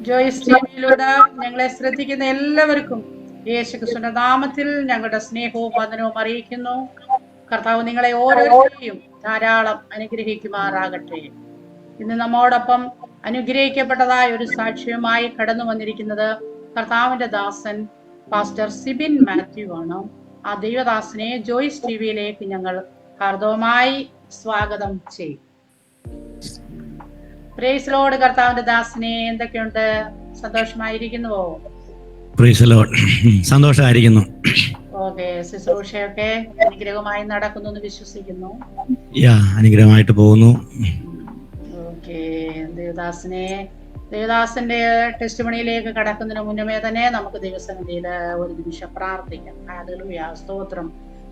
ജോയ്സ് ടിവിയിലൂടെ ഞങ്ങളെ ശ്രദ്ധിക്കുന്ന എല്ലാവർക്കും യേശുക്രിസ്തുവിന്റെ നാമത്തിൽ ഞങ്ങളുടെ സ്നേഹവും വന്ദനവും അറിയിക്കുന്നു. കർത്താവ് നിങ്ങളെ ഓരോരുത്തരെയും ധാരാളം അനുഗ്രഹിക്കുമാറാകട്ടെ. ഇന്ന് നമ്മോടൊപ്പം അനുഗ്രഹിക്കപ്പെട്ടതായ ഒരു സാക്ഷ്യവുമായി കടന്നു വന്നിരിക്കുന്നത് കർത്താവിന്റെ ദാസൻ പാസ്റ്റർ സിബിൻ മാത്യു ആണ്. ആ ദൈവദാസനെ ജോയ്സ് ടിവിയിലേക്ക് ഞങ്ങൾ ഹാർദവമായി സ്വാഗതം ചെയ്യും. Praise Lord. കർത്താവിന്റെ ദാസനെ എന്തൊക്കെയുണ്ട്? സന്തോഷമായിരിക്കുന്നുവോ? Praise Lord. സന്തോഷമായിരിക്കുന്നു. ഓക്കെ. ശുശ്രൂഷയൊക്കെ അനുഗ്രഹമായി നടക്കുന്നു എന്ന് വിശ്വസിക്കുന്നു. അനുഗ്രഹമായിട്ട് പോകുന്നു. ഓക്കെ. ദേവദാസന്റെ ടെസ്റ്റിമണിയിലേക്ക് കടക്കുന്നതിന് മുന്നമേ തന്നെ നമുക്ക് ദൈവസന്നിധിയിൽ ഒരു നിമിഷം പ്രാർത്ഥിക്കാം. ഹല്ലേലൂയ. സ്തോത്രം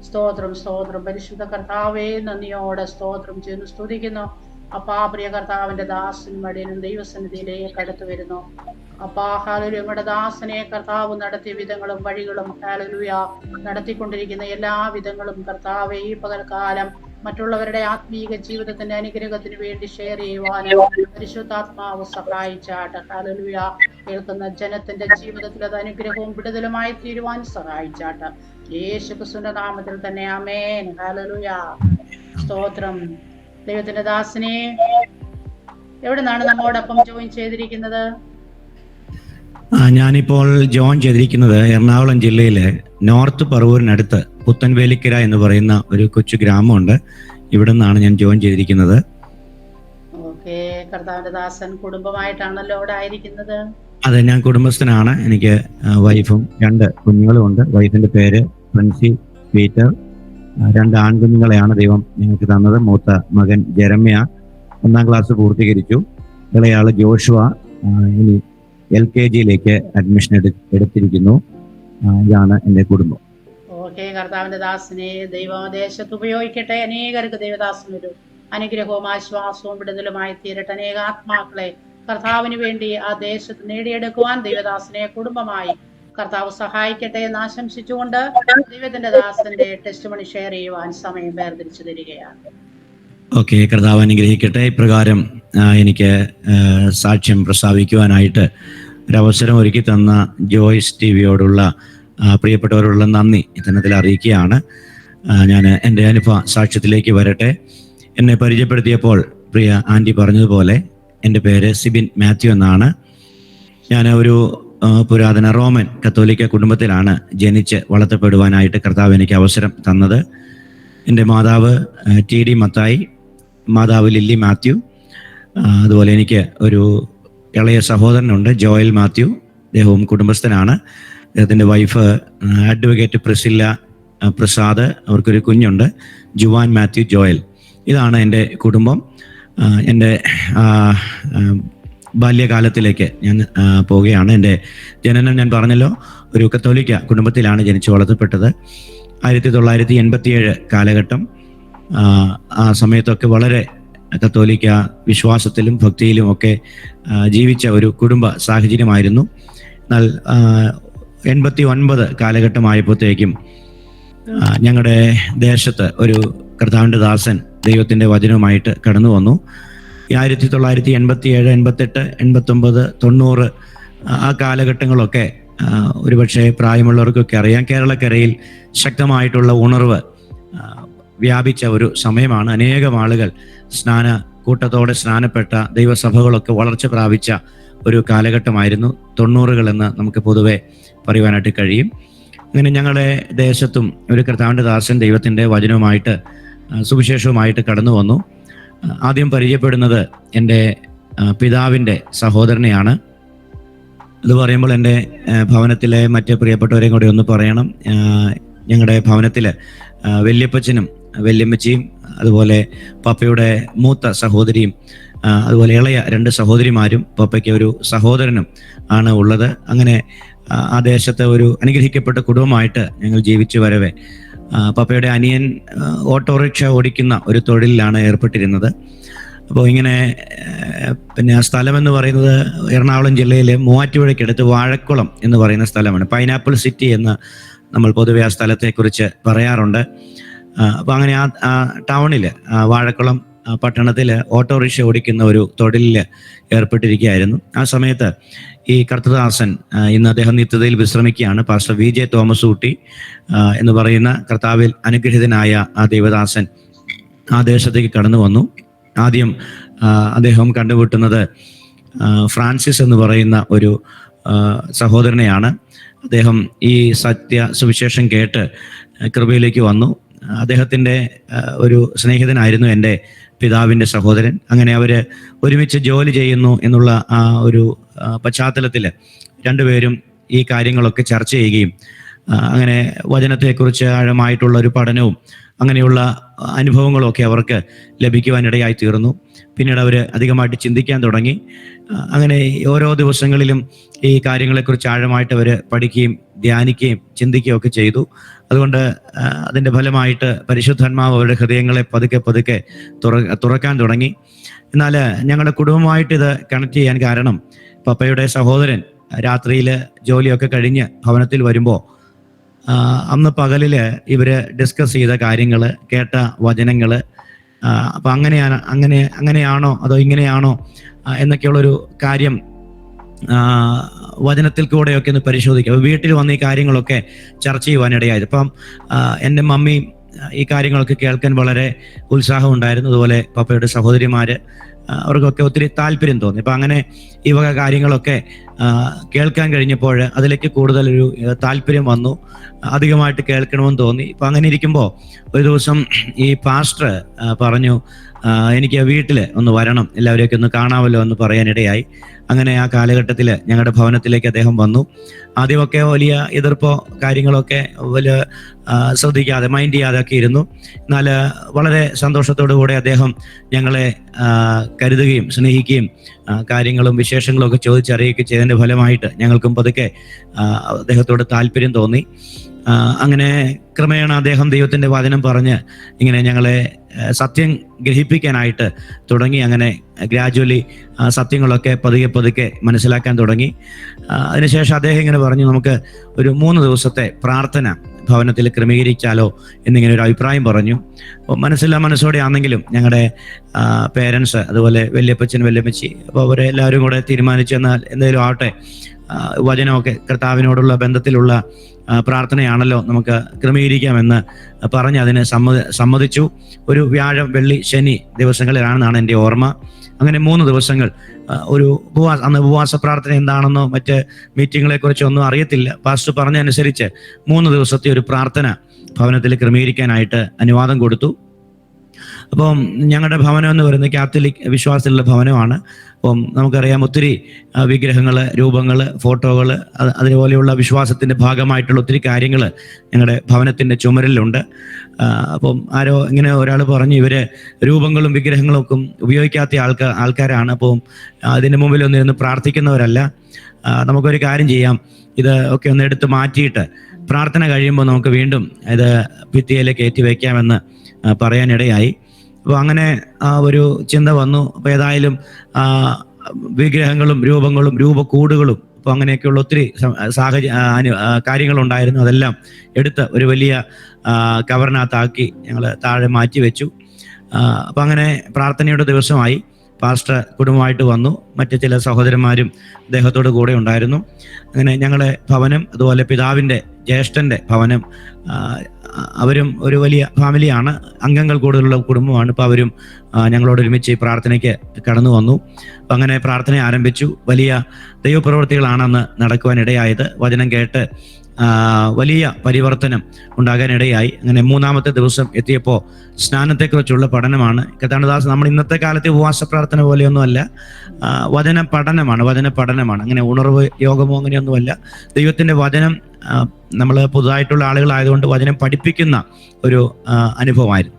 സ്തോത്രം സ്തോത്രം. പരിശുദ്ധ കർത്താവേ, നന്ദിയോടെ സ്തോത്രം ചെയ്യുന്നു, സ്തുതിക്കുന്നു. അപ്പാ, പ്രിയ കർത്താവിന്റെ ദാസനും അടിയനും ദൈവസന്നിധിയിലേക്ക് അടുത്തു വരുന്നു. അപ്പാ, ഹല്ലേലൂയ. നമ്മുടെ ദാസനെ കർത്താവ് നടത്തിയ വിധങ്ങളും വഴികളും, ഹല്ലേലൂയ, നടത്തിക്കൊണ്ടിരിക്കുന്ന എല്ലാ വിധങ്ങളും കർത്താവേ ഈ പകൽക്കാലം മറ്റുള്ളവരുടെ ആത്മീക ജീവിതത്തിന്റെ അനുഗ്രഹത്തിന് വേണ്ടി ഷെയർ ചെയ്യുവാനും പരിശുദ്ധാത്മാവ് സഹായിച്ചാട്ട്. ഹല്ലേലൂയ. കേൾക്കുന്ന ജനത്തിന്റെ ജീവിതത്തിൽ അത് അനുഗ്രഹവും വിടുതലുമായി തീരുവാൻ സഹായിച്ചാട്ട്. യേശുക്രിസ്തുവിന്റെ നാമത്തിൽ തന്നെ ആമേൻ. ഹല്ലേലൂയ. സ്തോത്രം. ദൈവത്തിന്റെ ദാസനെ എവിടെ നിന്നാണ് നമ്മോടൊപ്പം ജോയിൻ ചെയ്തിരിക്കുന്നത്? ഞാനിപ്പോൾ ജോയിൻ ചെയ്തിരിക്കുന്നത് എറണാകുളം ജില്ലയിലെ നോർത്ത് പറവൂരിനടുത്ത് പുത്തൻവേലിക്കര എന്ന് പറയുന്ന ഒരു കൊച്ചു ഗ്രാമമുണ്ട്. ഇവിടെ നിന്നാണ് ഞാൻ ജോയിൻ ചെയ്തിരിക്കുന്നത്. ഓക്കെ. കർത്താവിന്റെ ദാസൻ കുടുംബമായിട്ടാണല്ലോ അവിടെ ആയിരിക്കുന്നത്? അതെ, ഞാൻ കുടുംബസ്ഥനാണ്. എനിക്ക് വൈഫും 2 കുഞ്ഞുങ്ങളും ഉണ്ട്. വൈഫിന്റെ പേര് ഫ്രൻസി പീറ്റർ. 2 ആൺകുഞ്ഞുങ്ങളെയാണ് ദൈവം ഞങ്ങൾക്ക് തന്നത്. മൂത്ത മകൻ ജെറമ്യ 1ാം ക്ലാസ് പൂർത്തീകരിച്ചു. ഇളയാള് ജോഷുവ ഇനി LKGയിലേക്ക് അഡ്മിഷൻ എടുത്തിരിക്കുന്നു. ഇതാണ് എൻ്റെ കുടുംബം. ഓക്കെ. കർത്താവിന്റെ ദാസനെ ദൈവദേശത്ത് ഉപയോഗിക്കട്ടെ. അനേകർക്ക് ദൈവദാസൻ ഒരു അനുഗ്രഹവും ആശ്വാസവും വിടുതലുമായി തീരട്ടെ. അനേക ആത്മാക്കളെ കർത്താവിന് വേണ്ടി ആ ദേശത്ത് നേടിയെടുക്കുവാൻ ദൈവദാസനെ കുടുംബമായി കർത്താവ് സഹായിക്കട്ടെ എന്ന് ആശംസിച്ചുകൊണ്ട് ദൈവത്തിന്റെ ദാസന്റെ ടെസ്റ്റിമണി ഷെയർ ചെയ്യുവാൻ സമയം വേർതിരിച്ചു തരികയാണ്. ഓക്കെ. കർത്താവ് അനുഗ്രഹിക്കട്ടെ. ഇപ്രകാരം എനിക്ക് സാക്ഷ്യം പ്രസ്താവിക്കുവാനായിട്ട് ഒരവസരം ഒരുക്കി തന്ന ജോയ്സ് ടിവിയോടുള്ള പ്രിയപ്പെട്ടവരോടുള്ള നന്ദി ഇത്തരത്തിൽ അറിയിക്കുകയാണ്. ഞാൻ എൻ്റെ അനുഭവ സാക്ഷ്യത്തിലേക്ക് വരട്ടെ. എന്നെ പരിചയപ്പെടുത്തിയപ്പോൾ പ്രിയ ആൻറ്റി പറഞ്ഞതുപോലെ എൻ്റെ പേര് സിബിൻ മാത്യു എന്നാണ്. ഞാൻ ഒരു പുരാതന റോമൻ കത്തോലിക്ക കുടുംബത്തിലാണ് ജനിച്ച് വളർത്തപ്പെടുവാനായിട്ട് കർത്താവ് എനിക്ക് അവസരം തന്നത്. എൻ്റെ മാതാവ് TD മത്തായി, മാതാവ് ലില്ലി മാത്യു. അതുപോലെ എനിക്ക് ഒരു ഇളയ സഹോദരനുണ്ട്, ജോയൽ മാത്യു. അദ്ദേഹവും കുടുംബസ്ഥനാണ്. അദ്ദേഹത്തിൻ്റെ വൈഫ് അഡ്വക്കേറ്റ് പ്രിസില്ല പ്രസാദ്. അവർക്കൊരു കുഞ്ഞുണ്ട്, ജുവാൻ മാത്യു ജോയൽ. ഇതാണ് എൻ്റെ കുടുംബം. എൻ്റെ ബാല്യകാലത്തിലേക്ക് ഞാൻ പോവുകയാണ്. എൻ്റെ ജനനം ഞാൻ പറഞ്ഞല്ലോ, ഒരു കത്തോലിക്ക കുടുംബത്തിലാണ് ജനിച്ചു വളർത്തപ്പെട്ടത്. 1987 കാലഘട്ടം. ആ സമയത്തൊക്കെ വളരെ കത്തോലിക്ക വിശ്വാസത്തിലും ഭക്തിയിലും ഒക്കെ ജീവിച്ച ഒരു കുടുംബ സാഹചര്യമായിരുന്നു. എന്നാൽ 89 കാലഘട്ടമായപ്പോഴത്തേക്കും ഞങ്ങളുടെ ദേശത്ത് ഒരു കർത്താവിൻ്റെ ദാസൻ ദൈവത്തിൻ്റെ വചനവുമായിട്ട് കടന്നു വന്നു. 1987, 88, 89, 90 ആ കാലഘട്ടങ്ങളൊക്കെ ഒരുപക്ഷെ പ്രായമുള്ളവർക്കൊക്കെ അറിയാം. കേരളക്കരയിൽ ശക്തമായിട്ടുള്ള ഉണർവ് വ്യാപിച്ച ഒരു സമയമാണ്. അനേകം ആളുകൾ കൂട്ടത്തോടെ സ്നാനപ്പെട്ട ദൈവസഭകളൊക്കെ വളർച്ച പ്രാപിച്ച ഒരു കാലഘട്ടമായിരുന്നു 90-കൾ എന്ന് നമുക്ക് പൊതുവെ പറയുവാനായിട്ട് കഴിയും. അങ്ങനെ ഞങ്ങളുടെ ദേശത്തും ഒരു കർത്താവിൻ്റെ ദാസൻ ദൈവത്തിൻ്റെ വചനവുമായിട്ട് സുവിശേഷവുമായിട്ട് കടന്നു വന്നു. ആദ്യം പരിചയപ്പെടുന്നത് എൻ്റെ പിതാവിൻ്റെ സഹോദരനെയാണ്. അത് പറയുമ്പോൾ എൻ്റെ ഭവനത്തിലെ മറ്റ് പ്രിയപ്പെട്ടവരെയും കൂടി ഒന്ന് പറയണം. ഞങ്ങളുടെ ഭവനത്തിൽ വല്യപ്പച്ചനും വല്യമ്മച്ചിയും അതുപോലെ പപ്പയുടെ മൂത്ത സഹോദരിയും അതുപോലെ ഇളയ 2 സഹോദരിമാരും പപ്പയ്ക്ക് ഒരു സഹോദരനും ആണ് ഉള്ളത്. അങ്ങനെ ആ ദേശത്തെ ഒരു അനുഗ്രഹിക്കപ്പെട്ട കുടുംബമായിട്ട് ഞങ്ങൾ ജീവിച്ചു വരവേ പപ്പയുടെ അനിയൻ ഓട്ടോറിക്ഷ ഓടിക്കുന്ന ഒരു തൊഴിലിലാണ് ഏർപ്പെട്ടിരുന്നത്. അപ്പോൾ ഇങ്ങനെ പിന്നെ ആ സ്ഥലം എന്ന് പറയുന്നത് എറണാകുളം ജില്ലയിലെ മൂവാറ്റുപുഴയ്ക്കടുത്ത് വാഴക്കുളം എന്ന് പറയുന്ന സ്ഥലമാണ്. പൈനാപ്പിൾ സിറ്റി എന്ന് നമ്മൾ പൊതുവെ ആ സ്ഥലത്തെക്കുറിച്ച് പറയാറുണ്ട്. അപ്പോൾ അങ്ങനെ ആ ടൗണിൽ വാഴക്കുളം പട്ടണത്തിൽ ഓട്ടോറിക്ഷ ഓടിക്കുന്ന ഒരു തൊഴിലിൽ ഏർപ്പെട്ടിരിക്കുകയായിരുന്നു. ആ സമയത്ത് ഈ കർത്തദാസൻ, ഇന്ന് അദ്ദേഹം നിത്യതയിൽ വിശ്രമിക്കുകയാണ്, പാസ്റ്റർ VJ തോമസ് ഊട്ടി എന്ന് പറയുന്ന കർത്താവിൽ അനുഗ്രഹീതനായ ആ ദൈവദാസൻ ആ ദേശത്തേക്ക് കടന്നു വന്നു. ആദ്യം അദ്ദേഹം കണ്ടുമുട്ടുന്നത് ഫ്രാൻസിസ് എന്ന് പറയുന്ന ഒരു സഹോദരനെയാണ്. അദ്ദേഹം ഈ സുവിശേഷം കേട്ട് കൃപയിലേക്ക് വന്നു. അദ്ദേഹത്തിൻ്റെ ഒരു സ്നേഹിതനായിരുന്നു എൻ്റെ പിതാവിൻ്റെ സഹോദരൻ. അങ്ങനെ അവർ ഒരുമിച്ച് ജോലി ചെയ്യുന്നു എന്നുള്ള ആ ഒരു പശ്ചാത്തലത്തിൽ രണ്ടുപേരും ഈ കാര്യങ്ങളൊക്കെ ചർച്ച ചെയ്യുകയും അങ്ങനെ വചനത്തെക്കുറിച്ച് ആഴമായിട്ടുള്ള ഒരു പഠനവും അങ്ങനെയുള്ള അനുഭവങ്ങളൊക്കെ അവർക്ക് ലഭിക്കുവാനിടയായി തീർന്നു. പിന്നീട് അവർ അധികമായിട്ട് ചിന്തിക്കാൻ തുടങ്ങി. അങ്ങനെ ഓരോ ദിവസങ്ങളിലും ഈ കാര്യങ്ങളെക്കുറിച്ച് ആഴമായിട്ട് അവർ പഠിക്കുകയും ധ്യാനിക്കുകയും ചിന്തിക്കുകയും ഒക്കെ ചെയ്തു. അതുകൊണ്ട് അതിൻ്റെ ഫലമായിട്ട് പരിശുദ്ധാത്മാവ് അവരുടെ ഹൃദയങ്ങളെ പതുക്കെ തുറക്കാൻ തുടങ്ങി. എന്നാൽ ഞങ്ങളുടെ കുടുംബമായിട്ട് ഇത് കണക്ട് ചെയ്യാൻ കാരണം, പപ്പയുടെ സഹോദരൻ രാത്രിയിൽ ജോലിയൊക്കെ കഴിഞ്ഞ് ഭവനത്തിൽ വരുമ്പോൾ അന്ന് പകലിൽ ഇവർ ഡിസ്കസ് ചെയ്ത കാര്യങ്ങൾ, കേട്ട വചനങ്ങൾ, അപ്പം അങ്ങനെയാണോ അതോ ഇങ്ങനെയാണോ എന്നൊക്കെയുള്ളൊരു കാര്യം വചനത്തിൽ കൂടെയൊക്കെ ഒന്ന് പരിശോധിക്കുക. വീട്ടിൽ വന്ന് ഈ കാര്യങ്ങളൊക്കെ ചർച്ച ചെയ്യുവാനിടയായത്. അപ്പം എൻ്റെ മമ്മി ഈ കാര്യങ്ങളൊക്കെ കേൾക്കാൻ വളരെ ഉത്സാഹമുണ്ടായിരുന്നു. അതുപോലെ പപ്പയുടെ സഹോദരിമാർ, അവർക്കൊക്കെ ഒത്തിരി താല്പര്യം തോന്നി. അപ്പം അങ്ങനെ ഈ വക കാര്യങ്ങളൊക്കെ കേൾക്കാൻ കഴിഞ്ഞപ്പോൾ അതിലേക്ക് കൂടുതലൊരു താല്പര്യം വന്നു, അധികമായിട്ട് കേൾക്കണമെന്ന് തോന്നി. അപ്പം അങ്ങനെ ഇരിക്കുമ്പോൾ ഒരു ദിവസം ഈ പാസ്റ്റർ പറഞ്ഞു, എനിക്ക് വീട്ടിൽ ഒന്ന് വരണം, എല്ലാവരെയൊക്കെ ഒന്ന് കാണാമല്ലോ എന്ന് പറയാനിടയായി. അങ്ങനെ ആ കാലഘട്ടത്തിൽ ഞങ്ങളുടെ ഭവനത്തിലേക്ക് അദ്ദേഹം വന്നു. ആദ്യമൊക്കെ വലിയ എതിർപ്പോ കാര്യങ്ങളൊക്കെ വലിയ ശ്രദ്ധിക്കാതെ, മൈൻഡ് ചെയ്യാതെ ഒക്കെ ഇരുന്നു. എന്നാൽ വളരെ സന്തോഷത്തോടു കൂടെ അദ്ദേഹം ഞങ്ങളെ കരുതുകയും സ്നേഹിക്കുകയും കാര്യങ്ങളും വിശേഷങ്ങളും ഒക്കെ ചോദിച്ചറിയുകയൊക്കെ ചെയ്തതിൻ്റെ ഫലമായിട്ട് ഞങ്ങൾക്കും പതുക്കെ അദ്ദേഹത്തോട് താല്പര്യം തോന്നി. അങ്ങനെ ക്രമേണ അദ്ദേഹം ദൈവത്തിൻ്റെ വചനം പറഞ്ഞ് ഇങ്ങനെ ഞങ്ങളെ സത്യം ഗ്രഹിപ്പിക്കാനായിട്ട് തുടങ്ങി. അങ്ങനെ ഗ്രാജുവലി സത്യങ്ങളൊക്കെ പതുക്കെ മനസ്സിലാക്കാൻ തുടങ്ങി. അതിനുശേഷം അദ്ദേഹം ഇങ്ങനെ പറഞ്ഞു, നമുക്ക് ഒരു 3 ദിവസത്തെ പ്രാർത്ഥന ഭവനത്തിൽ ക്രമീകരിച്ചാലോ എന്നിങ്ങനെ ഒരു അഭിപ്രായം പറഞ്ഞു. അപ്പോൾ മനസ്സോടെ ആണെങ്കിലും ഞങ്ങളുടെ പേരൻസ്, അതുപോലെ വല്യപ്പച്ചൻ വല്യമ്മച്ചി, അപ്പോൾ അവരെല്ലാവരും കൂടെ തീരുമാനിച്ചു, എന്നാൽ എന്തെങ്കിലും ആവട്ടെ, വചനമൊക്കെ കർത്താവിനോടുള്ള ബന്ധത്തിലുള്ള പ്രാർത്ഥനയാണല്ലോ, നമുക്ക് ക്രമീകരിക്കാമെന്ന് പറഞ്ഞ് അതിന് സമ്മതിച്ചു. ഒരു വ്യാഴം, വെള്ളി, ശനി ദിവസങ്ങളിലാണെന്നാണ് എൻ്റെ ഓർമ്മ. അങ്ങനെ 3 ദിവസങ്ങൾ ഒരു അന്ന് ഉപവാസ പ്രാർത്ഥന എന്താണെന്നോ മറ്റ് മീറ്റിങ്ങുകളെ കുറിച്ചോ ഒന്നും അറിയത്തില്ല. പാസ്റ്റർ പറഞ്ഞതനുസരിച്ച് 3 ദിവസത്തെ ഒരു പ്രാർത്ഥന ഭവനത്തിൽ ക്രമീകരിക്കാനായിട്ട് അനുവാദം കൊടുത്തു. അപ്പം ഞങ്ങളുടെ ഭവനം എന്ന് പറയുന്നത് കാത്തലിക് വിശ്വാസത്തിലുള്ള ഭവനമാണ്. അപ്പം നമുക്കറിയാം ഒത്തിരി വിഗ്രഹങ്ങൾ, രൂപങ്ങൾ, ഫോട്ടോകൾ, അതുപോലെയുള്ള വിശ്വാസത്തിൻ്റെ ഭാഗമായിട്ടുള്ള ഒത്തിരി കാര്യങ്ങൾ ഞങ്ങളുടെ ഭവനത്തിൻ്റെ ചുമരിലുണ്ട്. അപ്പം ആരോ ഇങ്ങനെ ഒരാൾ പറഞ്ഞു, ഇവർ രൂപങ്ങളും വിഗ്രഹങ്ങളും ഒക്കെ ഉപയോഗിക്കാത്ത ആൾക്കാരാണ്, അപ്പം അതിൻ്റെ മുമ്പിൽ ഒന്നിരുന്ന് പ്രാർത്ഥിക്കുന്നവരല്ല. നമുക്കൊരു കാര്യം ചെയ്യാം, ഇത് ഒക്കെ ഒന്ന് എടുത്ത് മാറ്റിയിട്ട് പ്രാർത്ഥന കഴിയുമ്പോൾ നമുക്ക് വീണ്ടും ഇത് ഭിത്തിയിൽ കയറ്റി വയ്ക്കാമെന്ന് പറയാനിടയായി. അപ്പോൾ അങ്ങനെ ആ ഒരു ചിന്ത വന്നു. അപ്പോൾ ഏതായാലും വിഗ്രഹങ്ങളും രൂപങ്ങളും രൂപക്കൂടുകളും അപ്പോൾ അങ്ങനെയൊക്കെയുള്ള ഒത്തിരി കാര്യങ്ങളുണ്ടായിരുന്നു. അതെല്ലാം എടുത്ത് ഒരു വലിയ കവറിനകത്താക്കി ഞങ്ങൾ താഴെ മാറ്റി വെച്ചു. അപ്പം അങ്ങനെ പ്രാർത്ഥനയുടെ ദിവസമായി. പാസ്റ്റർ കുടുംബമായിട്ട് വന്നു, മറ്റ് ചില സഹോദരന്മാരും അദ്ദേഹത്തോട് കൂടെ ഉണ്ടായിരുന്നു. അങ്ങനെ ഞങ്ങളെ ഭവനം, അതുപോലെ പിതാവിൻ്റെ ജ്യേഷ്ഠൻ്റെ ഭവനം, അവരും ഒരു വലിയ ഫാമിലിയാണ്, അംഗങ്ങൾ കൂടുതലുള്ള കുടുംബമാണ്. അപ്പോൾ അവരും ഞങ്ങളോട് ഒരുമിച്ച് പ്രാർത്ഥനയ്ക്ക് കടന്നു വന്നു. അപ്പം അങ്ങനെ പ്രാർത്ഥന ആരംഭിച്ചു. വലിയ ദൈവപ്രവൃത്തികളാണെന്ന് നടക്കുവാനിടയായത്. വചനം കേട്ട് വലിയ പരിവർത്തനം ഉണ്ടാകാനിടയായി. അങ്ങനെ 3-ാമത്തെ ദിവസം എത്തിയപ്പോൾ സ്നാനത്തെക്കുറിച്ചുള്ള പഠനമാണ്. കർത്താവിദാസ്, നമ്മൾ ഇന്നത്തെ കാലത്തെ ഉപവാസ പ്രാർത്ഥന പോലെയൊന്നുമല്ല, വചന പഠനമാണ്. അങ്ങനെ ഉണർവ് യോഗമോ അങ്ങനെയൊന്നുമല്ല. ദൈവത്തിൻ്റെ വചനം നമ്മൾ പുതുതായിട്ടുള്ള ആളുകളായതുകൊണ്ട് വചനം പഠിപ്പിക്കുന്ന ഒരു അനുഭവമായിരുന്നു.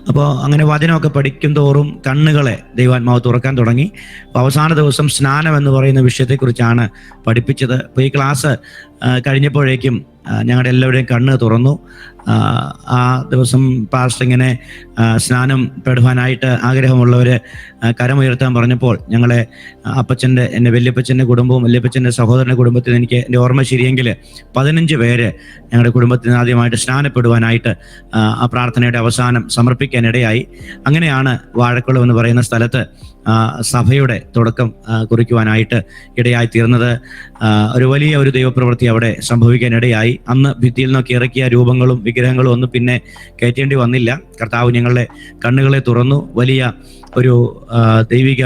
അപ്പോൾ അങ്ങനെ വചനമൊക്കെ പഠിക്കും തോറും കണ്ണുകളെ ദൈവാത്മാവ് തുറക്കാൻ തുടങ്ങി. അപ്പോൾ അവസാന ദിവസം സ്നാനം എന്ന് പറയുന്ന വിഷയത്തെക്കുറിച്ചാണ് പഠിപ്പിച്ചത്. അപ്പോൾ ഈ ക്ലാസ് കഴിഞ്ഞപ്പോഴേക്കും ഞങ്ങളുടെ എല്ലാവരുടെയും കണ്ണ് തുറന്നു. ആ ദിവസം പാസ്റ്റർ ഇങ്ങനെ സ്നാനം പെടുവാനായിട്ട് ആഗ്രഹമുള്ളവർ കരമുയർത്താൻ പറഞ്ഞപ്പോൾ ഞങ്ങളെ അപ്പച്ചൻ്റെ, എൻ്റെ വല്യപ്പച്ചൻ്റെ കുടുംബവും വല്യപ്പച്ചൻ്റെ സഹോദരൻ്റെ കുടുംബത്തിൽ എനിക്ക് എൻ്റെ ഓർമ്മ ശരിയെങ്കിൽ 15 പേര് ഞങ്ങളുടെ കുടുംബത്തിന് ആദ്യമായിട്ട് സ്നാനപ്പെടുവാനായിട്ട് ആ പ്രാർത്ഥനയുടെ അവസാനം സമർപ്പിക്കാനിടയായി. അങ്ങനെയാണ് വാഴക്കുളം എന്ന് പറയുന്ന സ്ഥലത്ത് സഭയുടെ തുടക്കം കുറിക്കുവാനായിട്ട് ഇടയായി തീർന്നത്. ഒരു വലിയ ഒരു ദൈവപ്രവൃത്തി അവിടെ സംഭവിക്കാനിടയായി. അന്ന് ഭിത്തിയിൽ നിന്നൊക്കെ ഇറക്കിയ രൂപങ്ങളും വിഗ്രഹങ്ങളും ഒന്നും പിന്നെ കയറ്റേണ്ടി വന്നില്ല. കർത്താവ് ഞങ്ങളുടെ കണ്ണുകളെ തുറന്നു. വലിയ ഒരു ദൈവിക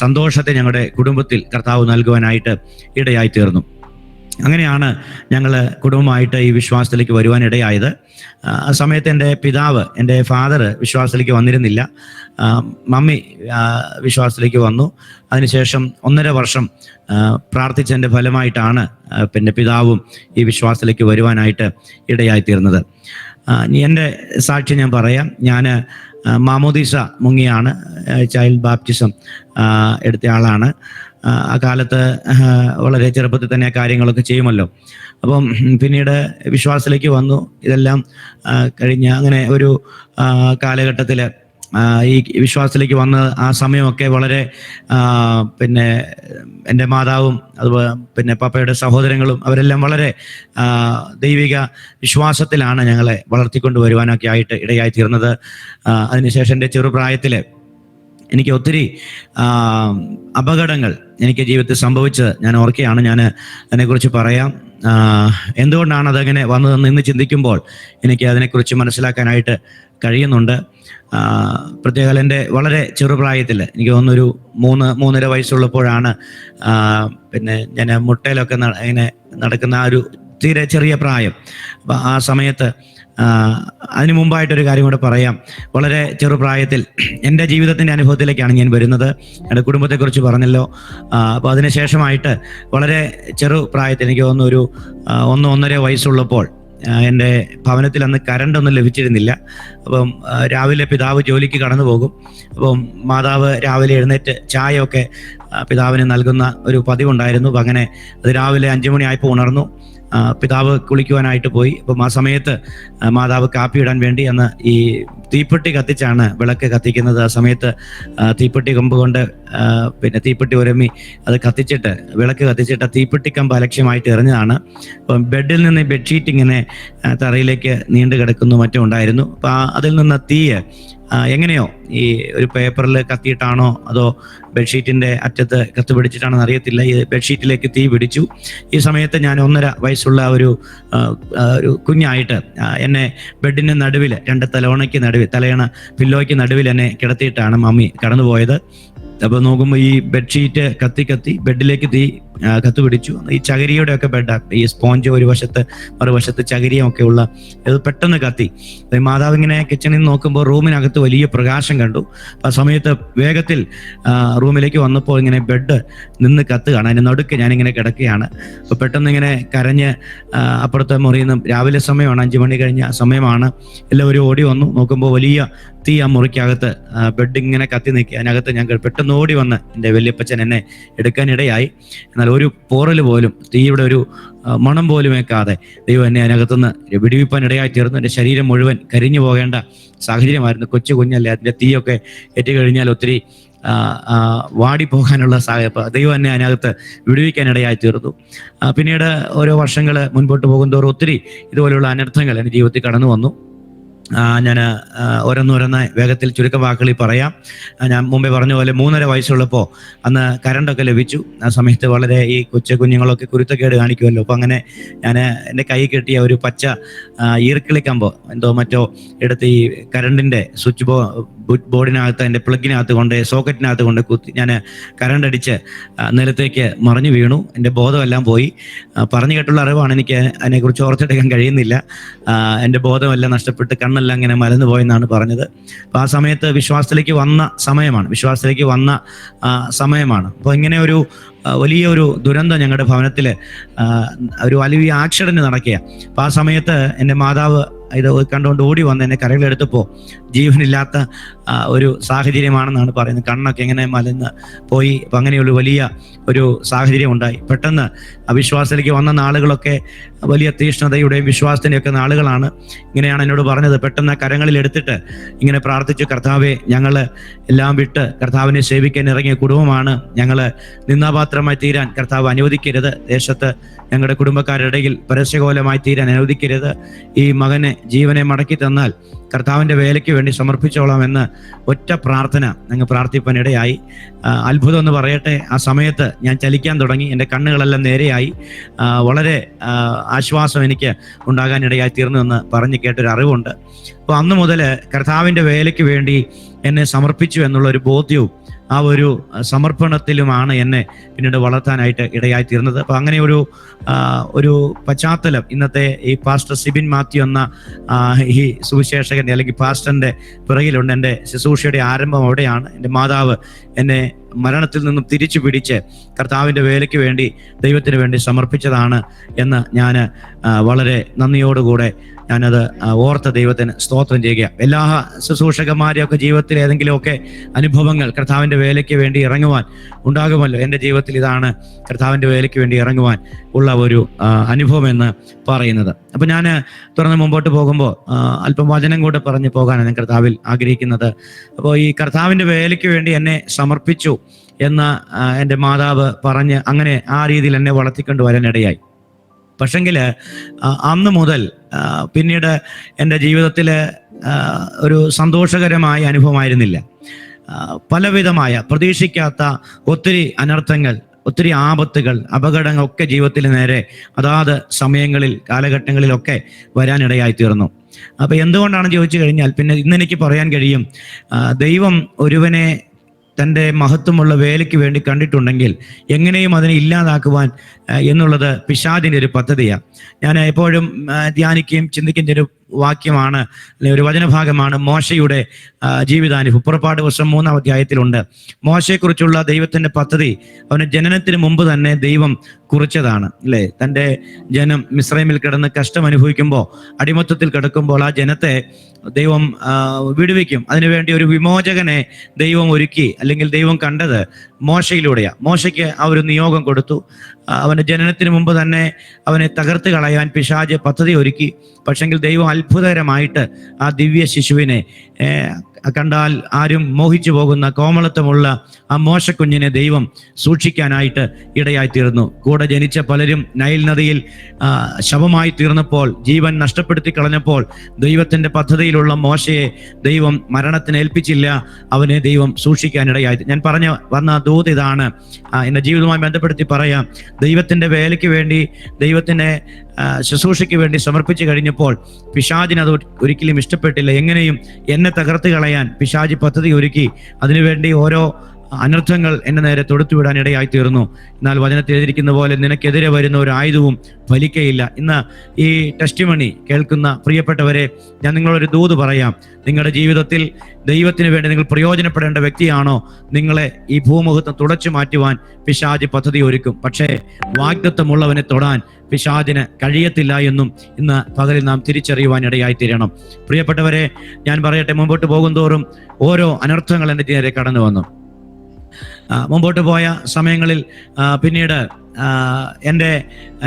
സന്തോഷത്തെ ഞങ്ങളുടെ കുടുംബത്തിൽ കർത്താവ് നൽകുവാനായിട്ട് ഇടയായി തീർന്നു. അങ്ങനെയാണ് ഞങ്ങൾ കുടുംബമായിട്ട് ഈ വിശ്വാസത്തിലേക്ക് വരുവാനിടയായത്. ആ സമയത്ത് എൻ്റെ പിതാവ്, എൻ്റെ ഫാദർ വിശ്വാസത്തിലേക്ക് വന്നിരുന്നില്ല. മമ്മി വിശ്വാസത്തിലേക്ക് വന്നു. അതിനുശേഷം 1.5 വർഷം പ്രാർത്ഥിച്ചതിൻ്റെ ഫലമായിട്ടാണ് പിന്നെ പിതാവും ഈ വിശ്വാസത്തിലേക്ക് വരുവാനായിട്ട് ഇടയായിത്തീർന്നത്. എൻ്റെ സാക്ഷി ഞാൻ പറയാം. ഞാൻ മാമോദീസ മുങ്ങിയാണ്, ചൈൽഡ് ബാപ്റ്റിസം എടുത്ത ആളാണ്. ആ കാലത്ത് വളരെ ചെറുപ്പത്തിൽ തന്നെ കാര്യങ്ങളൊക്കെ ചെയ്യുമല്ലോ. അപ്പം പിന്നീട് വിശ്വാസത്തിലേക്ക് വന്നു. ഇതെല്ലാം കഴിഞ്ഞ് അങ്ങനെ ഒരു കാലഘട്ടത്തിൽ ഈ വിശ്വാസത്തിലേക്ക് വന്ന ആ സമയമൊക്കെ വളരെ പിന്നെ എൻ്റെ മാതാവും അതുപോലെ പിന്നെ പപ്പയുടെ സഹോദരങ്ങളും അവരെല്ലാം വളരെ ദൈവിക വിശ്വാസത്തിലാണ് ഞങ്ങളെ വളർത്തിക്കൊണ്ട് വരുവാനൊക്കെ ആയിട്ട് ഇടയായി തീർന്നത്. അതിനുശേഷം എൻ്റെ ചെറുപ്രായത്തിൽ എനിക്ക് ഒത്തിരി അപകടങ്ങൾ എനിക്ക് ജീവിതത്തിൽ സംഭവിച്ചത് ഞാൻ ഓർക്കുകയാണ്. ഞാൻ അതിനെക്കുറിച്ച് പറയാം. എന്തുകൊണ്ടാണ് അതങ്ങനെ വന്നതെന്ന് ഇന്ന് ചിന്തിക്കുമ്പോൾ എനിക്ക് അതിനെക്കുറിച്ച് മനസ്സിലാക്കാനായിട്ട് കഴിയുന്നുണ്ട്. പ്രത്യേക എൻ്റെ വളരെ ചെറുപ്രായത്തിൽ എനിക്ക് തോന്നുന്നൊരു 3.5 വയസ്സുള്ളപ്പോഴാണ് പിന്നെ ഞാൻ മുട്ടയിലൊക്കെ ഇങ്ങനെ നടക്കുന്ന ആ ഒരു തീരെ ചെറിയ പ്രായം. അപ്പം ആ സമയത്ത് അതിനു മുമ്പായിട്ടൊരു കാര്യം കൂടെ പറയാം. വളരെ ചെറുപ്രായത്തിൽ എൻ്റെ ജീവിതത്തിൻ്റെ അനുഭവത്തിലേക്കാണ് ഞാൻ വരുന്നത്. എൻ്റെ കുടുംബത്തെക്കുറിച്ച് പറഞ്ഞല്ലോ. അപ്പോൾ അതിനുശേഷമായിട്ട് വളരെ ചെറുപ്രായത്തിൽ എനിക്ക് തോന്നുന്നു ഒരു 1-1.5 വയസ്സുള്ളപ്പോൾ എൻ്റെ ഭവനത്തിൽ അന്ന് കറണ്ടൊന്നും ലഭിച്ചിരുന്നില്ല. അപ്പം രാവിലെ പിതാവ് ജോലിക്ക് കടന്നു പോകും. അപ്പം മാതാവ് രാവിലെ എഴുന്നേറ്റ് ചായയൊക്കെ പിതാവിന് നൽകുന്ന ഒരു പതിവുണ്ടായിരുന്നു. അപ്പം അങ്ങനെ അത് രാവിലെ 5 മണിയായപ്പോൾ ഉണർന്നു. പിതാവ് കുളിക്കുവാനായിട്ട് പോയി. അപ്പം ആ സമയത്ത് മാതാവ് കാപ്പി ഇടാൻ വേണ്ടി അന്ന് ഈ തീപ്പെട്ടി കത്തിച്ചാണ് വിളക്ക് കത്തിക്കുന്നത്. ആ സമയത്ത് തീപ്പെട്ടി കമ്പ് കൊണ്ട് പിന്നെ തീപ്പെട്ടി ഉരമ്മി അത് കത്തിച്ചിട്ട് വിളക്ക് കത്തിച്ചിട്ട് തീപ്പെട്ടി കമ്പ് അലക്ഷ്യമായിട്ട് എറിഞ്ഞതാണ്. അപ്പം ബെഡിൽ നിന്ന് ബെഡ്ഷീറ്റ് ഇങ്ങനെ തറയിലേക്ക് നീണ്ടു കിടക്കുന്നു മറ്റും ഉണ്ടായിരുന്നു. അപ്പം അതിൽ നിന്ന് തീയ് എങ്ങനെയോ ഈ ഒരു പേപ്പറിൽ കത്തിയിട്ടാണോ അതോ ബെഡ്ഷീറ്റിൻ്റെ അറ്റത്ത് കത്ത് പിടിച്ചിട്ടാണെന്ന് അറിയത്തില്ല, ഈ ബെഡ്ഷീറ്റിലേക്ക് തീ പിടിച്ചു. ഈ സമയത്ത് ഞാൻ 1.5 വയസ്സുള്ള ഒരു കുഞ്ഞായിട്ട് എന്നെ ബെഡിൻ്റെ നടുവിൽ 2 തലയണയ്ക്ക് പില്ലോയ്ക്ക് നടുവിൽ എന്നെ കിടത്തിയിട്ടാണ് മമ്മി കടന്നുപോയത്. അപ്പോൾ നോക്കുമ്പോൾ ഈ ബെഡ്ഷീറ്റ് കത്തി ബെഡിലേക്ക് തീ കത്ത് പിടിച്ചു. ഈ ചകിരിയുടെ ഒക്കെ ബെഡാണ്, ഈ സ്പോഞ്ച് ഒരു വശത്ത് മറുവശത്ത് ചകിരിയും ഒക്കെ ഉള്ള ഇത് പെട്ടെന്ന് കത്തി. മാതാവ് ഇങ്ങനെ കിച്ചണിൽ നിന്ന് നോക്കുമ്പോൾ റൂമിനകത്ത് വലിയ പ്രകാശം കണ്ടു. ആ സമയത്ത് വേഗത്തിൽ റൂമിലേക്ക് വന്നപ്പോൾ ഇങ്ങനെ ബെഡ് നിന്ന് കത്തുകയാണ്. അതിൻ്റെ നടുക്ക് ഞാനിങ്ങനെ കിടക്കുകയാണ്. അപ്പോൾ പെട്ടെന്ന് ഇങ്ങനെ കരഞ്ഞ് അപ്പുറത്തെ മുറിയിൽ നിന്ന് രാവിലെ സമയമാണ്, 5 മണി കഴിഞ്ഞ സമയമാണ്. എല്ലാവരും ഓടി വന്നു. നോക്കുമ്പോൾ വലിയ തീ ആ മുറിക്കകത്ത് ബെഡ് ഇങ്ങനെ കത്തി നിൽക്കുക. അതിനകത്ത് ഞാൻ പെട്ടെന്ന് ഓടി വന്ന് എൻ്റെ വല്യപ്പച്ചൻ എന്നെ എടുക്കാനിടയായി. എന്നാൽ ഒരു പോറൽ പോലും, തീയുടെ ഒരു മണം പോലും ഏക്കാതെ ദൈവം എന്നെ അതിനകത്തുനിന്ന് വിടുവിപ്പാൻ ഇടയായി തീർന്നു. എൻ്റെ ശരീരം മുഴുവൻ കരിഞ്ഞു പോകേണ്ട സാഹചര്യമായിരുന്നു. കൊച്ചു കുഞ്ഞല്ലേ, അതിൻ്റെ തീയൊക്കെ ഏറ്റുകഴിഞ്ഞാൽ ഒത്തിരി വാടിപ്പോകാനുള്ള ദൈവം എന്നെ അതിനകത്ത് വിടുവിക്കാനിടയായി തീർന്നു. പിന്നീട് ഓരോ വർഷങ്ങൾ മുൻപോട്ട് പോകുന്തോറും ഒത്തിരി ഇതുപോലെയുള്ള അനർത്ഥങ്ങൾ എൻ്റെ ജീവിതത്തിൽ കടന്നു വന്നു. ഞാൻ ഓരോന്നോരോന്ന് വേഗത്തിൽ ചുരുക്കം വാക്കുകളിൽ പറയാം. ഞാൻ മുമ്പേ പറഞ്ഞ പോലെ 3.5 വയസ്സുള്ളപ്പോൾ അന്ന് കറണ്ടൊക്കെ ലഭിച്ചു. ആ സമയത്ത് വളരെ ഈ കുഞ്ഞുങ്ങളൊക്കെ കുരുത്തക്കേട് കാണിക്കുമല്ലോ. അപ്പോൾ അങ്ങനെ ഞാൻ എൻ്റെ കൈ കെട്ടിയ ഒരു പച്ച ഈർക്കിളി കമ്പോ മറ്റോ എടുത്ത് ഈ കറണ്ടിൻ്റെ സ്വിച്ച് ബോർഡിനകത്ത് എൻ്റെ പ്ലഗിനകത്ത് കൊണ്ട് സോക്കറ്റിനകത്ത് കൊണ്ട് കുത്തി ഞാൻ കറണ്ട് അടിച്ച് നിലത്തേക്ക് മറിഞ്ഞു വീണു. എൻ്റെ ബോധമെല്ലാം പോയി. പറഞ്ഞു കേട്ടുള്ള അറിവാണ്, എനിക്ക് അതിനെക്കുറിച്ച് ഓർത്തെടുക്കാൻ കഴിയുന്നില്ല. എൻ്റെ ബോധമെല്ലാം നഷ്ടപ്പെട്ട് കണ്ണെല്ലാം ഇങ്ങനെ മലന്നു പോയെന്നാണ് പറഞ്ഞത്. അപ്പോൾ ആ സമയത്ത് വിശ്വാസത്തിലേക്ക് വന്ന സമയമാണ്. അപ്പോൾ ഇങ്ങനെ ഒരു വലിയൊരു ദുരന്തം ഞങ്ങളുടെ ഭവനത്തിൽ ഒരു വലിയ ആക്സിഡന്റ് നടക്കുക. അപ്പോൾ ആ സമയത്ത് എൻ്റെ മാതാവ് ഇത് കണ്ടുകൊണ്ട് ഓടി വന്ന് എന്നെ കരകളെടുത്തപ്പോൾ ജീവനില്ലാത്ത ഒരു സാഹചര്യമാണെന്നാണ് പറയുന്നത്. കണ്ണൊക്കെ ഇങ്ങനെ മലന്ന് പോയി. അപ്പം അങ്ങനെയുള്ള വലിയ ഒരു സാഹചര്യം ഉണ്ടായി. പെട്ടെന്ന് അവിശ്വാസത്തിലേക്ക് വന്ന നാളുകളൊക്കെ വലിയ തീഷ്ണതയുടെയും വിശ്വാസത്തിൻ്റെയൊക്കെ നാളുകളാണ്. ഇങ്ങനെയാണ് എന്നോട് പറഞ്ഞത്. പെട്ടെന്ന് കരങ്ങളിൽ എടുത്തിട്ട് ഇങ്ങനെ പ്രാർത്ഥിച്ചു, കർത്താവെ, ഞങ്ങൾ എല്ലാം വിട്ട് കർത്താവിനെ സേവിക്കാൻ ഇറങ്ങിയ കുടുംബമാണ്. ഞങ്ങൾ നിന്ദാപാത്രമായി തീരാൻ കർത്താവ് അനുവദിക്കരുത്. ദേശത്ത് ഞങ്ങളുടെ കുടുംബക്കാരുടെ ഇടയിൽ പരസ്യകോലമായി തീരാൻ അനുവദിക്കരുത്. ഈ മകനെ ജീവനെ മടക്കി തന്നാൽ കർത്താവിൻ്റെ വേലയ്ക്ക് വേണ്ടി സമർപ്പിച്ചോളാമെന്ന് ഒറ്റ പ്രാർത്ഥന ഞങ്ങൾ പ്രാർത്ഥിപ്പാനിടയായി. അത്ഭുതം എന്ന് പറയട്ടെ, ആ സമയത്ത് ഞാൻ ചലിക്കാൻ തുടങ്ങി. എൻ്റെ കണ്ണുകളെല്ലാം നേരെയായി. വളരെ ആശ്വാസം എനിക്ക് ഉണ്ടാകാനിടയായി തീർന്നു എന്ന് പറഞ്ഞ് കേട്ടൊരു അറിവുണ്ട്. അപ്പോൾ അന്ന് മുതൽ കർത്താവിൻ്റെ വേലയ്ക്ക് വേണ്ടി എന്നെ സമർപ്പിച്ചു എന്നുള്ളൊരു ബോധ്യവും ആ ഒരു സമർപ്പണത്തിലുമാണ് എന്നെ പിന്നീട് വളർത്താനായിട്ട് ഇടയായി തീർന്നത്. അപ്പോൾ അങ്ങനെ ഒരു പശ്ചാത്തലം ഇന്നത്തെ ഈ പാസ്റ്റർ സിബിൻ മാത്യു എന്ന ഈ സുവിശേഷകൻ്റെ അല്ലെങ്കിൽ പാസ്റ്ററിൻ്റെ പിറകിലുണ്ട്. എൻ്റെ ശുശ്രൂഷയുടെ ആരംഭം അവിടെയാണ്. എൻ്റെ മാതാവ് എന്നെ മരണത്തിൽ നിന്നും തിരിച്ചു പിടിച്ച് കർത്താവിൻ്റെ വേലയ്ക്ക് വേണ്ടി ദൈവത്തിന് വേണ്ടി സമർപ്പിച്ചതാണ് എന്ന് ഞാൻ വളരെ നന്ദിയോടുകൂടെ ഞാനത് ഓർത്ത ദൈവത്തിന് സ്തോത്രം ചെയ്യുക. എല്ലാ ശുശ്രൂഷകന്മാരെയൊക്കെ ജീവിതത്തിൽ ഏതെങ്കിലുമൊക്കെ അനുഭവങ്ങൾ കർത്താവിൻ്റെ വേലയ്ക്ക് വേണ്ടി ഇറങ്ങുവാൻ ഉണ്ടാകുമല്ലോ. എൻ്റെ ജീവിതത്തിൽ ഇതാണ് കർത്താവിൻ്റെ വേലയ്ക്ക് വേണ്ടി ഇറങ്ങുവാൻ ഉള്ള ഒരു അനുഭവം എന്ന് പറയുന്നത്. അപ്പം ഞാൻ തുറന്ന് മുമ്പോട്ട് പോകുമ്പോൾ അല്പം വചനം കൂടെ പറഞ്ഞു പോകാനാണ് ഞാൻ കർത്താവിൽ ആഗ്രഹിക്കുന്നത്. അപ്പോൾ ഈ കർത്താവിൻ്റെ വേലയ്ക്ക് വേണ്ടി എന്നെ സമർപ്പിച്ചു എന്ന് എൻ്റെ മാതാവ് പറഞ്ഞ് അങ്ങനെ ആ രീതിയിൽ എന്നെ വളർത്തിക്കൊണ്ട് വരാനിടയായി. പക്ഷെങ്കിൽ അന്ന് മുതൽ പിന്നീട് എൻ്റെ ജീവിതത്തിൽ ഒരു സന്തോഷകരമായ അനുഭവമായിരുന്നില്ല. പലവിധമായ പ്രതീക്ഷിക്കാത്ത ഒത്തിരി അനർത്ഥങ്ങൾ, ഒത്തിരി ആപത്തുകൾ, അപകടങ്ങളൊക്കെ ജീവിതത്തിൽ നേരെ അതാത് സമയങ്ങളിൽ കാലഘട്ടങ്ങളിലൊക്കെ വരാനിടയായി തീർന്നു. അപ്പോൾ എന്തുകൊണ്ടാണെന്ന് ചോദിച്ചു കഴിഞ്ഞാൽ പിന്നെ ഇന്നെനിക്ക് പറയാൻ കഴിയും, ദൈവം ഒരുവനെ തൻ്റെ മഹത്വമുള്ള വേലയ്ക്ക് വേണ്ടി കണ്ടിട്ടുണ്ടെങ്കിൽ എങ്ങനെയും അതിനെ ഇല്ലാതാക്കുവാൻ എന്നുള്ളത് പിശാചിൻ്റെ ഒരു പദ്ധതിയാണ്. ഞാൻ എപ്പോഴും ധ്യാനിക്കുകയും ചിന്തിക്കുന്ന ഒരു വാക്യമാണ്, അല്ലെങ്കിൽ ഒരു വചനഭാഗമാണ് മോശയുടെ ജീവിതാനുഭവം. പുറപ്പാട് പുസ്തകം 3-ാം അധ്യായത്തിലുണ്ട്. മോശയെക്കുറിച്ചുള്ള ദൈവത്തിൻ്റെ പദ്ധതി അവന് ജനനത്തിന് മുമ്പ് തന്നെ ദൈവം കുറിച്ചതാണ്, അല്ലേ? തൻ്റെ ജനം മിസ്രൈമിൽ കിടന്ന് കഷ്ടം അനുഭവിക്കുമ്പോൾ, അടിമത്തത്തിൽ കിടക്കുമ്പോൾ ആ ജനത്തെ ദൈവം വിടുവിക്കും. അതിനുവേണ്ടി ഒരു വിമോചകനെ ദൈവം ഒരുക്കി, അല്ലെങ്കിൽ ദൈവം കണ്ടത് മോശയിലൂടെയാണ്. മോശയ്ക്ക് ആ ഒരു നിയോഗം കൊടുത്തു. അവൻ്റെ ജനനത്തിന് മുമ്പ് തന്നെ അവനെ തകർത്ത് കളയാൻ പിശാച് പദ്ധതി ഒരുക്കി. പക്ഷെങ്കിൽ ദൈവം അത്ഭുതകരമായിട്ട് ആ ദിവ്യ ശിശുവിനെ, കണ്ടാൽ ആരും മോഹിച്ചു പോകുന്ന കോമളത്വമുള്ള ആ മോശക്കുഞ്ഞിനെ ദൈവം സൂക്ഷിക്കാനായിട്ട് ഇടയായി തീർന്നു. കൂടെ ജനിച്ച പലരും നൈൽ നദിയിൽ ശവമായി തീർന്നപ്പോൾ, ജീവൻ നഷ്ടപ്പെടുത്തി കളഞ്ഞപ്പോൾ ദൈവത്തിൻ്റെ പദ്ധതിയിലുള്ള മോശയെ ദൈവം മരണത്തിന് ഏൽപ്പിച്ചില്ല. അവനെ ദൈവം സൂക്ഷിക്കാനിടയായി. ഞാൻ പറഞ്ഞു വന്ന ദൂത് ഇതാണ്. എൻ്റെ ജീവിതവുമായി ബന്ധപ്പെടുത്തി പറയാം. ദൈവത്തിൻ്റെ വേലയ്ക്ക് വേണ്ടി, ദൈവത്തിൻ്റെ ശുശ്രൂഷയ്ക്ക് വേണ്ടി സമർപ്പിച്ചു കഴിഞ്ഞപ്പോൾ പിശാചിന് അത് ഒരിക്കലും ഇഷ്ടപ്പെട്ടില്ല. എങ്ങനെയും എന്നെ തകർത്ത് കളയാൻ പിശാചി പദ്ധതി ഒരുക്കി. അതിനുവേണ്ടി ഓരോ അനർത്ഥങ്ങൾ എന്നെ നേരെ തൊടുത്തുവിടാൻ ഇടയായി തീർന്നു. എന്നാൽ വചനത്തിൽ എഴുതിയിരിക്കുന്ന പോലെ നിനക്കെതിരെ വരുന്ന ഒരു ആയുധവും ഫലിക്കയില്ല. ഇന്ന് ഈ ടെസ്റ്റിമണി കേൾക്കുന്ന പ്രിയപ്പെട്ടവരെ, ഞാൻ നിങ്ങളൊരു ദൂത് പറയാം. നിങ്ങളുടെ ജീവിതത്തിൽ ദൈവത്തിന് വേണ്ടി നിങ്ങൾ പ്രയോജനപ്പെടേണ്ട വ്യക്തിയാണോ, നിങ്ങളെ ഈ ഭൂമുഖത്ത് തുടച്ചു മാറ്റുവാൻ പിശാച് പദ്ധതി ഒരുക്കും. പക്ഷേ വാഗ്ദത്തമുള്ളവനെ തൊടാൻ പിശാചിന് കഴിയത്തില്ല എന്നും ഇന്ന് പകലിൽ നാം തിരിച്ചറിയുവാൻ ഇടയായി തീരണം. പ്രിയപ്പെട്ടവരെ, ഞാൻ പറയട്ടെ, മുമ്പോട്ട് പോകും തോറും ഓരോ അനർത്ഥങ്ങൾ എൻ്റെ നേരെ കടന്നു വന്നു. മുമ്പോട്ട് പോയ സമയങ്ങളിൽ പിന്നീട്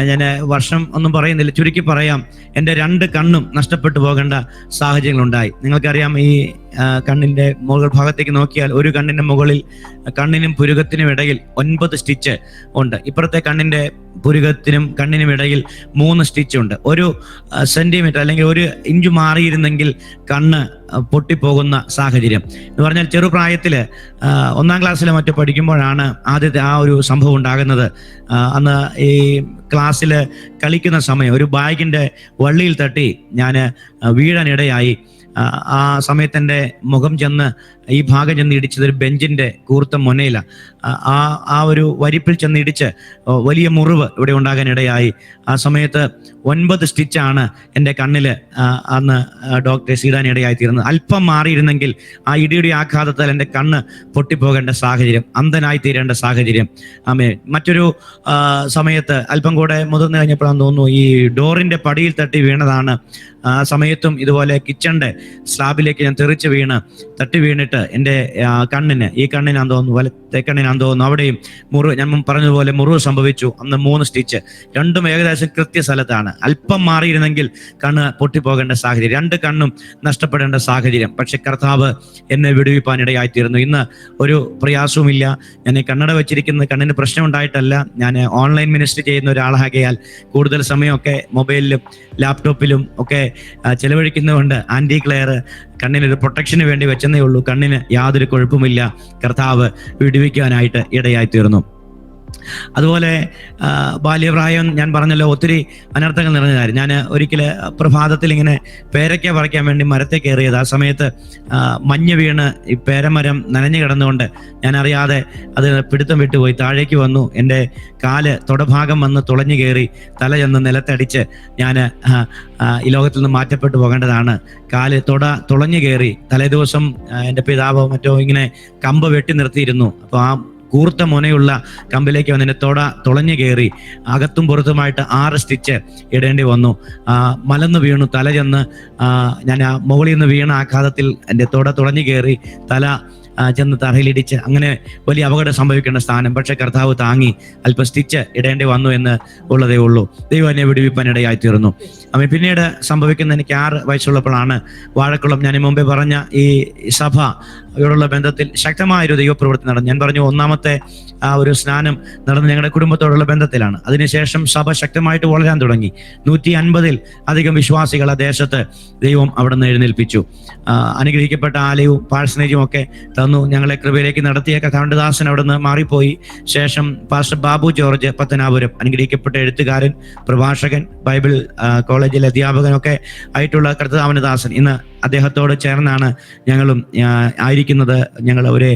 ഞാൻ വർഷം ഒന്നും പറയുന്നില്ല, ചുരുക്കി പറയാം, എൻ്റെ 2 കണ്ണും നഷ്ടപ്പെട്ടു പോകേണ്ട സാഹചര്യങ്ങളുണ്ടായി. നിങ്ങൾക്കറിയാം, ഈ കണ്ണിൻ്റെ മുകൾ ഭാഗത്തേക്ക് നോക്കിയാൽ ഒരു കണ്ണിൻ്റെ മുകളിൽ കണ്ണിനും പുരുകത്തിനും ഇടയിൽ 9 സ്റ്റിച്ച് ഉണ്ട്. ഇപ്പുറത്തെ കണ്ണിൻ്റെ പുരുകത്തിനും കണ്ണിനും ഇടയിൽ 3 സ്റ്റിച്ച് ഉണ്ട്. 1 സെന്റിമീറ്റർ അല്ലെങ്കിൽ 1 ഇഞ്ച് മാറിയിരുന്നെങ്കിൽ കണ്ണ് പൊട്ടിപ്പോകുന്ന സാഹചര്യം എന്ന് പറഞ്ഞാൽ, ചെറുപ്രായത്തിൽ 1-ാം ക്ലാസ്സിലോ മറ്റോ പഠിക്കുമ്പോഴാണ് ആദ്യത്തെ ആ ഒരു സംഭവം ഉണ്ടാകുന്നത്. അന്ന് ഈ ക്ലാസ്സിൽ കളിക്കുന്ന സമയം ഒരു ബാഗിൻ്റെ വള്ളിയിൽ തട്ടി ഞാൻ വീഴാനിടയായി. ആ സമയത്ത് എൻ്റെ മുഖം ചെന്ന് ഈ ഭാഗം ചെന്ന് ഇടിച്ചത് ഒരു ബെഞ്ചിൻ്റെ കൂർത്ത മുനയിലാണ്. ആ ഒരു വരിപ്പിൽ ചെന്ന് ഇടിച്ച് വലിയ മുറിവ് ഇവിടെ ഉണ്ടാകാനിടയായി. ആ സമയത്ത് 9 സ്റ്റിച്ചാണ് എൻ്റെ കണ്ണിൽ അന്ന് ഡോക്ടേഴ്സ് ഇടാനിടയായി തീർന്നത്. അല്പം മാറിയിരുന്നെങ്കിൽ ആ ഇടിയുടെ ആഘാതത്താൽ എൻ്റെ കണ്ണ് പൊട്ടിപ്പോകേണ്ട സാഹചര്യം, അന്ധനായി തീരേണ്ട സാഹചര്യം. മറ്റൊരു സമയത്ത് അല്പം കൂടെ മുതിർന്നു കഴിഞ്ഞപ്പോഴാണെന്ന് തോന്നുന്നു, ഈ ഡോറിൻ്റെ പടിയിൽ തട്ടി വീണതാണ്. ആ സമയത്തും ഇതുപോലെ കിച്ചണിൻ്റെ സ്ലാബിലേക്ക് ഞാൻ തെറിച്ച് വീണ് തട്ടി വീണിട്ട് വന്നിട്ട് എൻ്റെ കണ്ണിന്, ഈ കണ്ണിനാന്ന് തോന്നുന്നു, വലത്തെ കണ്ണിനാന്ന് തോന്നുന്നു, അവിടെയും ഞാൻ പറഞ്ഞതുപോലെ മുറിവ് സംഭവിച്ചു. അന്ന് 3 സ്റ്റിച്ച്, രണ്ടും ഏകദേശം കൃത്യ സ്ഥലത്താണ്. അല്പം മാറിയിരുന്നെങ്കിൽ കണ്ണ് പൊട്ടിപ്പോകേണ്ട സാഹചര്യം, 2 കണ്ണും നഷ്ടപ്പെടേണ്ട സാഹചര്യം. പക്ഷെ കർത്താവ് എന്നെ വിടുവിപ്പാനിടയായിത്തീർന്നു. ഇന്ന് ഒരു പ്രയാസവുമില്ല. ഞാൻ കണ്ണട വെച്ചിരിക്കുന്ന കണ്ണിന് പ്രശ്നം ഉണ്ടായിട്ടല്ല. ഞാൻ ഓൺലൈൻ മിനിസ്റ്ററി ചെയ്യുന്ന ഒരാളാകയാൽ കൂടുതൽ സമയമൊക്കെ മൊബൈലിലും ലാപ്ടോപ്പിലും ഒക്കെ ചെലവഴിക്കുന്നതുകൊണ്ട് ആൻറ്റി ക്ലെയർ കണ്ണിനൊരു പ്രൊട്ടക്ഷന് വേണ്ടി വെച്ചെന്നേ ഉള്ളൂ. കണ്ണിന് യാതൊരു കുഴപ്പമില്ല. കർത്താവ് വിടുവിക്കാനായിട്ട് ഇടയായിത്തീർന്നു. അതുപോലെ ബാല്യപ്രായം ഞാൻ പറഞ്ഞല്ലോ, ഒത്തിരി അനർത്ഥങ്ങൾ നിറഞ്ഞ കാര്യം. ഞാൻ ഒരിക്കൽ പ്രഭാതത്തിൽ ഇങ്ങനെ പേരയ്ക്ക പറിക്കാൻ വേണ്ടി മരത്തെ കയറിയത്. ആ സമയത്ത് മഞ്ഞ് വീണ് ഈ പേരമരം നനഞ്ഞു കിടന്നുകൊണ്ട് ഞാൻ അറിയാതെ അത് പിടുത്തം വിട്ടുപോയി, താഴേക്ക് വന്നു. എൻ്റെ കാല് തൊടഭാഗം വന്ന് തുളഞ്ഞു കയറി തല ചെന്ന് നിലത്തടിച്ച് ഞാൻ ഈ ലോകത്തിൽ നിന്ന് മാറ്റപ്പെട്ടു പോകേണ്ടതാണ്. കാല് തുളഞ്ഞു കയറി. തലേദിവസം എൻ്റെ പിതാവോ മറ്റോ ഇങ്ങനെ കമ്പ് വെട്ടി നിർത്തിയിരുന്നു. അപ്പോൾ ആ കൂർത്ത മുനയുള്ള കമ്പിലേക്ക് വന്നതിന് തുളഞ്ഞു കയറി അകത്തും പുറത്തുമായിട്ട് 6 സ്റ്റിച്ച് ഇടേണ്ടി വന്നു. മലന്ന് വീണു, തല ചെന്ന് ഞാൻ മുകളിൽ നിന്ന് വീണ ആഘാതത്തിൽ എൻ്റെ തുളഞ്ഞു കയറി തല ചെന്ന് തറയിലിടിച്ച് അങ്ങനെ വലിയ അപകടം സംഭവിക്കേണ്ട സ്ഥാനം. പക്ഷെ കർത്താവ് താങ്ങി, അല്പം സ്റ്റിച്ച് ഇടേണ്ടി വന്നു എന്ന് ഉള്ളതേ ഉള്ളൂ. ദൈവം എന്നെ വിടുവിപ്പാനിടയായി തീർന്നു. അവൻ പിന്നീട് സംഭവിക്കുന്ന, എനിക്ക് 6 വയസ്സുള്ളപ്പോഴാണ് വാഴക്കുളം, ഞാൻ മുമ്പേ പറഞ്ഞ ഈ സഭയോടുള്ള ബന്ധത്തിൽ ശക്തമായൊരു ദൈവപ്രവൃത്തി നടന്നു. ഞാൻ പറഞ്ഞു, ഒന്നാമത്തെ ആ ഒരു സ്നാനം നടന്ന് ഞങ്ങളുടെ കുടുംബത്തോടുള്ള ബന്ധത്തിലാണ്. അതിനുശേഷം സഭ ശക്തമായിട്ട് വളരാൻ തുടങ്ങി. 150-ൽ അധികം വിശ്വാസികൾ ആ ദേശത്ത് ദൈവം അവിടെ നിന്ന് എഴുന്നേൽപ്പിച്ചു. അനുഗ്രഹിക്കപ്പെട്ട ആലയവും പാഴ്സനേജും ഒക്കെ തന്നു. ഞങ്ങളെ കൃപയിലേക്ക് നടത്തിയ കർത്താവിന്റെ ദാസൻ അവിടെ നിന്ന് മാറിപ്പോയി. ശേഷം പാസ്റ്റർ ബാബു ജോർജ് പത്തനാപുരം, അനുഗ്രഹിക്കപ്പെട്ട എഴുത്തുകാരൻ, പ്രഭാഷകൻ, ബൈബിൾ കോളേജിലെ അധ്യാപകനൊക്കെ ആയിട്ടുള്ള കർത്താവിന്റെ ദാസൻ, ഇന്ന് അദ്ദേഹത്തോട് ചേർന്നാണ് ഞങ്ങളും ആയിരിക്കുന്നത്. ഞങ്ങൾ ഒരു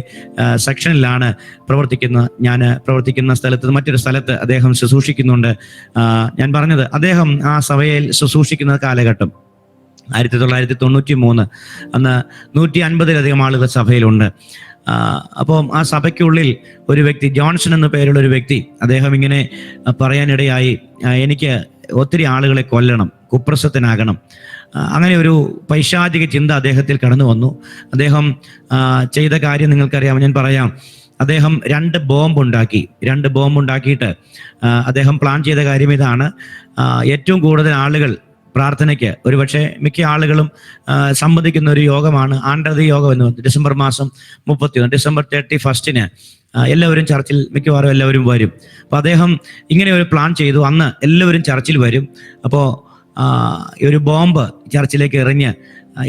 സെക്ഷനിലാണ് പ്രവർത്തിക്കുന്നത്. ഞാൻ പ്രവർത്തിക്കുന്ന സ്ഥലത്ത് മറ്റൊരു സ്ഥലത്ത് അദ്ദേഹം ശുശ്രൂഷിക്കുന്നുണ്ട്. ഞാൻ പറഞ്ഞത്, അദ്ദേഹം ആ സഭയിൽ ശുശ്രൂഷിക്കുന്ന കാലഘട്ടം 1993, അന്ന് 150-ലധികം ആളുകൾ സഭയിലുണ്ട്. അപ്പം ആ സഭയ്ക്കുള്ളിൽ ഒരു വ്യക്തി, ജോൺസൺ എന്ന പേരുള്ള ഒരു വ്യക്തി, അദ്ദേഹം ഇങ്ങനെ പറയാനിടയായി, എനിക്ക് ഒത്തിരി ആളുകളെ കൊല്ലണം, കുപ്രസിദ്ധനാകണം. അങ്ങനെ ഒരു പൈശാചിക ചിന്ത അദ്ദേഹത്തിൽ കടന്നു വന്നു. അദ്ദേഹം ചെയ്ത കാര്യം നിങ്ങൾക്കറിയാം, ഞാൻ പറയാം. അദ്ദേഹം 2 ബോംബ് ഉണ്ടാക്കിയിട്ട് അദ്ദേഹം പ്ലാൻ ചെയ്ത കാര്യം ഇതാണ്. ഏറ്റവും കൂടുതൽ ആളുകൾ പ്രാർത്ഥനയ്ക്ക്, ഒരുപക്ഷെ മിക്ക ആളുകളും സംബന്ധിക്കുന്ന ഒരു യോഗമാണ് ആണ്ടതി യോഗം എന്ന് പറഞ്ഞത്. ഡിസംബർ മാസം 31, ഡിസംബർ 31 എല്ലാവരും ചർച്ചിൽ, മിക്കവാറും എല്ലാവരും വരും. അപ്പോൾ അദ്ദേഹം ഇങ്ങനെ ഒരു പ്ലാൻ ചെയ്തു. അന്ന് എല്ലാവരും ചർച്ചിൽ വരും. അപ്പോൾ ഒരു ബോംബ് ചർച്ചിലേക്ക് എറിഞ്ഞ്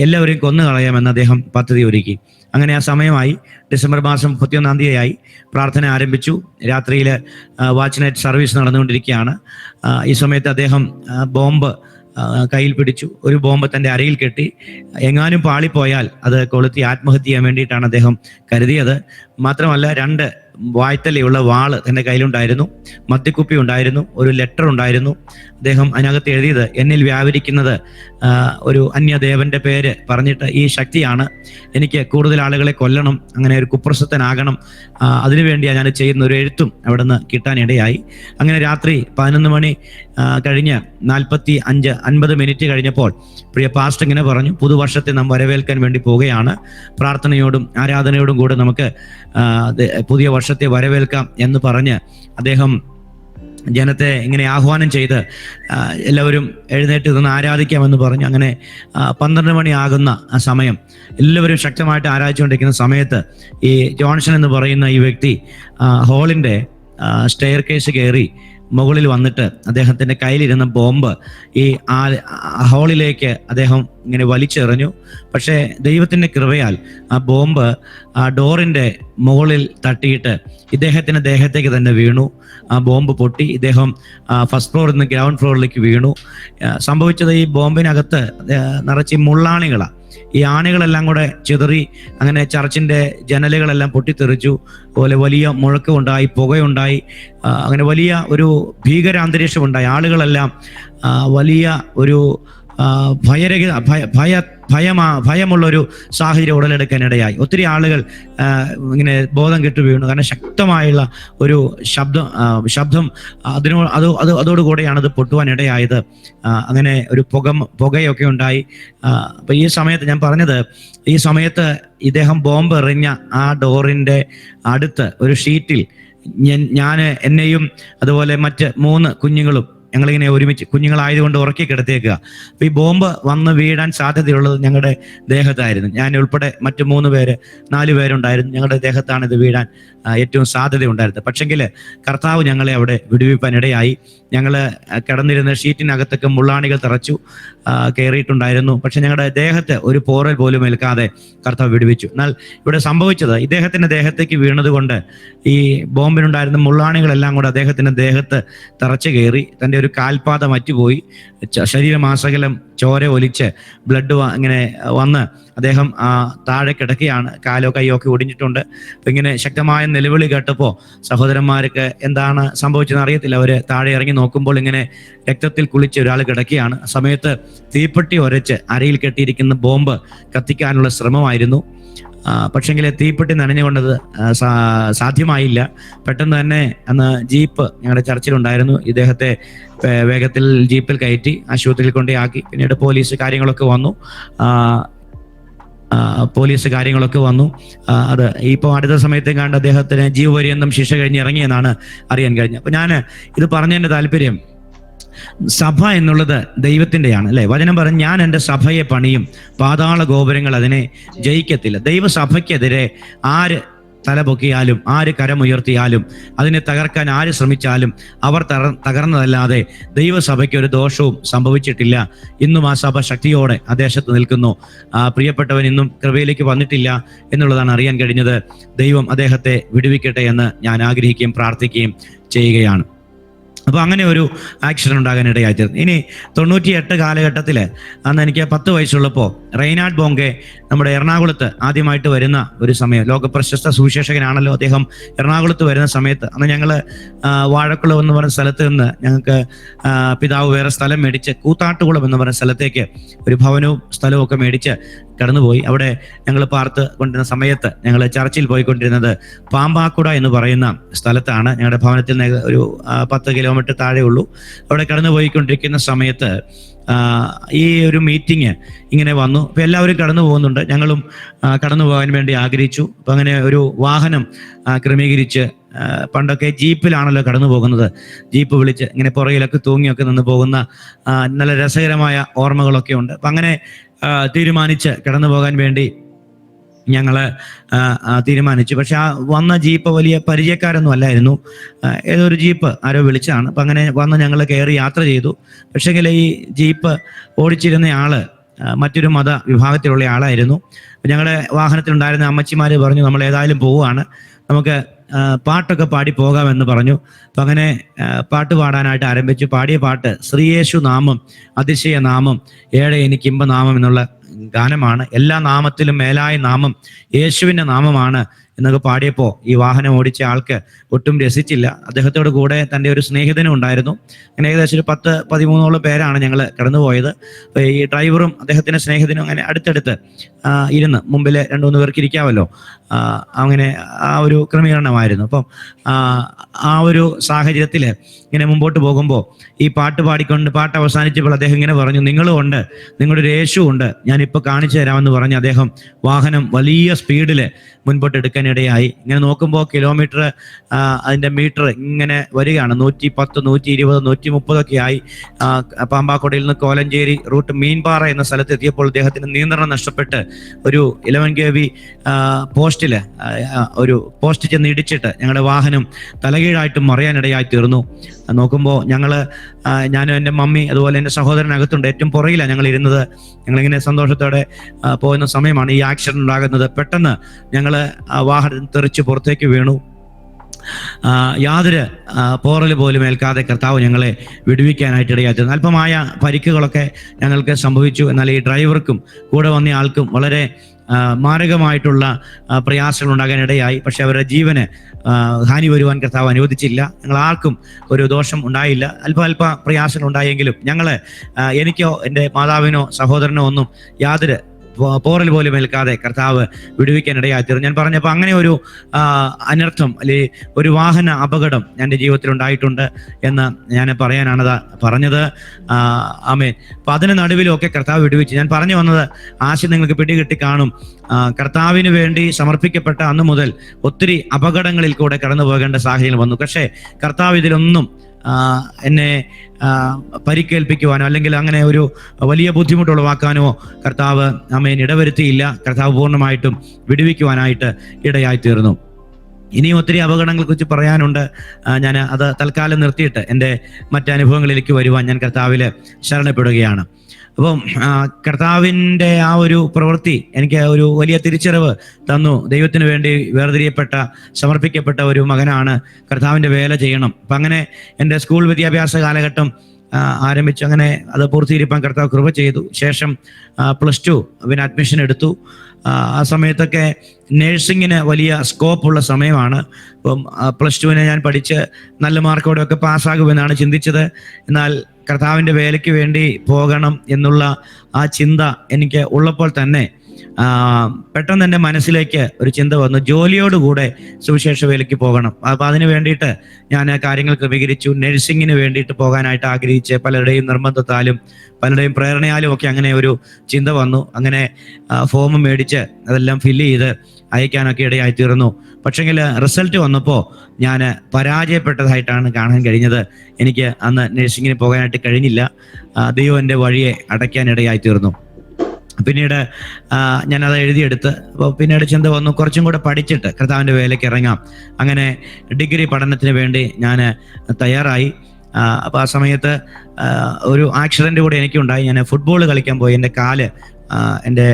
എല്ലാവരെയും കൊന്നു കളയാമെന്ന് അദ്ദേഹം പദ്ധതി ഒരുക്കി. അങ്ങനെ ആ സമയമായി. ഡിസംബർ മാസം 31 പ്രാർത്ഥന ആരംഭിച്ചു. രാത്രിയിൽ വാച്ച് നൈറ്റ് സർവീസ് നടന്നുകൊണ്ടിരിക്കുകയാണ്. ഈ സമയത്ത് അദ്ദേഹം ബോംബ് കയ്യിൽ പിടിച്ചു. ഒരു ബോംബ് തൻ്റെ അരയിൽ കെട്ടി, എങ്ങാനും പാളിപ്പോയാൽ അത് കൊളുത്തി ആത്മഹത്യ ചെയ്യാൻ വേണ്ടിയിട്ടാണ് അദ്ദേഹം കരുതിയത്. മാത്രമല്ല 2 വായ്ത്തലയുള്ള വാള് തൻ്റെ കയ്യിലുണ്ടായിരുന്നു, മദ്യക്കുപ്പി ഉണ്ടായിരുന്നു, ഒരു ലെറ്റർ ഉണ്ടായിരുന്നു. അദ്ദേഹം അതിനകത്ത് എഴുതിയത്, എന്നിൽ വ്യാപരിക്കുന്നത് ഒരു അന്യദേവന്റെ പേര് പറഞ്ഞിട്ട് ഈ ശക്തിയാണ്, എനിക്ക് കൂടുതൽ ആളുകളെ കൊല്ലണം, അങ്ങനെ ഒരു കുപ്രസിദ്ധനാകണം, അതിനുവേണ്ടിയാണ് ഞാൻ ചെയ്യുന്ന ഒരു എഴുത്തും അവിടെ നിന്ന് കിട്ടാനിടയായി. അങ്ങനെ രാത്രി 11 മണി കഴിഞ്ഞ് 45-50 മിനിറ്റ് കഴിഞ്ഞപ്പോൾ പ്രിയ പാസ്റ്റർ ഇങ്ങനെ പറഞ്ഞു, പുതുവർഷത്തെ നാം വരവേൽക്കാൻ വേണ്ടി പോവുകയാണ്. പ്രാർത്ഥനയോടും ആരാധനയോടും കൂടെ നമുക്ക് പുതിയ വർഷത്തെ വരവേൽക്കാം എന്ന് പറഞ്ഞ് അദ്ദേഹം ജനത്തെ ഇങ്ങനെ ആഹ്വാനം ചെയ്ത് എല്ലാവരും എഴുന്നേറ്റ് നിന്ന് ആരാധിക്കാമെന്ന് പറഞ്ഞു. അങ്ങനെ 12 മണിയാകുന്ന ആ സമയം എല്ലാവരും ശക്തമായിട്ട് ആരാധിച്ചുകൊണ്ടിരിക്കുന്ന സമയത്ത് ഈ ജോൺസൺ എന്ന് പറയുന്ന ഈ വ്യക്തി ഹാളിൻ്റെ സ്റ്റെയർ കേസ് കയറി മുകളിൽ വന്നിട്ട് അദ്ദേഹത്തിൻ്റെ കയ്യിലിരുന്ന ബോംബ് ഈ ഹാളിലേക്ക് അദ്ദേഹം ഇങ്ങനെ വലിച്ചെറിഞ്ഞു. പക്ഷേ ദൈവത്തിൻ്റെ കൃപയാൽ ആ ബോംബ് ആ ഡോറിൻ്റെ മുകളിൽ തട്ടിയിട്ട് ഇദ്ദേഹത്തിൻ്റെ ദേഹത്തേക്ക് തന്നെ വീണു. ആ ബോംബ് പൊട്ടി. ഇദ്ദേഹം ഫസ്റ്റ് ഫ്ലോറിൽ നിന്ന് ഗ്രൗണ്ട് ഫ്ലോറിലേക്ക് വീണു. സംഭവിച്ചത്, ഈ ബോംബിനകത്ത് നിറച്ച് മുള്ളാണികളാണ്. ഈ ആണികളെല്ലാം കൂടെ ചിതറി അങ്ങനെ ചർച്ചിൻ്റെ ജനലുകളെല്ലാം പൊട്ടിത്തെറിച്ചു. അതുപോലെ വലിയ മുഴക്കമുണ്ടായി, പുകയുണ്ടായി, അങ്ങനെ വലിയ ഒരു ഭീകരാന്തരീക്ഷമുണ്ടായി. ആളുകളെല്ലാം വലിയ ഒരു ഭയമുള്ളൊരു സാഹചര്യം ഉടലെടുക്കാനിടയായി. ഒത്തിരി ആളുകൾ ഇങ്ങനെ ബോധം കെട്ടു വീണു. കാരണം ശക്തമായുള്ള ഒരു ശബ്ദം അതോടുകൂടെയാണ് അത് പൊട്ടുവാനിടയായത്. അങ്ങനെ ഒരു പുകയൊക്കെ ഉണ്ടായി. അപ്പൊ ഈ സമയത്ത് ഞാൻ പറഞ്ഞത്, ഈ സമയത്ത് ഇദ്ദേഹം ബോംബ് എറിഞ്ഞ ആ ഡോറിന്റെ അടുത്ത് ഒരു ഷീറ്റിൽ ഞാൻ എന്നെയും അതുപോലെ മറ്റ് 3 കുഞ്ഞുങ്ങളും ഞങ്ങളിങ്ങനെ ഒരുമിച്ച്, കുഞ്ഞുങ്ങളായതുകൊണ്ട് ഉറക്കി കിടത്തിയേക്കുക. അപ്പൊ ഈ ബോംബ് വന്ന് വീഴാൻ സാധ്യതയുള്ളത് ഞങ്ങളുടെ ദേഹത്തായിരുന്നു. ഞാൻ ഉൾപ്പെടെ മറ്റ് 4 പേരുണ്ടായിരുന്നു. ഞങ്ങളുടെ ദേഹത്താണ് ഇത് വീഴാൻ ഏറ്റവും സാധ്യതയുണ്ടായിരുന്നത്. പക്ഷെങ്കിൽ കർത്താവ് ഞങ്ങളെ അവിടെ വിടുവിപ്പാനിടയായി. ഞങ്ങൾ കിടന്നിരുന്ന ഷീറ്റിനകത്തൊക്കെ മുള്ളാണികൾ തറച്ചു കയറിയിട്ടുണ്ടായിരുന്നു. പക്ഷെ ഞങ്ങളുടെ ദേഹത്ത് ഒരു പോറൽ പോലും ഏൽക്കാതെ കർത്താവ് വിടുവിച്ചു. എന്നാൽ ഇവിടെ സംഭവിച്ചത്, ഇദ്ദേഹത്തിന്റെ ദേഹത്തേക്ക് വീണതുകൊണ്ട് ഈ ബോംബിനുണ്ടായിരുന്ന മുള്ളാണികളെല്ലാം കൂടെ അദ്ദേഹത്തിന്റെ ദേഹത്ത് തറച്ചു കയറി. തൻ്റെ ഒരു കാൽപാദം അറ്റുപോയി. ശരീരമാസകലം ചോര ഒലിച്ച് ബ്ലഡ് ഇങ്ങനെ വന്ന് അദ്ദേഹം താഴെ കിടക്കുകയാണ്. കാലോ കൈയോ ഒക്കെ ഒടിഞ്ഞിട്ടുണ്ട്. അപ്പം ഇങ്ങനെ ശക്തമായ നിലവിളി കേട്ടപ്പോൾ സഹോദരന്മാർക്ക് എന്താണ് സംഭവിച്ചതെന്ന് അറിയത്തില്ല. അവർ താഴെ ഇറങ്ങി നോക്കുമ്പോൾ ഇങ്ങനെ രക്തത്തിൽ കുളിച്ച് ഒരാൾ കിടക്കുകയാണ്. ആ സമയത്ത് തീപ്പെട്ടി ഉരച്ച് അരയിൽ കെട്ടിയിരിക്കുന്ന ബോംബ് കത്തിക്കാനുള്ള ശ്രമമായിരുന്നു. പക്ഷെങ്കിൽ തീപ്പെട്ടി നനഞ്ഞുകൊണ്ടത് സാധ്യമായില്ല. പെട്ടെന്ന് തന്നെ അന്ന് ജീപ്പ് ഞങ്ങളുടെ ചർച്ചിലുണ്ടായിരുന്നു. ഇദ്ദേഹത്തെ വേഗത്തിൽ ജീപ്പിൽ കയറ്റി ആശുപത്രിയിൽ കൊണ്ടുപോയി. പിന്നീട് പോലീസ് കാര്യങ്ങളൊക്കെ വന്നു. അത് ഇപ്പോൾ അടുത്ത സമയത്ത് കണ്ട് അദ്ദേഹത്തിന് ജീവപര്യന്തം ശിക്ഷ കഴിഞ്ഞ് ഇറങ്ങിയെന്നാണ് അറിയാൻ കഴിഞ്ഞത്. അപ്പൊ ഞാൻ ഇത് പറഞ്ഞതിന്റെ താല്പര്യം, സഭ എന്നുള്ളത് ദൈവത്തിൻ്റെയാണ്, അല്ലെ? വചനം പറഞ്ഞ്, ഞാൻ എൻ്റെ സഭയെ പണിയും, പാതാള ഗോപുരങ്ങൾ അതിനെ ജയിക്കത്തില്ല. ദൈവസഭയ്ക്കെതിരെ ആര് തലപൊക്കിയാലും, ആര് കരമുയർത്തിയാലും, അതിനെ തകർക്കാൻ ആര് ശ്രമിച്ചാലും അവർ തകർന്നതല്ലാതെ ദൈവസഭയ്ക്ക് ഒരു ദോഷവും സംഭവിച്ചിട്ടില്ല. ഇന്നും ആ സഭ ശക്തിയോടെ ആ ദേശത്ത് നിൽക്കുന്നു. പ്രിയപ്പെട്ടവൻ ഇന്നും കൃപയിലേക്ക് വന്നിട്ടില്ല എന്നുള്ളതാണ് അറിയാൻ കഴിഞ്ഞത്. ദൈവം അദ്ദേഹത്തെ വിടുവിക്കട്ടെ എന്ന് ഞാൻ ആഗ്രഹിക്കുകയും പ്രാർത്ഥിക്കുകയും ചെയ്യുകയാണ്. അപ്പോൾ അങ്ങനെ ഒരു ആക്സിഡന്റ് ഉണ്ടാകാനിടയായിത്തീർന്നു. ഇനി 98 കാലഘട്ടത്തിൽ, അന്ന് എനിക്ക് 10 വയസ്സുള്ളപ്പോൾ റെയ്നാഡ് ബോങ്കെ നമ്മുടെ എറണാകുളത്ത് ആദ്യമായിട്ട് വരുന്ന ഒരു സമയം, ലോകപ്രശസ്ത സുവിശേഷകനാണല്ലോ അദ്ദേഹം. എറണാകുളത്ത് വരുന്ന സമയത്ത് അന്ന് ഞങ്ങൾ വാഴക്കുളം എന്ന് പറയുന്ന സ്ഥലത്ത് നിന്ന് ഞങ്ങൾക്ക് പിതാവ് വേറെ സ്ഥലം മേടിച്ച് കൂത്താട്ടുകുളം എന്ന് പറയുന്ന സ്ഥലത്തേക്ക് ഒരു ഭവനവും സ്ഥലവും ഒക്കെ മേടിച്ച് കടന്നുപോയി. അവിടെ ഞങ്ങൾ പാർത്ത് കൊണ്ടിരുന്ന സമയത്ത് ഞങ്ങൾ ചർച്ചിൽ പോയിക്കൊണ്ടിരുന്നത് പാമ്പാക്കുട എന്ന് പറയുന്ന സ്ഥലത്താണ്. ഞങ്ങളുടെ ഭവനത്തിൽ നിന്ന് ഒരു 10 കിലോമീറ്റർ താഴെ ഉള്ളൂ. അവിടെ കടന്നു പോയിക്കൊണ്ടിരിക്കുന്ന സമയത്ത് ഈ ഒരു മീറ്റിംഗ് ഇങ്ങനെ വന്നു. അപ്പോൾ എല്ലാവരും കടന്നു പോകുന്നുണ്ട്, ഞങ്ങളും കടന്നു പോകാൻ വേണ്ടി ആഗ്രഹിച്ചു. അപ്പം അങ്ങനെ ഒരു വാഹനം ക്രമീകരിച്ച്, പണ്ടൊക്കെ ജീപ്പിലാണല്ലോ കടന്നു പോകുന്നത്, ജീപ്പ് വിളിച്ച് ഇങ്ങനെ പുറകിലൊക്കെ തൂങ്ങിയൊക്കെ നിന്ന് പോകുന്ന നല്ല രസകരമായ ഓർമ്മകളൊക്കെ ഉണ്ട്. അപ്പം അങ്ങനെ തീരുമാനിച്ച് കടന്നു പോകാൻ വേണ്ടി ഞങ്ങൾ തീരുമാനിച്ചു. പക്ഷെ ആ വന്ന ജീപ്പ് വലിയ പരിചയക്കാരൊന്നും അല്ലായിരുന്നു. ഏതൊരു ജീപ്പ് ആരോ വിളിച്ചതാണ്. അപ്പം അങ്ങനെ വന്ന് ഞങ്ങൾ കയറി യാത്ര ചെയ്തു. പക്ഷേങ്കിൽ ഈ ജീപ്പ് ഓടിച്ചിരുന്ന ആള് മറ്റൊരു മത വിഭാഗത്തിലുള്ള ആളായിരുന്നു. ഞങ്ങളുടെ വാഹനത്തിലുണ്ടായിരുന്ന അമ്മച്ചിമാർ പറഞ്ഞു, നമ്മൾ ഏതായാലും പോവുകയാണ്, നമുക്ക് പാട്ടൊക്കെ പാടി പോകാമെന്ന് പറഞ്ഞു. അപ്പം അങ്ങനെ പാട്ട് പാടാനായിട്ട് ആരംഭിച്ചു. പാടിയ പാട്ട് ശ്രീയേശു നാമം അതിശയ നാമം ഏഴെ എനിക്ക് ഇമ്പനാമം എന്നുള്ള ഗാനമാണ്. എല്ലാ നാമത്തിലും മേലായ നാമം യേശുവിൻ്റെ നാമമാണ് എന്നൊക്കെ പാടിയപ്പോൾ ഈ വാഹനം ഓടിച്ച ആൾക്ക് ഒട്ടും രസിച്ചില്ല. അദ്ദേഹത്തോട് കൂടെ തൻ്റെ ഒരു സ്നേഹിതനും ഉണ്ടായിരുന്നു. അങ്ങനെ ഏകദേശം ഒരു 10-13 പേരാണ് ഞങ്ങൾ കടന്നുപോയത്. അപ്പോൾ ഈ ഡ്രൈവറും അദ്ദേഹത്തിൻ്റെ സ്നേഹിതനും അങ്ങനെ അടുത്തടുത്ത് ഇരുന്ന്, മുമ്പിൽ 2-3 പേർക്ക് ഇരിക്കാമല്ലോ, അങ്ങനെ ആ ഒരു ക്രമീകരണമായിരുന്നു. അപ്പം ആ ഒരു സാഹചര്യത്തിൽ ഇങ്ങനെ മുമ്പോട്ട് പോകുമ്പോൾ ഈ പാട്ട് പാടിക്കൊണ്ട് പാട്ട് അവസാനിച്ചപ്പോൾ അദ്ദേഹം ഇങ്ങനെ പറഞ്ഞു, നിങ്ങളും ഉണ്ട്, നിങ്ങളുടെ ഒരു യേശു ഉണ്ട്, ഞാനിപ്പോൾ കാണിച്ചു തരാമെന്ന് പറഞ്ഞ് അദ്ദേഹം വാഹനം വലിയ സ്പീഡിൽ മുൻപോട്ട് എടുക്കാനിടയായി. ഇങ്ങനെ നോക്കുമ്പോൾ കിലോമീറ്റർ അതിൻ്റെ മീറ്റർ ഇങ്ങനെ വരികയാണ്. 110, 120, 130 ഒക്കെ ആയി. പാമ്പാക്കുടയിൽ നിന്ന് കോലഞ്ചേരി റൂട്ട് മീൻപാറ എന്ന സ്ഥലത്ത് എത്തിയപ്പോൾ അദ്ദേഹത്തിന് നിയന്ത്രണം നഷ്ടപ്പെട്ട് ഒരു 11 kV പോസ്റ്റിൽ ഒരു പോസ്റ്റ് ചെന്ന് ഇടിച്ചിട്ട് ഞങ്ങളുടെ വാഹനം തലകീഴായിട്ട് മറിയാനിടയായി തീർന്നു. നോക്കുമ്പോൾ ഞാനും എൻ്റെ മമ്മി അതുപോലെ എൻ്റെ സഹോദരനകത്തുണ്ട്, ഏറ്റവും പുറകിലാണ് ഞങ്ങൾ ഇരുന്നത്. ഞങ്ങളിങ്ങനെ സന്തോഷത്തോടെ പോകുന്ന സമയമാണ് ഈ ആക്സിഡന്റ് ഉണ്ടാകുന്നത്. പെട്ടെന്ന് ഞങ്ങൾ വാഹനം തെറിച്ച് പുറത്തേക്ക് വീണു. യാതൊരു പോറൽ പോലും ഏൽക്കാതെ കർത്താവ് ഞങ്ങളെ വിടുവിക്കാനായിട്ട് ഇടയായി. അല്പമായ പരിക്കുകളൊക്കെ ഞങ്ങൾക്ക് സംഭവിച്ചു. എന്നാൽ ഈ ഡ്രൈവർക്കും കൂടെ വന്ന ആൾക്കും വളരെ മാരകമായിട്ടുള്ള പ്രയാസങ്ങൾ ഉണ്ടാകാനിടയായി. പക്ഷെ അവരുടെ ജീവന് ഹാനി വരുവാൻ കർത്താവ് അനുവദിച്ചില്ല. ഞങ്ങൾ ആർക്കും ഒരു ദോഷം ഉണ്ടായില്ല. അല്പ പ്രയാസങ്ങൾ ഉണ്ടായെങ്കിലും എനിക്കോ എൻ്റെ മാതാവിനോ സഹോദരനോ ഒന്നും യാതൊരു പോറൽ പോലും ഏൽക്കാതെ കർത്താവ് വിടുവിക്കാനിടയായി തീർന്നു. ഞാൻ പറഞ്ഞപ്പോൾ അങ്ങനെ ഒരു അനർത്ഥം അല്ലെങ്കിൽ ഒരു വാഹന അപകടം എൻ്റെ ജീവിതത്തിൽ ഉണ്ടായിട്ടുണ്ട് എന്ന് ഞാൻ പറയാനാണ് പറഞ്ഞത്. ആമേൻ. അപ്പം അതിന് നടുവിലൊക്കെ കർത്താവ് വിടുവിച്ചു. ഞാൻ പറഞ്ഞു വന്നത് ആശയം നിങ്ങൾക്ക് പിടികിട്ടി കാണും. കർത്താവിന് വേണ്ടി സമർപ്പിക്കപ്പെട്ട അന്ന് മുതൽ ഒത്തിരി അപകടങ്ങളിൽ കൂടെ കടന്നു പോകേണ്ട സാഹചര്യം വന്നു. പക്ഷേ കർത്താവ് ഇതിലൊന്നും എന്നെ പരിക്കേൽപ്പിക്കുവാനോ അല്ലെങ്കിൽ അങ്ങനെ ഒരു വലിയ ബുദ്ധിമുട്ട് ഉളവാക്കാനോ കർത്താവ് ആമേൻ ഇടവരുത്തിയില്ല. കർത്താവ് പൂർണ്ണമായിട്ടും വിടുവിക്കുവാനായിട്ട് ഇടയായി തീർന്നു. ഇനിയും ഒത്തിരി അപകടങ്ങളെ കുറിച്ച് പറയാനുണ്ട്. ഞാൻ അത് തൽക്കാലം നിർത്തിയിട്ട് എൻ്റെ മറ്റനുഭവങ്ങളിലേക്ക് വരുവാൻ ഞാൻ കർത്താവിൽ ശരണപ്പെടുകയാണ്. അപ്പം കർത്താവിൻ്റെ ആ ഒരു പ്രവൃത്തി എനിക്ക് ഒരു വലിയ തിരിച്ചറിവ് തന്നു. ദൈവത്തിന് വേണ്ടി വേർതിരിയപ്പെട്ട സമർപ്പിക്കപ്പെട്ട ഒരു മകനാണ്. കർത്താവിൻ്റെ വേല ചെയ്യണം. അപ്പം അങ്ങനെ എൻ്റെ സ്കൂൾ വിദ്യാഭ്യാസ കാലഘട്ടം ആരംഭിച്ചു. അങ്ങനെ അത് പൂർത്തീകരിപ്പാൻ കർത്താവ് കൃപ ചെയ്തു. ശേഷം +2 പിന്നെ അഡ്മിഷൻ എടുത്തു. ആ സമയത്തൊക്കെ നേഴ്സിങ്ങിന് വലിയ സ്കോപ്പുള്ള സമയമാണ്. അപ്പം +2 ഞാൻ പഠിച്ച് നല്ല മാർക്കോടെയൊക്കെ പാസ്സാകുമെന്നാണ് ചിന്തിച്ചത്. എന്നാൽ കർത്താവിൻ്റെ വേലയ്ക്ക് വേണ്ടി പോകണം എന്നുള്ള ആ ചിന്ത എനിക്ക് ഉള്ളപ്പോൾ തന്നെ പെട്ടെന്ന് എൻ്റെ മനസ്സിലേക്ക് ഒരു ചിന്ത വന്നു, ജോലിയോടുകൂടെ സുവിശേഷ വേലയ്ക്ക് പോകണം. അപ്പം അതിന് വേണ്ടിയിട്ട് ഞാൻ കാര്യങ്ങൾ ക്രമീകരിച്ചു. നഴ്സിങ്ങിന് വേണ്ടിയിട്ട് പോകാനായിട്ട് ആഗ്രഹിച്ച് പലരുടെയും നിർബന്ധത്താലും പലരുടെയും പ്രേരണയാലും ഒക്കെ അങ്ങനെ ഒരു ചിന്ത വന്നു. അങ്ങനെ ഫോം മേടിച്ച് അതെല്ലാം ഫില്ല് ചെയ്ത് അയക്കാനൊക്കെ ഇടയായി തീർന്നു. പക്ഷെങ്കിൽ റിസൾട്ട് വന്നപ്പോൾ ഞാൻ പരാജയപ്പെട്ടതായിട്ടാണ് കാണാൻ കഴിഞ്ഞത്. എനിക്ക് അന്ന് നഴ്സിങ്ങിന് പോകാനായിട്ട് കഴിഞ്ഞില്ല. ദൈവം എൻ്റെ വഴിയെ അടയ്ക്കാനിടയായി തീർന്നു. പിന്നീട് ഞാനത് എഴുതിയെടുത്ത് അപ്പോൾ പിന്നീട് ചിന്ത വന്നു, കുറച്ചും കൂടെ പഠിച്ചിട്ട് കർത്താവിൻ്റെ വേലയ്ക്ക് ഇറങ്ങാം. അങ്ങനെ ഡിഗ്രി പഠനത്തിന് വേണ്ടി ഞാൻ തയ്യാറായി. അപ്പോൾ ആ സമയത്ത് ഒരു ആക്സിഡൻറ്റ് കൂടെ എനിക്കുണ്ടായി. ഞാൻ ഫുട്ബോൾ കളിക്കാൻ പോയി. എൻ്റെ കാല് എൻ്റെ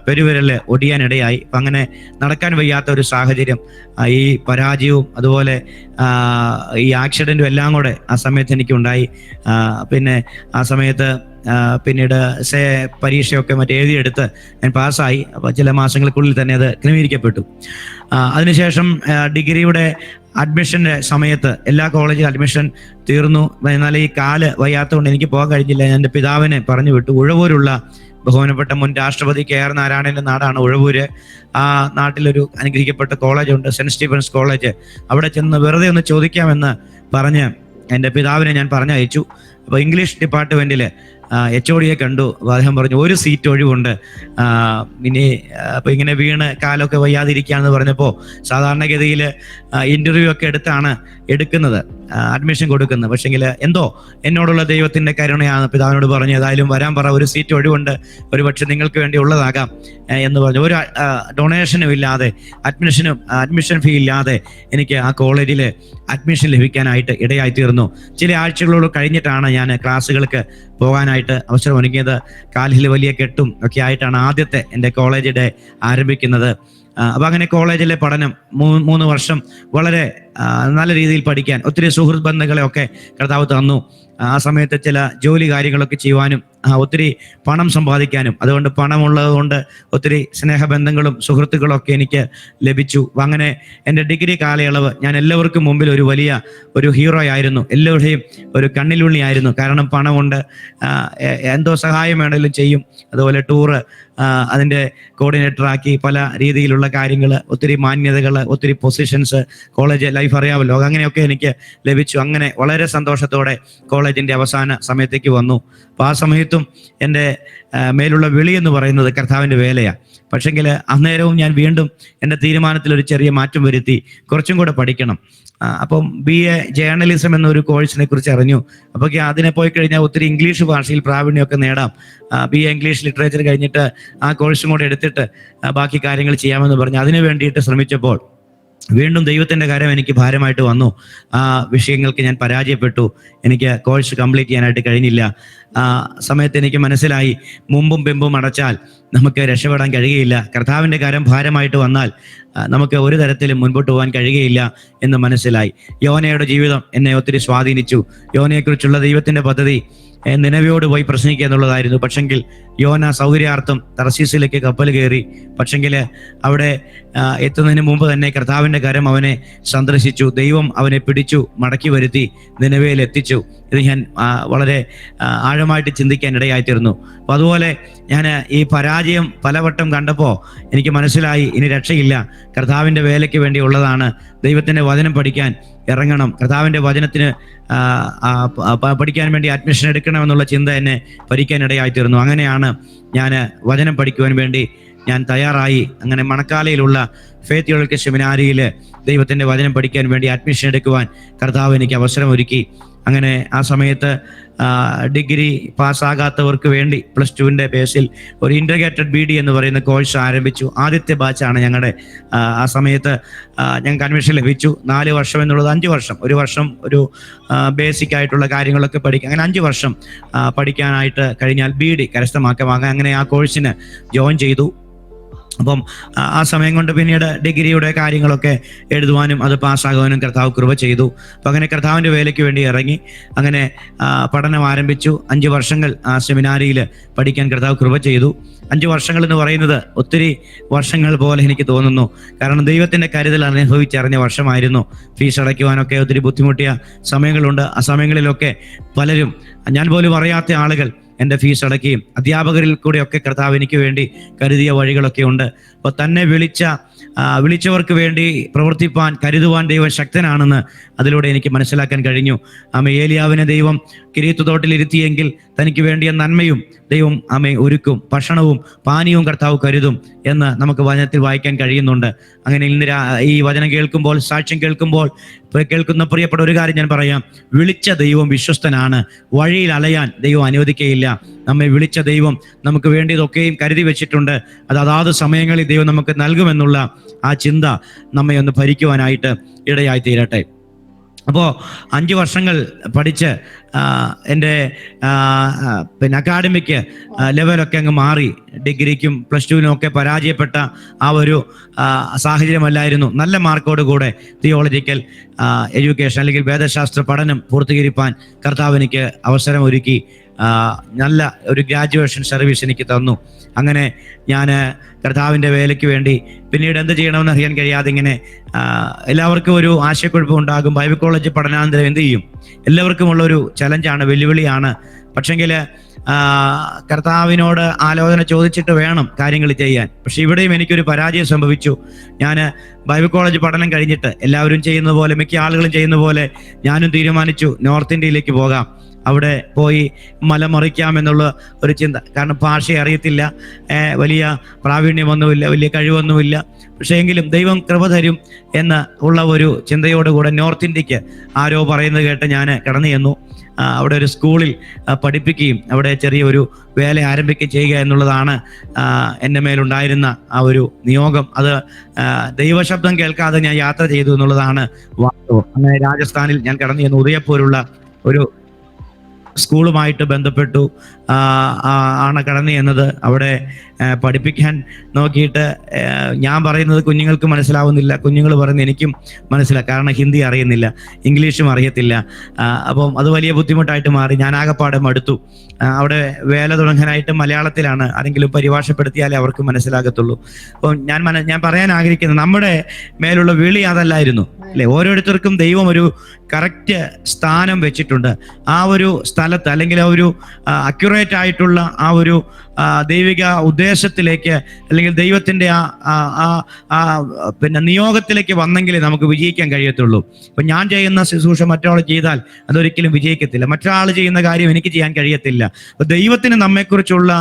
പെരുവിരൽ ഒടിയാനിടയായി. അപ്പം അങ്ങനെ നടക്കാൻ വയ്യാത്ത ഒരു സാഹചര്യം, ഈ പരാജയവും അതുപോലെ ഈ ആക്സിഡൻറ്റും എല്ലാം കൂടെ ആ സമയത്ത് എനിക്കുണ്ടായി. പിന്നെ ആ സമയത്ത് പിന്നീട് പരീക്ഷയൊക്കെ മറ്റേ എഴുതിയെടുത്ത് ഞാൻ പാസ്സായി. അപ്പോൾ ചില മാസങ്ങൾക്കുള്ളിൽ തന്നെ അത് ക്രമീകരിക്കപ്പെട്ടു. അതിനുശേഷം ഡിഗ്രിയുടെ അഡ്മിഷൻ്റെ സമയത്ത് എല്ലാ കോളേജിലും അഡ്മിഷൻ തീർന്നു. എന്നാൽ ഈ കാല് വയ്യാത്തതുകൊണ്ട് എനിക്ക് പോകാൻ കഴിഞ്ഞില്ല. ഞാൻ എൻ്റെ പിതാവിനെ പറഞ്ഞു വിട്ടു. ഉഴവൂരുള്ള ബഹുമാനപ്പെട്ട മുൻ രാഷ്ട്രപതി KR നാരായണൻ്റെ നാടാണ് ഉഴവൂര്. ആ നാട്ടിലൊരു അനുഗ്രഹിക്കപ്പെട്ട കോളേജുണ്ട്, സെൻറ്റ് സ്റ്റീഫൻസ് കോളേജ്. അവിടെ ചെന്ന് വെറുതെ ഒന്ന് ചോദിക്കാമെന്ന് പറഞ്ഞ് എൻ്റെ പിതാവിനെ ഞാൻ പറഞ്ഞയച്ചു. അപ്പോൾ ഇംഗ്ലീഷ് ഡിപ്പാർട്ട്മെൻറ്റിൽ HOD കണ്ടു. അപ്പോൾ അദ്ദേഹം പറഞ്ഞു, ഒരു സീറ്റ് ഒഴിവുണ്ട്. ഇനി അപ്പോൾ ഇങ്ങനെ വീണ് കാലൊക്കെ വയ്യാതിരിക്കുകയാണെന്ന് പറഞ്ഞപ്പോൾ സാധാരണഗതിയിൽ ഇൻ്റർവ്യൂ ഒക്കെ എടുക്കുന്നത്, അഡ്മിഷൻ കൊടുക്കുന്നത്. പക്ഷെങ്കിൽ എന്തോ എന്നോടുള്ള ദൈവത്തിൻ്റെ കരുണയാണ്. പിതാവിനോട് പറഞ്ഞു, ഏതായാലും വരാൻ പറ, ഒരു സീറ്റ് ഒഴിവുണ്ട്, ഒരു പക്ഷെ നിങ്ങൾക്ക് വേണ്ടി ഉള്ളതാകാം എന്ന് പറഞ്ഞു. ഒരു ഡൊണേഷനും ഇല്ലാതെ അഡ്മിഷൻ ഫീ ഇല്ലാതെ എനിക്ക് ആ കോളേജിൽ അഡ്മിഷൻ ലഭിക്കാനായിട്ട് ഇടയായി തീർന്നു. ചില ആഴ്ചകളോട് കഴിഞ്ഞിട്ടാണ് ഞാൻ ക്ലാസ്സുകൾക്ക് പോകാനായിട്ട് അവസരം ഒരുങ്ങിയത്. കാലിൽ വലിയ കെട്ടും ഒക്കെ ആയിട്ടാണ് ആദ്യത്തെ എൻ്റെ കോളേജ് ഡേ ആരംഭിക്കുന്നത്. അപ്പം അങ്ങനെ കോളേജിലെ പഠനം 3 വർഷം വളരെ നല്ല രീതിയിൽ പഠിക്കാൻ ഒത്തിരി സുഹൃത്ത് ബന്ധങ്ങളെ ഒക്കെ കർത്താവ് തന്നു. ആ സമയത്ത് ചില ജോലി കാര്യങ്ങളൊക്കെ ചെയ്യുവാനും ഒത്തിരി പണം സമ്പാദിക്കാനും, അതുകൊണ്ട് പണമുള്ളത് കൊണ്ട് ഒത്തിരി സ്നേഹബന്ധങ്ങളും സുഹൃത്തുക്കളും ഒക്കെ എനിക്ക് ലഭിച്ചു. അങ്ങനെ എൻ്റെ ഡിഗ്രി കാലയളവ് ഞാൻ എല്ലാവർക്കും മുമ്പിൽ ഒരു വലിയ ഒരു ഹീറോ ആയിരുന്നു, എല്ലാവരുടെയും ഒരു കണ്ണിലുണ്ണിയായിരുന്നു. കാരണം പണമുണ്ട്, എന്തോ സഹായം വേണമെങ്കിലും ചെയ്യും. അതുപോലെ ടൂറ് അതിൻ്റെ കോർഡിനേറ്ററാക്കി പല രീതിയിലുള്ള കാര്യങ്ങൾ, ഒത്തിരി മാന്യതകൾ, ഒത്തിരി പൊസിഷൻസ്, കോളേജ് ലൈഫ് അറിയാമല്ലോ, അങ്ങനെയൊക്കെ എനിക്ക് ലഭിച്ചു. അങ്ങനെ വളരെ സന്തോഷത്തോടെ കോളേജിൻ്റെ അവസാന സമയത്തേക്ക് വന്നു. അപ്പോൾ ആ സമയത്തും എൻ്റെ മേലുള്ള വിളി എന്ന് പറയുന്നത് കർത്താവിൻ്റെ വേലയാണ്. പക്ഷെങ്കിൽ അന്നേരവും ഞാൻ വീണ്ടും എൻ്റെ തീരുമാനത്തിൽ ഒരു ചെറിയ മാറ്റം വരുത്തി, കുറച്ചും കൂടെ പഠിക്കണം. അപ്പം BA ജേർണലിസം എന്നൊരു കോഴ്സിനെ കുറിച്ച് അറിഞ്ഞു. അപ്പോൾ അതിനെ പോയി കഴിഞ്ഞാൽ ഒത്തിരി ഇംഗ്ലീഷ് ഭാഷയിൽ പ്രാവീണ്യമൊക്കെ നേടാം. BA ഇംഗ്ലീഷ് ലിറ്ററേച്ചർ കഴിഞ്ഞിട്ട് ആ കോഴ്സും കൂടെ എടുത്തിട്ട് ബാക്കി കാര്യങ്ങൾ ചെയ്യാമെന്ന് പറഞ്ഞ് അതിനു വേണ്ടിയിട്ട് ശ്രമിച്ചപ്പോൾ വീണ്ടും ദൈവത്തിൻ്റെ കാര്യം എനിക്ക് ഭാരമായിട്ട് വന്നു. ആ വിഷയങ്ങൾക്ക് ഞാൻ പരാജയപ്പെട്ടു. എനിക്ക് കോഴ്സ് കംപ്ലീറ്റ് ചെയ്യാനായിട്ട് കഴിഞ്ഞില്ല. ആ സമയത്ത് എനിക്ക് മനസ്സിലായി, മുമ്പും പിമ്പും അടച്ചാൽ നമുക്ക് രക്ഷപ്പെടാൻ കഴിയുകയില്ല. കർത്താവിൻ്റെ കാര്യം ഭാരമായിട്ട് വന്നാൽ നമുക്ക് ഒരു തരത്തിലും മുൻപോട്ട് പോകാൻ കഴിയുകയില്ല എന്ന് മനസ്സിലായി. യോനയുടെ ജീവിതം എന്നെ ഒത്തിരി സ്വാധീനിച്ചു. യോനയെക്കുറിച്ചുള്ള ദൈവത്തിന്റെ പദ്ധതി നിനവയോട് പോയി പ്രസംഗിക്കുക എന്നുള്ളതായിരുന്നു. പക്ഷെങ്കിൽ യോന സൗകര്യാർത്ഥം തർശീസിലേക്ക് കപ്പൽ കയറി. പക്ഷെങ്കിൽ അവിടെ എത്തുന്നതിന് മുമ്പ് തന്നെ കർത്താവിൻ്റെ കരം അവനെ സന്ദർശിച്ചു. ദൈവം അവനെ പിടിച്ചു മടക്കി വരുത്തി നിനവയിൽ എത്തിച്ചു. ഇത് ഞാൻ വളരെ ആഴമായിട്ട് ചിന്തിക്കാൻ ഇടയായിത്തീർന്നു. അപ്പോൾ അതുപോലെ ഞാൻ ഈ പരാജയം പലവട്ടം കണ്ടപ്പോൾ എനിക്ക് മനസ്സിലായി, ഇനി രക്ഷയില്ല. കർത്താവിൻ്റെ വേലയ്ക്ക് വേണ്ടി ഉള്ളതാണ്. ദൈവത്തിൻ്റെ വചനം പഠിക്കാൻ ഇറങ്ങണം. കർത്താവിൻ്റെ വചനത്തിന് പഠിക്കാൻ വേണ്ടി അഡ്മിഷൻ എടുക്കണമെന്നുള്ള ചിന്ത എന്നെ ഭരിക്കാനിടയായിത്തീർന്നു. അങ്ങനെയാണ് ഞാൻ വചനം പഠിക്കുവാൻ വേണ്ടി ഞാൻ തയ്യാറായി. അങ്ങനെ മണക്കാലയിലുള്ള ഫെയ്ത്ത് തിയോളജിക്കൽ സെമിനാരിയിൽ ദൈവത്തിൻ്റെ വചനം പഠിക്കാൻ വേണ്ടി അഡ്മിഷൻ എടുക്കുവാൻ കർത്താവ് എനിക്ക് അവസരമൊരുക്കി. അങ്ങനെ ആ സമയത്ത് ഡിഗ്രി പാസ്സാകാത്തവർക്ക് വേണ്ടി +2 ബേസിൽ ഒരു ഇൻ്റഗ്രേറ്റഡ് BD എന്ന് പറയുന്ന കോഴ്സ് ആരംഭിച്ചു. ആദ്യത്തെ ബാച്ചാണ് ഞങ്ങളുടെ. ആ സമയത്ത് ഞങ്ങൾക്ക് അഡ്മിഷൻ ലഭിച്ചു. 4 വർഷം എന്നുള്ളത് 5 വർഷം, 1 വർഷം ഒരു ബേസിക് ആയിട്ടുള്ള കാര്യങ്ങളൊക്കെ പഠിക്കുക. അങ്ങനെ 5 വർഷം പഠിക്കാനായിട്ട് കഴിഞ്ഞാൽ BD കരസ്ഥമാക്കാം. അങ്ങനെ ആ കോഴ്സിന് ജോയിൻ ചെയ്തു. അപ്പം ആ സമയം കൊണ്ട് പിന്നീട് ഡിഗ്രിയുടെ കാര്യങ്ങളൊക്കെ എഴുതുവാനും അത് പാസ്സാകുവാനും കർത്താവ് കൃപ ചെയ്തു. അപ്പം അങ്ങനെ കർത്താവിൻ്റെ വേലയ്ക്ക് വേണ്ടി ഇറങ്ങി. അങ്ങനെ പഠനം ആരംഭിച്ചു. 5 വർഷങ്ങൾ ആ സെമിനാരിയിൽ പഠിക്കാൻ കർത്താവ് കൃപ ചെയ്തു. 5 വർഷങ്ങൾ എന്ന് പറയുന്നത് ഒത്തിരി വർഷങ്ങൾ പോലെ എനിക്ക് തോന്നുന്നു. കാരണം ദൈവത്തിൻ്റെ കരുതൽ അനുഭവിച്ചറിഞ്ഞ വർഷമായിരുന്നു. ഫീസ് അടയ്ക്കുവാനൊക്കെ ഒത്തിരി ബുദ്ധിമുട്ടിയ സമയങ്ങളുണ്ട്. ആ സമയങ്ങളിലൊക്കെ പലരും, ഞാൻ പോലും അറിയാത്ത ആളുകൾ എൻ്റെ ഫീസ് അടയ്ക്കുകയും അധ്യാപകരിൽ കൂടെയൊക്കെ കർത്താവ് എനിക്ക് വേണ്ടി കരുതിയ വഴികളൊക്കെ ഉണ്ട്. അപ്പോൾ തന്നെ വിളിച്ചവർക്ക് വേണ്ടി പ്രവർത്തിപ്പാൻ കരുതുവാൻ ദൈവം ശക്തനാണെന്ന് അതിലൂടെ എനിക്ക് മനസ്സിലാക്കാൻ കഴിഞ്ഞു. ഏലിയാവിനെ ദൈവം കിരീത്തുതോട്ടിലിരുത്തിയെങ്കിൽ തനിക്ക് വേണ്ടിയ നന്മയും ദൈവം ഒരുക്കും, ഭക്ഷണവും പാനീയവും കർത്താവ് കരുതും എന്ന് നമുക്ക് വചനത്തിൽ വായിക്കാൻ കഴിയുന്നുണ്ട്. അങ്ങനെ ഇന്ന് ഈ വചനം കേൾക്കുമ്പോൾ, സാക്ഷ്യം കേൾക്കുമ്പോൾ കേൾക്കുന്ന പ്രിയപ്പെട്ട ഒരു കാര്യം ഞാൻ പറയാം. വിളിച്ച ദൈവം വിശ്വസ്തനാണ്. വഴിയിൽ അലയാൻ ദൈവം അനുവദിക്കുകയില്ല. നമ്മെ വിളിച്ച ദൈവം നമുക്ക് വേണ്ടിയതൊക്കെയും കരുതി വെച്ചിട്ടുണ്ട്. അത് അതാത് സമയങ്ങളിൽ ദൈവം നമുക്ക് നൽകുമെന്നുള്ള ആ ചിന്ത നമ്മെ ഒന്ന് ഭരിക്കുവാനായിട്ട് ഇടയായി തീരട്ടെ. അപ്പോൾ 5 വർഷങ്ങൾ പഠിച്ച് എൻ്റെ അക്കാഡമിക് ലെവലൊക്കെ അങ്ങ് മാറി. ഡിഗ്രിക്കും +2 ഒക്കെ പരാജയപ്പെട്ട ആ ഒരു സാഹചര്യമല്ലായിരുന്നു. നല്ല മാർക്കോട് കൂടെ തിയോളജിക്കൽ എഡ്യൂക്കേഷൻ അല്ലെങ്കിൽ വേദശാസ്ത്ര പഠനം പൂർത്തീകരിപ്പാൻ കർത്താവ് എനിക്ക് അവസരമൊരുക്കി. നല്ല ഒരു ഗ്രാജുവേഷൻ സർവീസ് എനിക്ക് തന്നു. അങ്ങനെ ഞാൻ കർത്താവിൻ്റെ വേലയ്ക്ക് വേണ്ടി പിന്നീട് എന്ത് ചെയ്യണമെന്ന് അറിയാൻ കഴിയാതെ ഇങ്ങനെ എല്ലാവർക്കും ഒരു ആശയക്കുഴപ്പം ഉണ്ടാകും. ബൈബിൾ കോളേജ് പഠനാനന്തരം എന്ത് ചെയ്യും? എല്ലാവർക്കും ഉള്ളൊരു ചലഞ്ചാണ്, വെല്ലുവിളിയാണ്. പക്ഷെങ്കിൽ കർത്താവിനോട് ആലോചന ചോദിച്ചിട്ട് വേണം കാര്യങ്ങൾ ചെയ്യാൻ. പക്ഷെ ഇവിടെയും എനിക്കൊരു പരാജയം സംഭവിച്ചു. ഞാൻ ബൈബിൾ കോളേജ് പഠനം കഴിഞ്ഞിട്ട് എല്ലാവരും ചെയ്യുന്ന പോലെ, മിക്ക ആളുകളും ചെയ്യുന്ന പോലെ ഞാനും തീരുമാനിച്ചു നോർത്ത് ഇന്ത്യയിലേക്ക് പോകാം. അവിടെ പോയി മലമറിക്കാം എന്നുള്ള ഒരു ചിന്ത. കാരണം ഭാഷ അറിയത്തില്ല, വലിയ പ്രാവീണ്യമൊന്നുമില്ല, വലിയ കഴിവൊന്നുമില്ല. പക്ഷേ എങ്കിലും ദൈവം കൃപ തരും എന്ന് ഉള്ള ഒരു ചിന്തയോടുകൂടെ നോർത്ത് ഇന്ത്യക്ക് ആരോ പറയുന്നത് കേട്ട് ഞാൻ കടന്നു ചെന്നു. അവിടെ ഒരു സ്കൂളിൽ പഠിപ്പിക്കുകയും അവിടെ ചെറിയൊരു വേല ആരംഭിക്കുകയും ചെയ്യുക എന്നുള്ളതാണ് എൻ്റെ മേലുണ്ടായിരുന്ന ആ ഒരു നിയോഗം. അത് ദൈവശബ്ദം കേൾക്കാതെ ഞാൻ യാത്ര ചെയ്തു എന്നുള്ളതാണ് വാസ്തവം. അങ്ങനെ രാജസ്ഥാനിൽ ഞാൻ കടന്നു ചെന്നു. ഉദയപൂരുള്ള ഒരു സ്കൂളുമായിട്ട് ബന്ധപ്പെട്ടു ആണ് കടന്നു ചെന്നത്. അവിടെ പഠിപ്പിക്കാൻ നോക്കിയിട്ട് ഞാൻ പറയുന്നത് കുഞ്ഞുങ്ങൾക്ക് മനസ്സിലാവുന്നില്ല, കുഞ്ഞുങ്ങൾ പറയുന്നത് എനിക്കും മനസ്സിലാവും. കാരണം ഹിന്ദി അറിയുന്നില്ല, ഇംഗ്ലീഷും അറിയത്തില്ല. അപ്പം അത് വലിയ ബുദ്ധിമുട്ടായിട്ട് മാറി. ഞാൻ ആകെപ്പാടെ മടുത്തു. അവിടെ വേല തുടങ്ങാനായിട്ട് മലയാളത്തിലാണ്, ആരെങ്കിലും പരിഭാഷപ്പെടുത്തിയാലേ അവർക്ക് മനസ്സിലാകത്തുള്ളൂ. അപ്പം ഞാൻ പറയാൻ ആഗ്രഹിക്കുന്നത്, നമ്മുടെ മേലുള്ള വിളി അതല്ലായിരുന്നു അല്ലെ. ഓരോരുത്തർക്കും ദൈവം ഒരു കറക്റ്റ് സ്ഥാനം വെച്ചിട്ടുണ്ട്. ആ ഒരു സ്ഥലത്ത് അല്ലെങ്കിൽ ആ ഒരു അക്യുറേറ്റ് ആയിട്ടുള്ള ആ ഒരു ദൈവിക ഉദ്ദേശത്തിലേക്ക് അല്ലെങ്കിൽ ദൈവത്തിൻ്റെ പിന്നെ നിയോഗത്തിലേക്ക് വന്നെങ്കിലേ നമുക്ക് വിജയിക്കാൻ കഴിയത്തുള്ളൂ. ഇപ്പം ഞാൻ ചെയ്യുന്ന ശുശ്രൂഷ മറ്റൊരാൾ ചെയ്താൽ അതൊരിക്കലും വിജയിക്കത്തില്ല. മറ്റൊരാൾ ചെയ്യുന്ന കാര്യം എനിക്ക് ചെയ്യാൻ കഴിയത്തില്ല. അപ്പോൾ ദൈവത്തിന് നമ്മെക്കുറിച്ചുള്ള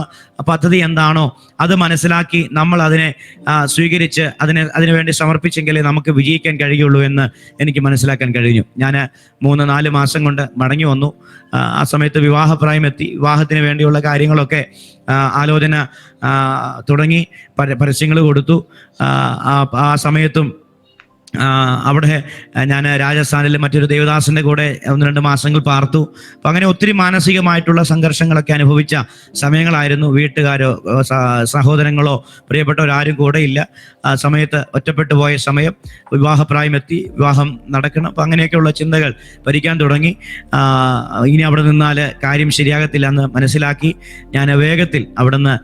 പദ്ധതി എന്താണോ അത് മനസ്സിലാക്കി നമ്മൾ അതിനെ സ്വീകരിച്ച് അതിനുവേണ്ടി സമർപ്പിച്ചെങ്കിലേ നമുക്ക് വിജയിക്കാൻ കഴിയുള്ളൂ എന്ന് എനിക്ക് മനസ്സിലാക്കാൻ കഴിഞ്ഞു. ഞാൻ 3-4 മാസം കൊണ്ട് മടങ്ങി വന്നു. ആ സമയത്ത് വിവാഹപ്രായം എത്തി. വിവാഹത്തിന് വേണ്ടിയുള്ള കാര്യങ്ങളൊക്കെ ആലോചന തുടങ്ങി, പരസ്യങ്ങൾ കൊടുത്തു. ആ സമയത്തും അവിടെ ഞാൻ രാജസ്ഥാനിൽ മറ്റൊരു ദേവദാസന്റെ കൂടെ 1-2 മാസങ്ങൾ പാർത്തു. അപ്പം അങ്ങനെ ഒത്തിരി മാനസികമായിട്ടുള്ള സംഘർഷങ്ങളൊക്കെ അനുഭവിച്ച സമയങ്ങളായിരുന്നു. വീട്ടുകാരോ സഹോദരങ്ങളോ പ്രിയപ്പെട്ടവരാരും കൂടെയില്ല. ആ സമയത്ത് ഒറ്റപ്പെട്ടു പോയ സമയം, വിവാഹപ്രായമെത്തി, വിവാഹം നടക്കണം. അപ്പം അങ്ങനെയൊക്കെയുള്ള ചിന്തകൾ ഭരിക്കാൻ തുടങ്ങി. ഇനി അവിടെ നിന്നാൽ കാര്യം ശരിയാകത്തില്ല എന്ന് മനസ്സിലാക്കി ഞാൻ വേഗത്തിൽ അവിടെ നിന്ന്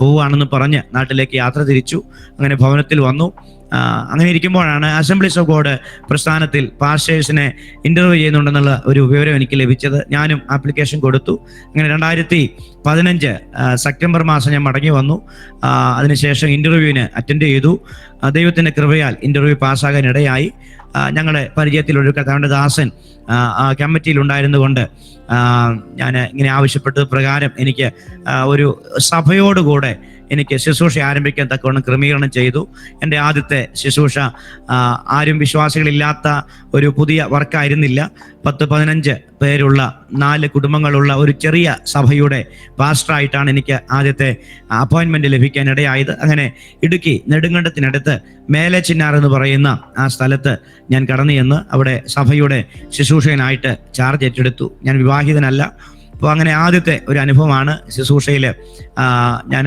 പോവുകയാണെന്ന് പറഞ്ഞ് നാട്ടിലേക്ക് യാത്ര തിരിച്ചു. അങ്ങനെ ഭവനത്തിൽ വന്നു. അങ്ങനെ ഇരിക്കുമ്പോഴാണ് അസംബ്ലീസ് ഓഫ് ഗോഡ് പ്രസ്ഥാനത്തിൽ പാസ്റ്റേഴ്സിനെ ഇന്റർവ്യൂ ചെയ്യുന്നുണ്ടെന്നുള്ള ഒരു വിവരം എനിക്ക് ലഭിച്ചത്. ഞാനും ആപ്ലിക്കേഷൻ കൊടുത്തു. അങ്ങനെ 2015 സെപ്റ്റംബർ മാസം ഞാൻ മടങ്ങി വന്നു. അതിനുശേഷം ഇന്റർവ്യൂവിന് അറ്റൻഡ് ചെയ്തു. ദൈവത്തിന്റെ കൃപയാൽ ഇന്റർവ്യൂ പാസ്സാകാൻ ഇടയായി. ഞങ്ങളുടെ പരിചയത്തിലൊരു കർത്താവിന്റെ ദാസൻ കമ്മിറ്റിയിൽ ഉണ്ടായിരുന്നുകൊണ്ട് ഞാൻ ഇങ്ങനെ ആവശ്യപ്പെട്ടത് പ്രകാരം എനിക്ക് ഒരു സഭയോടുകൂടെ എനിക്ക് ശുശ്രൂഷ ആരംഭിക്കാൻ തക്കവണ്ണം ക്രമീകരണം ചെയ്തു. എൻ്റെ ആദ്യത്തെ ശുശ്രൂഷ ആരും വിശ്വാസികളില്ലാത്ത ഒരു പുതിയ വർക്കായിരുന്നില്ല. 10-15 പേരുള്ള 4 കുടുംബങ്ങളുള്ള ഒരു ചെറിയ സഭയുടെ പാസ്റ്ററായിട്ടാണ് എനിക്ക് ആദ്യത്തെ അപ്പോയിൻമെന്റ് ലഭിക്കാൻ ഇടയായത്. അങ്ങനെ ഇടുക്കി നെടുങ്കണ്ടത്തിനടുത്ത് മേലെച്ചിന്നാർ എന്ന് പറയുന്ന ആ സ്ഥലത്ത് ഞാൻ കടന്നു ചെന്ന് അവിടെ സഭയുടെ ശുശ്രൂഷകനായിട്ട് ചാർജ് ഏറ്റെടുത്തു. ഞാൻ വിവാഹിതനല്ല. അപ്പോൾ അങ്ങനെ ആദ്യത്തെ ഒരു അനുഭവമാണ് ശുശ്രൂഷയിൽ. ഞാൻ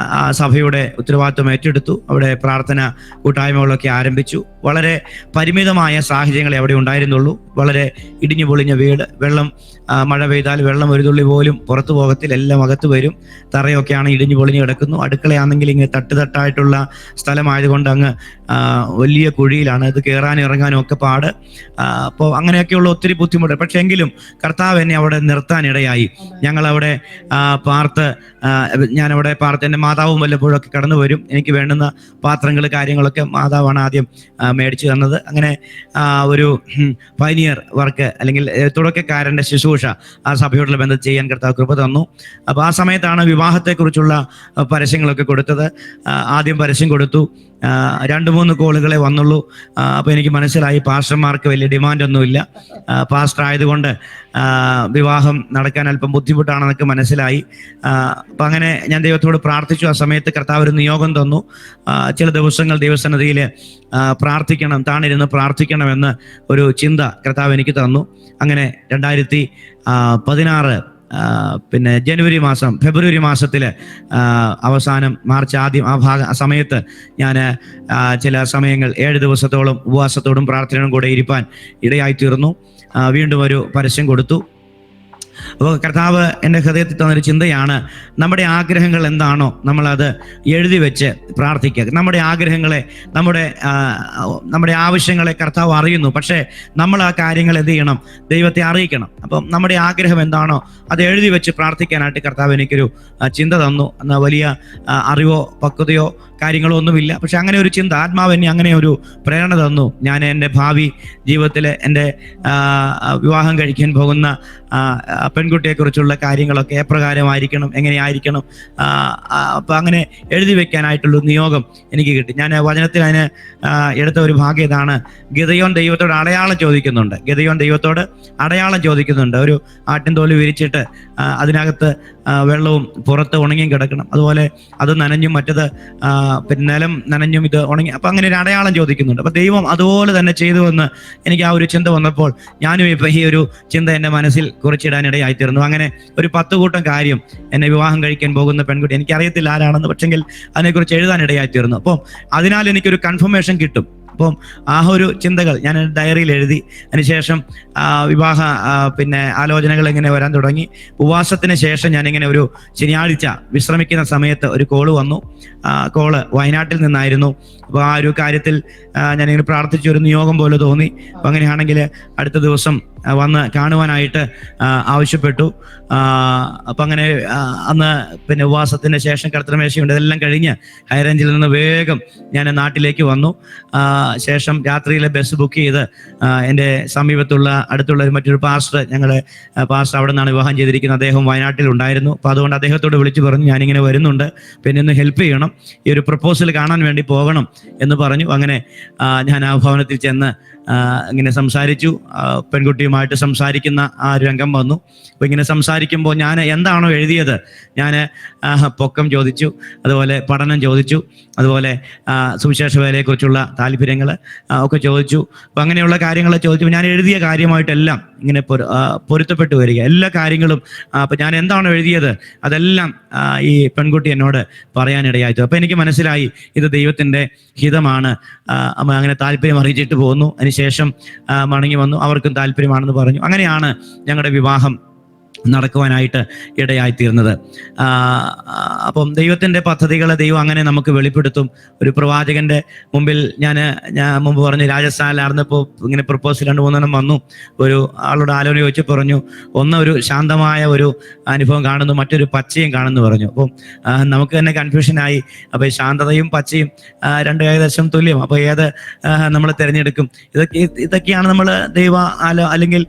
ആ സഭയുടെ ഉത്തരവാദിത്വം ഏറ്റെടുത്തു. അവിടെ പ്രാർത്ഥന കൂട്ടായ്മകളൊക്കെ ആരംഭിച്ചു. വളരെ പരിമിതമായ സാഹചര്യങ്ങളെ അവിടെ ഉണ്ടായിരുന്നുള്ളൂ. വളരെ ഇടിഞ്ഞു പൊളിഞ്ഞ വീട്, വെള്ളം മഴ പെയ്താൽ വെള്ളം ഒരു തുള്ളി പോലും പുറത്തു പോകത്തില്ല, എല്ലാം അകത്ത് വരും. തറയൊക്കെയാണ് ഇടിഞ്ഞു പൊളിഞ്ഞു കിടക്കുന്നു. അടുക്കളയാണെങ്കിൽ ഇങ്ങനെ തട്ടായിട്ടുള്ള സ്ഥലമായതുകൊണ്ട് അങ്ങ് വലിയ കുഴിയിലാണ്. ഇത് കയറാനും ഇറങ്ങാനും ഒക്കെ പാട്. അപ്പോൾ അങ്ങനെയൊക്കെയുള്ള ഒത്തിരി ബുദ്ധിമുട്ട്. പക്ഷെ എങ്കിലും കർത്താവ് എന്നെ അവിടെ നിർത്താനിടയായി. ഞങ്ങളവിടെ പാർത്ത്, ഞാനവിടെ പാർത്ത്, എൻ്റെ മാതാവും വല്ലപ്പോഴൊക്കെ കടന്നു വരും. എനിക്ക് വേണ്ടുന്ന പാത്രങ്ങൾ കാര്യങ്ങളൊക്കെ മാതാവാണ് ആദ്യം മേടിച്ചു തന്നത്. അങ്ങനെ ഒരു പൈനിയർ വർക്ക് അല്ലെങ്കിൽ തുടക്കക്കാരൻ്റെ ശുശ്രൂഷ ആ സഭയോടുള്ള ബന്ധം ചെയ്യാൻ കർത്താവ് കൃപ തന്നു. അപ്പോൾ ആ സമയത്താണ് വിവാഹത്തെക്കുറിച്ചുള്ള പരസ്യങ്ങളൊക്കെ കൊടുത്തത്. ആദ്യം പരസ്യം കൊടുത്തു. 2-3 കോളുകളെ വന്നുള്ളൂ. അപ്പോൾ എനിക്ക് മനസ്സിലായി പാസ്റ്റർമാർക്ക് വലിയ ഡിമാൻഡൊന്നുമില്ല. പാസ്റ്റർ ആയതുകൊണ്ട് വിവാഹം നടക്കാൻ അല്പം ബുദ്ധിമുട്ടാണെന്നൊക്കെ മനസ്സിലായി. അപ്പം അങ്ങനെ ഞാൻ ദൈവത്തോട് പ്രാർത്ഥിച്ചു. ആ സമയത്ത് കർത്താവ് ഒരു നിയോഗം തന്നു. ചില ദിവസങ്ങൾ ദൈവസന്നിധിയിൽ പ്രാർത്ഥിക്കണം, താണിരുന്ന് പ്രാർത്ഥിക്കണമെന്ന് ഒരു ചിന്ത കർത്താവ് എനിക്ക് തന്നു. അങ്ങനെ 2016 ഫെബ്രുവരി മാസത്തിൽ അവസാനം മാർച്ച് ആദ്യം ആ സമയത്ത് ഞാൻ ചില സമയങ്ങൾ 7 ദിവസത്തോളം ഉപവാസത്തോടും പ്രാർത്ഥനയോടും കൂടെ ഇരിപ്പാൻ ഇടയായി തീർന്നു. വീണ്ടും ഒരു പരസ്യം കൊടുത്തു. അപ്പോൾ കർത്താവ് എൻ്റെ ഹൃദയത്തിൽ തന്നൊരു ചിന്തയാണ്, നമ്മുടെ ആഗ്രഹങ്ങൾ എന്താണോ നമ്മളത് എഴുതി വെച്ച് പ്രാർത്ഥിക്കുക. നമ്മുടെ ആഗ്രഹങ്ങളെ, നമ്മുടെ ആവശ്യങ്ങളെ കർത്താവ് അറിയുന്നു. പക്ഷേ നമ്മൾ ആ കാര്യങ്ങൾ എന്ത് ചെയ്യണം? ദൈവത്തെ അറിയിക്കണം. അപ്പം നമ്മുടെ ആഗ്രഹം എന്താണോ അത് എഴുതി വെച്ച് പ്രാർത്ഥിക്കാനായിട്ട് കർത്താവ് എനിക്കൊരു ചിന്ത തന്നു. എന്നാൽ വലിയ അറിവോ പക്വതയോ കാര്യങ്ങളോ ഒന്നുമില്ല. പക്ഷെ അങ്ങനെ ഒരു ചിന്ത, ആത്മാവ് എന്നെ അങ്ങനെ ഒരു പ്രേരണ തന്നു. ഞാൻ എൻ്റെ ഭാവി ജീവിതത്തിൽ എൻ്റെ വിവാഹം കഴിക്കാൻ പോകുന്ന പെൺകുട്ടിയെക്കുറിച്ചുള്ള കാര്യങ്ങളൊക്കെ എപ്രകാരമായിരിക്കണം, എങ്ങനെയായിരിക്കണം, അപ്പം അങ്ങനെ എഴുതി വെക്കാനായിട്ടുള്ള നിയോഗം എനിക്ക് കിട്ടി. ഞാൻ വചനത്തിൽ അതിന് എടുത്ത ഒരു ഭാഗം ഇതാണ്. ഗിദെയോൻ ദൈവത്തോട് അടയാളം ചോദിക്കുന്നുണ്ട്. ഗിദെയോൻ ദൈവത്തോട് അടയാളം ചോദിക്കുന്നുണ്ട്. ഒരു ആട്ടിൻതോല് വിരിച്ചിട്ട് അതിനകത്ത് വെള്ളവും പുറത്ത് ഉണങ്ങിയും കിടക്കണം, അതുപോലെ അത് നനഞ്ഞും മറ്റത് നിലം നനഞ്ഞും ഇത് ഉണങ്ങി. അപ്പം അങ്ങനെ ഒരു അടയാളം ചോദിക്കുന്നുണ്ട്. അപ്പം ദൈവം അതുപോലെ തന്നെ ചെയ്തുവെന്ന് എനിക്ക് ആ ഒരു ചിന്ത വന്നപ്പോൾ ഞാനും ഇപ്പം ഈ ഒരു ചിന്ത എൻ്റെ മനസ്സിൽ കുറിച്ചിടാനിടയായിത്തീർന്നു. അങ്ങനെ ഒരു 10 കൂട്ടം കാര്യം എന്നെ വിവാഹം കഴിക്കാൻ പോകുന്ന പെൺകുട്ടി, എനിക്കറിയത്തില്ല ആരാണെന്ന്, പക്ഷെങ്കിൽ അതിനെക്കുറിച്ച് എഴുതാനിടയായിത്തീർന്നു. അപ്പം അതിനാൽ എനിക്കൊരു കൺഫർമേഷൻ കിട്ടും. അപ്പം ആ ഒരു ചിന്തകൾ ഞാൻ ഡയറിയിൽ എഴുതി. അതിനുശേഷം വിവാഹ ആലോചനകൾ ഇങ്ങനെ വരാൻ തുടങ്ങി. ഉപവാസത്തിന് ശേഷം ഞാനിങ്ങനെ ഒരു ശനിയാഴ്ച വിശ്രമിക്കുന്ന സമയത്ത് ഒരു കോള് വന്നു. കോള് വയനാട്ടിൽ നിന്നായിരുന്നു. അപ്പോൾ ആ ഒരു കാര്യത്തിൽ ഞാനിങ്ങനെ പ്രാർത്ഥിച്ച ഒരു നിയോഗം പോലെ തോന്നി. അപ്പം അങ്ങനെയാണെങ്കിൽ അടുത്ത ദിവസം വന്ന് കാണുവാനായിട്ട് ആവശ്യപ്പെട്ടു. അപ്പം അങ്ങനെ അന്ന് ഉപവാസത്തിന് ശേഷം കർത്തൃമേശയുണ്ട്, ഇതെല്ലാം കഴിഞ്ഞ് ഹൈറേഞ്ചിൽ നിന്ന് വേഗം ഞാൻ നാട്ടിലേക്ക് വന്നു. ശേഷം രാത്രിയിലെ ബസ് ബുക്ക് ചെയ്ത് എൻ്റെ സമീപത്തുള്ള അടുത്തുള്ള മറ്റൊരു പാസ്റ്റർ, ഞങ്ങളുടെ പാസ്റ്റർ അവിടെ നിന്നാണ് വിവാഹം ചെയ്തിരിക്കുന്നത്, അദ്ദേഹം വയനാട്ടിൽ ഉണ്ടായിരുന്നു. അപ്പോൾ അതുകൊണ്ട് അദ്ദേഹത്തോട് വിളിച്ചു പറഞ്ഞു, ഞാനിങ്ങനെ വരുന്നുണ്ട്, പിന്നെ ഒന്ന് ഹെൽപ്പ് ചെയ്യണം, ഈ ഒരു പ്രപ്പോസൽ കാണാൻ വേണ്ടി പോകണം എന്ന് പറഞ്ഞു. അങ്ങനെ ഞാൻ ആ ഭവനത്തിൽ ചെന്ന് ഇങ്ങനെ സംസാരിച്ചു. പെൺകുട്ടിയും ഭാര്യയുമായിട്ട് സംസാരിക്കുന്ന ആ ഒരു രംഗം വന്നു. അപ്പോൾ ഇങ്ങനെ സംസാരിക്കുമ്പോൾ ഞാൻ എന്താണോ എഴുതിയത്, ഞാൻ പൊക്കം ചോദിച്ചു, അതുപോലെ പഠനം ചോദിച്ചു, അതുപോലെ സുവിശേഷ വേലയെക്കുറിച്ചുള്ള താല്പര്യങ്ങൾ ഒക്കെ ചോദിച്ചു. അപ്പം അങ്ങനെയുള്ള കാര്യങ്ങൾ ചോദിച്ചു. ഞാൻ എഴുതിയ കാര്യമായിട്ടെല്ലാം ഇങ്ങനെ പൊരുത്തപ്പെട്ടു വരിക, എല്ലാ കാര്യങ്ങളും. അപ്പം ഞാൻ എന്താണോ എഴുതിയത് അതെല്ലാം ഈ പെൺകുട്ടി എന്നോട് പറയാനിടയായിട്ടു. അപ്പം എനിക്ക് മനസ്സിലായി ഇത് ദൈവത്തിൻ്റെ ഹിതമാണ്. അങ്ങനെ താല്പര്യം അറിയിച്ചിട്ട് പോന്നു. അതിനുശേഷം മടങ്ങി വന്നു, അവർക്കും താല്പര്യമാണെന്ന് പറഞ്ഞു. അങ്ങനെയാണ് ഞങ്ങളുടെ വിവാഹം നടക്കുവാനായിട്ട് ഇടയായിത്തീർന്നത്. അപ്പം ദൈവത്തിൻ്റെ പദ്ധതികളെ ദൈവം അങ്ങനെ നമുക്ക് വെളിപ്പെടുത്തും. ഒരു പ്രവാചകന്റെ മുമ്പിൽ ഞാൻ മുമ്പ് പറഞ്ഞു, രാജസ്ഥാനിലായിരുന്നപ്പോൾ ഇങ്ങനെ പ്രപ്പോസൽ 2-3 വന്നു. ഒരു ആളോട് ആലോചന ചോദിച്ചു പറഞ്ഞു, ഒരു ശാന്തമായ ഒരു അനുഭവം കാണുന്നു, മറ്റൊരു പച്ചയും കാണുന്നു പറഞ്ഞു. അപ്പം നമുക്ക് തന്നെ കൺഫ്യൂഷനായി. അപ്പോൾ ശാന്തതയും പച്ചയും രണ്ട് ഏകദേശം തുല്യം. അപ്പോൾ ഏത് നമ്മൾ തിരഞ്ഞെടുക്കും? ഇതൊക്കെയാണ് നമ്മൾ അല്ലെങ്കിൽ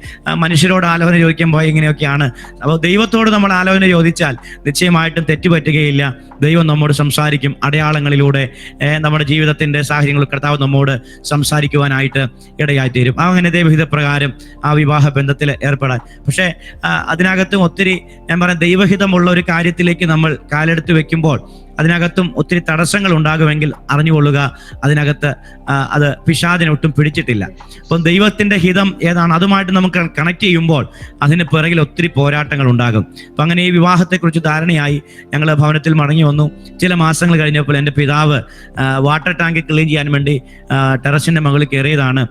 മനുഷ്യരോട് ആലോചന ചോദിക്കുമ്പോൾ ഇങ്ങനെയൊക്കെയാണ്. അപ്പോൾ ദൈവത്തോട് നമ്മൾ ആലോചന ചോദിച്ചാൽ നിശ്ചയമായിട്ടും തെറ്റുപറ്റുകയില്ല. ദൈവം നമ്മോട് സംസാരിക്കും. അടയാളങ്ങളിലൂടെ നമ്മുടെ ജീവിതത്തിന്റെ സാഹചര്യങ്ങൾ കർത്താവ് നമ്മോട് സംസാരിക്കുവാനായിട്ട് ഇടയായിത്തീരും. അങ്ങനെ ദൈവഹിതപ്രകാരം ആ വിവാഹ ബന്ധത്തിൽ ഏർപ്പെടാൻ. പക്ഷേ അതിനകത്തും ഒത്തിരി ഞാൻ പറയാം, ദൈവഹിതമുള്ള ഒരു കാര്യത്തിലേക്ക് നമ്മൾ കാലെടുത്ത് വെക്കുമ്പോൾ അതിനകത്തും ഒത്തിരി തടസ്സങ്ങൾ ഉണ്ടാകുമെങ്കിൽ അറിഞ്ഞുകൊള്ളുക, അതിനകത്ത് അത് പിശാചിനൊട്ടും പിടിച്ചിട്ടില്ല. അപ്പം ദൈവത്തിൻ്റെ ഹിതം ഏതാണ് അതുമായിട്ട് നമുക്ക് കണക്ട് ചെയ്യുമ്പോൾ അതിന് പിറകിൽ ഒത്തിരി പോരാട്ടങ്ങൾ ഉണ്ടാകും. അപ്പം അങ്ങനെ ഈ വിവാഹത്തെക്കുറിച്ച് ധാരണയായി ഞങ്ങൾ ഭവനത്തിൽ മടങ്ങി വന്നു. ചില മാസങ്ങൾ കഴിഞ്ഞപ്പോൾ എൻ്റെ പിതാവ് വാട്ടർ ടാങ്ക് ക്ലീൻ ചെയ്യാൻ വേണ്ടി ടെറസിൻ്റെ മുകളിൽ കയറിയതാണ്.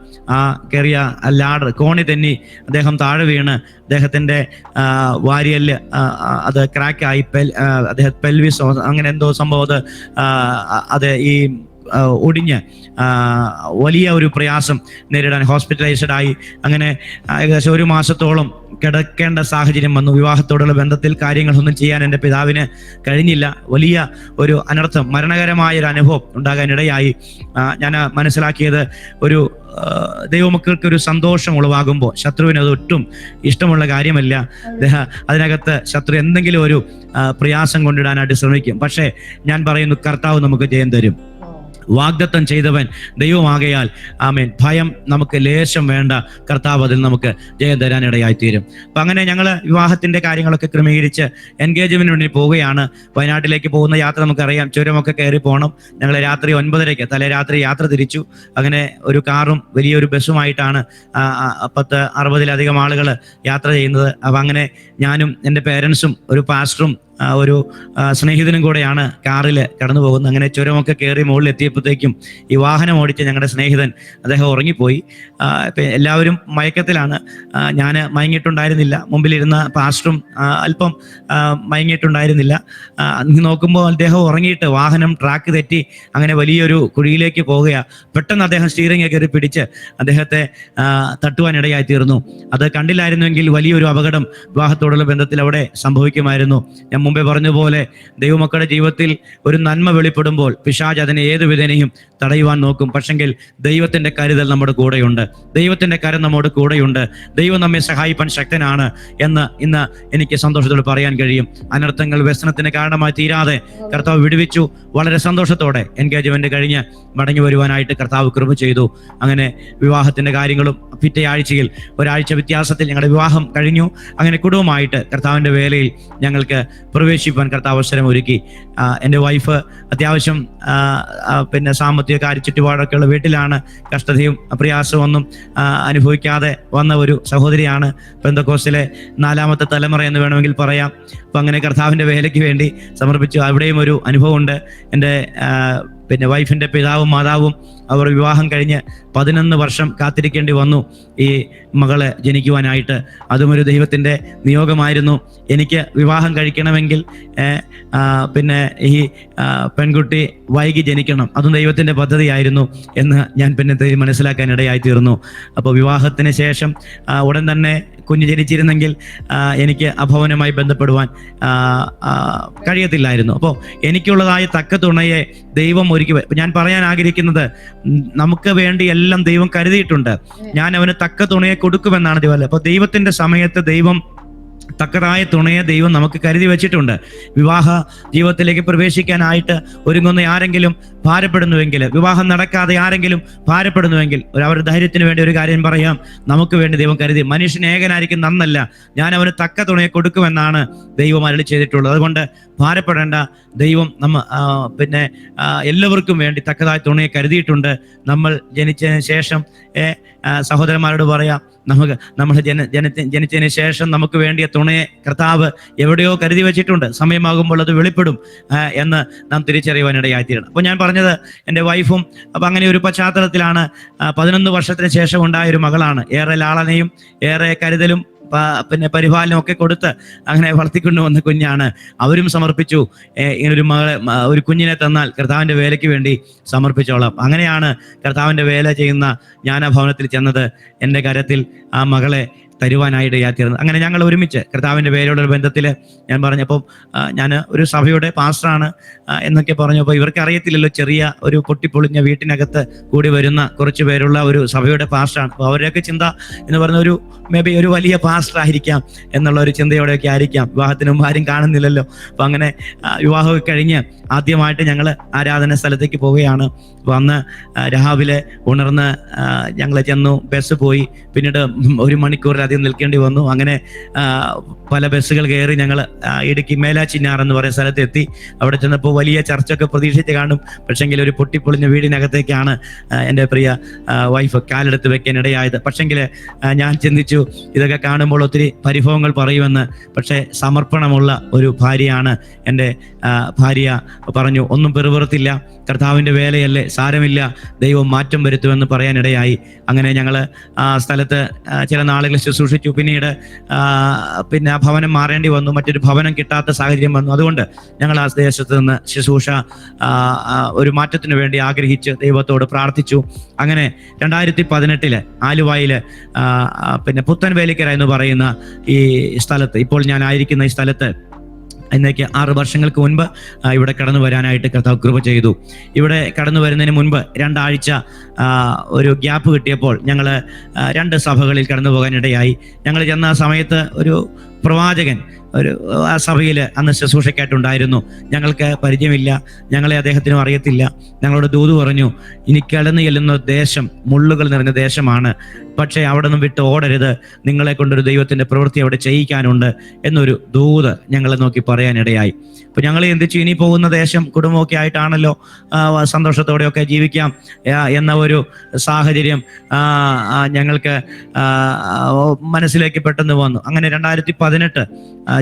കയറിയ ലാഡർ കോണി തെന്നി അദ്ദേഹം താഴെ വീണ് അദ്ദേഹത്തിൻ്റെ വാരിയല് അത് ക്രാക്കായി, പെൽവിസ് അങ്ങനെ എന്തോ സംഭവം അത് ഈ ഒടിഞ്ഞ് വലിയ ഒരു പ്രയാസം നേരിടാൻ ഹോസ്പിറ്റലൈസ്ഡ് ആയി. അങ്ങനെ ഏകദേശം 1 മാസത്തോളം കിടക്കേണ്ട സാഹചര്യം വന്നു. വിവാഹത്തോടുള്ള ബന്ധത്തിൽ കാര്യങ്ങളൊന്നും ചെയ്യാൻ എൻ്റെ പിതാവിന് കഴിഞ്ഞില്ല. വലിയ ഒരു അനർത്ഥം, മരണകരമായ ഒരു അനുഭവം ഉണ്ടാകാനിടയായി. ഞാൻ മനസ്സിലാക്കിയത്, ഒരു ദൈവമക്കൾക്ക് ഒരു സന്തോഷം ഉളവാകുമ്പോൾ ശത്രുവിന് അത് ഒട്ടും ഇഷ്ടമുള്ള കാര്യമല്ല. അതിനകത്ത് ശത്രു എന്തെങ്കിലും ഒരു പ്രയാസം കൊണ്ടിടാനായിട്ട് ശ്രമിക്കും. പക്ഷേ ഞാൻ പറയുന്നു, കർത്താവ് നമുക്ക് ജയം തരും. വാഗ്ദത്തം ചെയ്തവൻ ദൈവമാകയാൽ ആമേൻ, ഭയം നമുക്ക് ലേശം വേണ്ട. കർത്താവ് അതിൽ നമുക്ക് ജയം തരാനിടയായിത്തീരും. അപ്പം അങ്ങനെ ഞങ്ങൾ വിവാഹത്തിൻ്റെ കാര്യങ്ങളൊക്കെ ക്രമീകരിച്ച് എൻഗേജ്മെന്റിന് വേണ്ടി പോവുകയാണ്. വയനാട്ടിലേക്ക് പോകുന്ന യാത്ര നമുക്കറിയാം, ചുരമൊക്കെ കയറി പോകണം. ഞങ്ങൾ രാത്രി 9:30 തലേരാത്രി യാത്ര തിരിച്ചു. അങ്ങനെ ഒരു കാറും വലിയൊരു ബസ്സുമായിട്ടാണ് 60-ലധികം ആളുകൾ യാത്ര ചെയ്യുന്നത്. അപ്പം അങ്ങനെ ഞാനും എൻ്റെ പേരൻസും ഒരു പാസ്റ്ററും ഒരു സ്നേഹിതനും കൂടെയാണ് കാറിൽ കടന്നു പോകുന്നത്. അങ്ങനെ ചുരമൊക്കെ കയറി മുകളിൽ എത്തിയപ്പോഴത്തേക്കും ഈ വാഹനം ഓടിച്ച് ഞങ്ങളുടെ സ്നേഹിതൻ അദ്ദേഹം ഉറങ്ങിപ്പോയി. എല്ലാവരും മയക്കത്തിലാണ്. ഞാൻ മയങ്ങിയിട്ടുണ്ടായിരുന്നില്ല. മുമ്പിലിരുന്ന പാസ്റ്ററും അല്പം മയങ്ങിയിട്ടുണ്ടായിരുന്നില്ല. നോക്കുമ്പോൾ അദ്ദേഹം ഉറങ്ങിയിട്ട് വാഹനം ട്രാക്ക് തെറ്റി അങ്ങനെ വലിയൊരു കുഴിയിലേക്ക് പോവുകയാണ്. പെട്ടെന്ന് അദ്ദേഹം സ്റ്റീറിംഗ് കയറി പിടിച്ച് അദ്ദേഹത്തെ തട്ടുവാനിടയായി തീർന്നു. അത് കണ്ടില്ലായിരുന്നുവെങ്കിൽ വലിയൊരു അപകടം വിവാഹത്തോടുള്ള ബന്ധത്തിൽ അവിടെ സംഭവിക്കുമായിരുന്നു. ഞാൻ മുമ്പേ പറഞ്ഞതുപോലെ ദൈവമക്കളുടെ ജീവിതത്തിൽ ഒരു നന്മ വെളിപ്പെടുമ്പോൾ പിശാച് അതിനെ ഏതു വിധേനയും തടയുവാൻ നോക്കും. പക്ഷെങ്കിൽ ദൈവത്തിന്റെ കരുതൽ നമ്മുടെ കൂടെയുണ്ട്, ദൈവത്തിന്റെ കരം നമ്മുടെ കൂടെയുണ്ട്. ദൈവം നമ്മെ സഹായിപ്പാൻ ശക്തനാണ് എന്ന് ഇന്ന് എനിക്ക് സന്തോഷത്തോടെ പറയാൻ കഴിയും. അനർത്ഥങ്ങൾ വ്യസനത്തിന് കാരണമായി തീരാതെ കർത്താവ് വിടുവിച്ചു. വളരെ സന്തോഷത്തോടെ എൻഗേജ്മെന്റ് കഴിഞ്ഞ് മടങ്ങി വരുവാനായിട്ട് കർത്താവ് കൃപ ചെയ്തു. അങ്ങനെ വിവാഹത്തിന്റെ കാര്യങ്ങളും പിറ്റേ ആഴ്ചയിൽ ഒരാഴ്ച വ്യത്യാസത്തിൽ ഞങ്ങളുടെ വിവാഹം കഴിഞ്ഞു. അങ്ങനെ കുടുംബമായിട്ട് കർത്താവിന്റെ വേലയിൽ ഞങ്ങൾക്ക് പ്രവേശിപ്പാൻ കർത്താവ് അവസരം ഒരുക്കി. എൻ്റെ വൈഫ് അത്യാവശ്യം സാമ്പത്തിക കാര്യ ചുറ്റുപാടൊക്കെയുള്ള വീട്ടിലാണ്. കഷ്ടതയും പ്രയാസവും ഒന്നും അനുഭവിക്കാതെ വന്ന ഒരു സഹോദരിയാണ്. പെന്തക്കോസ്തിലെ 4ാമത്തെ തലമുറ എന്ന് വേണമെങ്കിൽ പറയാം. അപ്പം അങ്ങനെ കർത്താവിൻ്റെ വേലയ്ക്ക് വേണ്ടി സമർപ്പിച്ചു. അവിടെയും ഒരു അനുഭവമുണ്ട്. എൻ്റെ വൈഫിൻ്റെ പിതാവും മാതാവും അവർ വിവാഹം കഴിഞ്ഞ് 11 വർഷം കാത്തിരിക്കേണ്ടി വന്നു ഈ മകളെ ജനിക്കുവാനായിട്ട്. അതും ഒരു ദൈവത്തിൻ്റെ നിയോഗമായിരുന്നു. എനിക്ക് വിവാഹം കഴിക്കണമെങ്കിൽ ഈ പെൺകുട്ടി വൈകി ജനിക്കണം, അതും ദൈവത്തിൻ്റെ പദ്ധതിയായിരുന്നു എന്ന് ഞാൻ മനസ്സിലാക്കാനിടയായി തീർന്നു. അപ്പോൾ വിവാഹത്തിന് ശേഷം ഉടൻ തന്നെ കുഞ്ഞ് ജനിച്ചിരുന്നെങ്കിൽ എനിക്ക് അഭവനമായി ബന്ധപ്പെടുവാൻ കഴിയത്തില്ലായിരുന്നു. അപ്പോൾ എനിക്കുള്ളതായ തക്ക തുണയെ ദൈവം ഒരുക്കി. ഞാൻ പറയാൻ ആഗ്രഹിക്കുന്നത്, നമുക്ക് വേണ്ടി എല്ലാം ദൈവം കരുതിയിട്ടുണ്ട്. ഞാൻ അവന് തക്ക തുണയെ കൊടുക്കുമെന്നാണ് ദൈവം. അപ്പോൾ ദൈവത്തിന്റെ സമയത്ത് ദൈവം തക്കതായ തുണയെ ദൈവം നമുക്ക് കരുതി വെച്ചിട്ടുണ്ട്. വിവാഹ ജീവിതത്തിലേക്ക് പ്രവേശിക്കാനായിട്ട് ഒരുങ്ങുന്ന ആരെങ്കിലും ഭാരപ്പെടുന്നുവെങ്കിൽ, വിവാഹം നടക്കാതെ ആരെങ്കിലും ഭാരപ്പെടുന്നുവെങ്കിൽ, അവരുടെ ധൈര്യത്തിന് വേണ്ടി ഒരു കാര്യം പറയാം. നമുക്ക് വേണ്ടി ദൈവം കരുതി. മനുഷ്യൻ ഏകനായിരിക്കും നന്നല്ല, ഞാൻ അവന് തക്ക തുണയെ കൊടുക്കുമെന്നാണ് ദൈവം അരുളി ചെയ്തിട്ടുള്ളത്. അതുകൊണ്ട് ഭാരപ്പെടേണ്ട. ദൈവം എല്ലാവർക്കും വേണ്ടി തക്കതായ തുണയെ കരുതിയിട്ടുണ്ട്. നമ്മൾ ജനിച്ചതിന് ശേഷം സഹോദരന്മാരോട് പറയാം, നമ്മൾ ജനിച്ചതിന് ശേഷം നമുക്ക് വേണ്ടിയ തുണയെ കർത്താവ് എവിടെയോ കരുതി വെച്ചിട്ടുണ്ട്. സമയമാകുമ്പോൾ അത് വെളിപ്പെടും എന്ന് നാം തിരിച്ചറിയുവാനിടയായിത്തീരണം. അപ്പോൾ ഞാൻ പറഞ്ഞത് എൻ്റെ വൈഫും അപ്പം അങ്ങനെ ഒരു പശ്ചാത്തലത്തിലാണ്. 11 വർഷത്തിന് ശേഷം ഉണ്ടായൊരു മകളാണ്. ഏറെ ലാളനയും ഏറെ കരുതലും പരിപാലനം ഒക്കെ കൊടുത്ത് അങ്ങനെ വളർത്തിക്കൊണ്ടു വന്ന കുഞ്ഞാണ്. അവരും സമർപ്പിച്ചു, ഇങ്ങനൊരു ഒരു കുഞ്ഞിനെ തന്നാൽ കർത്താവിൻ്റെ വേലയ്ക്ക് വേണ്ടി സമർപ്പിച്ചോളാം. അങ്ങനെയാണ് കർത്താവിൻ്റെ വേല ചെയ്യുന്ന ജ്ഞാനഭവനത്തിൽ ചെന്നത്. എൻ്റെ കരത്തിൽ ആ മകളെ തരുവാനായിട്ട് യാത്രയായിരുന്നു. അങ്ങനെ ഞങ്ങൾ ഒരുമിച്ച് കർത്താവിൻ്റെ വേലയുടെ ഒരു ബന്ധത്തിൽ ഞാൻ പറഞ്ഞപ്പം, ഞാൻ ഒരു സഭയുടെ പാസ്റ്ററാണ് എന്നൊക്കെ പറഞ്ഞപ്പോൾ ഇവർക്ക് അറിയത്തില്ലല്ലോ, ചെറിയ ഒരു പൊട്ടിപ്പൊളിഞ്ഞ വീട്ടിനകത്ത് കൂടി വരുന്ന കുറച്ച് പേരുള്ള ഒരു സഭയുടെ പാസ്റ്ററാണ്. അപ്പോൾ അവരുടെയൊക്കെ ചിന്ത എന്ന് പറഞ്ഞ ഒരു മേബി ഒരു വലിയ പാസ്റ്റർ ആയിരിക്കാം എന്നുള്ള ഒരു ചിന്തയോടെയൊക്കെ ആയിരിക്കാം. വിവാഹത്തിന് മുമ്പ് ആരും കാണുന്നില്ലല്ലോ. അപ്പം അങ്ങനെ വിവാഹമൊക്കെ കഴിഞ്ഞ് ആദ്യമായിട്ട് ഞങ്ങൾ ആരാധന സ്ഥലത്തേക്ക് പോവുകയാണ്. അപ്പോൾ അന്ന് രാവിലെ ഉണർന്ന് ഞങ്ങൾ ചെന്നു, ബസ് പോയി, പിന്നീട് 1 മണിക്കൂറിലധികം നിൽക്കേണ്ടി വന്നു. അങ്ങനെ പല ബസ്സുകൾ കയറി ഞങ്ങൾ ഇടുക്കി മേലാച്ചിന്നാർ എന്ന് പറയുന്ന സ്ഥലത്തെത്തി. അവിടെ ചെന്നപ്പോൾ വലിയ ചർച്ചൊക്കെ പ്രതീക്ഷിച്ച് കാണും. പക്ഷെങ്കിൽ ഒരു പൊട്ടിപ്പൊളിഞ്ഞ വീടിനകത്തേക്കാണ് എൻ്റെ പ്രിയ വൈഫ് കാലെടുത്ത് വെക്കാൻ ഇടയായത്. പക്ഷെങ്കിൽ ഞാൻ ചിന്തിച്ചു, ഇതൊക്കെ കാണുമ്പോൾ ഒത്തിരി പരിഭവങ്ങൾ പറയുമെന്ന്. പക്ഷേ സമർപ്പണമുള്ള ഒരു ഭാര്യയാണ് എൻ്റെ ഭാര്യ. പറഞ്ഞു, ഒന്നും പെറുപുറത്തില്ല, കർത്താവിൻ്റെ വേലയല്ലേ, സാരമില്ല, ദൈവം മാറ്റം വരുത്തുമെന്ന് പറയാനിടയായി. അങ്ങനെ ഞങ്ങൾ ആ സ്ഥലത്ത് ചില നാളുകൾ ശുശ്രൂഷിച്ചു. പിന്നീട് ആ ഭവനം മാറേണ്ടി വന്നു, മറ്റൊരു ഭവനം കിട്ടാത്ത സാഹചര്യം വന്നു. അതുകൊണ്ട് ഞങ്ങൾ ആ ദേശത്ത് നിന്ന് ശുശ്രൂഷ ഒരു മാറ്റത്തിന് വേണ്ടി ആഗ്രഹിച്ച് ദൈവത്തോട് പ്രാർത്ഥിച്ചു. അങ്ങനെ 2018 ആലുവായിൽ പുത്തൻവേലിക്കര എന്ന് പറയുന്ന ഈ സ്ഥലത്ത്, ഇപ്പോൾ ഞാൻ ആയിരിക്കുന്ന ഈ സ്ഥലത്ത് ഇന്നേക്ക് 6 വർഷങ്ങൾക്ക് മുൻപ് ഇവിടെ കടന്നു വരാനായിട്ട് കർത്താവ് കൃപ ചെയ്തു. ഇവിടെ കടന്നു വരുന്നതിന് മുൻപ് 2 ആഴ്ച ഒരു ഗ്യാപ്പ് കിട്ടിയപ്പോൾ ഞങ്ങൾ 2 സഭകളിൽ കടന്നു പോകാനിടയായി. ഞങ്ങൾ ചെന്ന സമയത്ത് ഒരു പ്രവാചകൻ ആ സഭയിൽ അന്ന് ശുശ്രൂഷയ്ക്കായിട്ടുണ്ടായിരുന്നു. ഞങ്ങൾക്ക് പരിചയമില്ല, ഞങ്ങളെ അദ്ദേഹത്തിനും അറിയത്തില്ല. ഞങ്ങളോട് ദൂത് പറഞ്ഞു, ഇനി കടന്നു ചെല്ലുന്ന ദേശം മുള്ളുകൾ നിറഞ്ഞ ദേശമാണ്, പക്ഷേ അവിടെ നിന്നും വിട്ട് ഓടരുത്, നിങ്ങളെ കൊണ്ടൊരു ദൈവത്തിൻ്റെ പ്രവൃത്തി അവിടെ ചെയ്യിക്കാനുണ്ട് എന്നൊരു ദൂത് ഞങ്ങളെ നോക്കി പറയാനിടയായി. അപ്പോൾ ഞങ്ങൾ ചിന്തിച്ചു, ഇനി പോകുന്ന ദേശം കുടുംബമൊക്കെ ആയിട്ടാണല്ലോ, സന്തോഷത്തോടെയൊക്കെ ജീവിക്കാം എന്ന ഒരു സാഹചര്യം ഞങ്ങൾക്ക് മനസ്സിലേക്ക് പെട്ടെന്ന് വന്നു. അങ്ങനെ 2018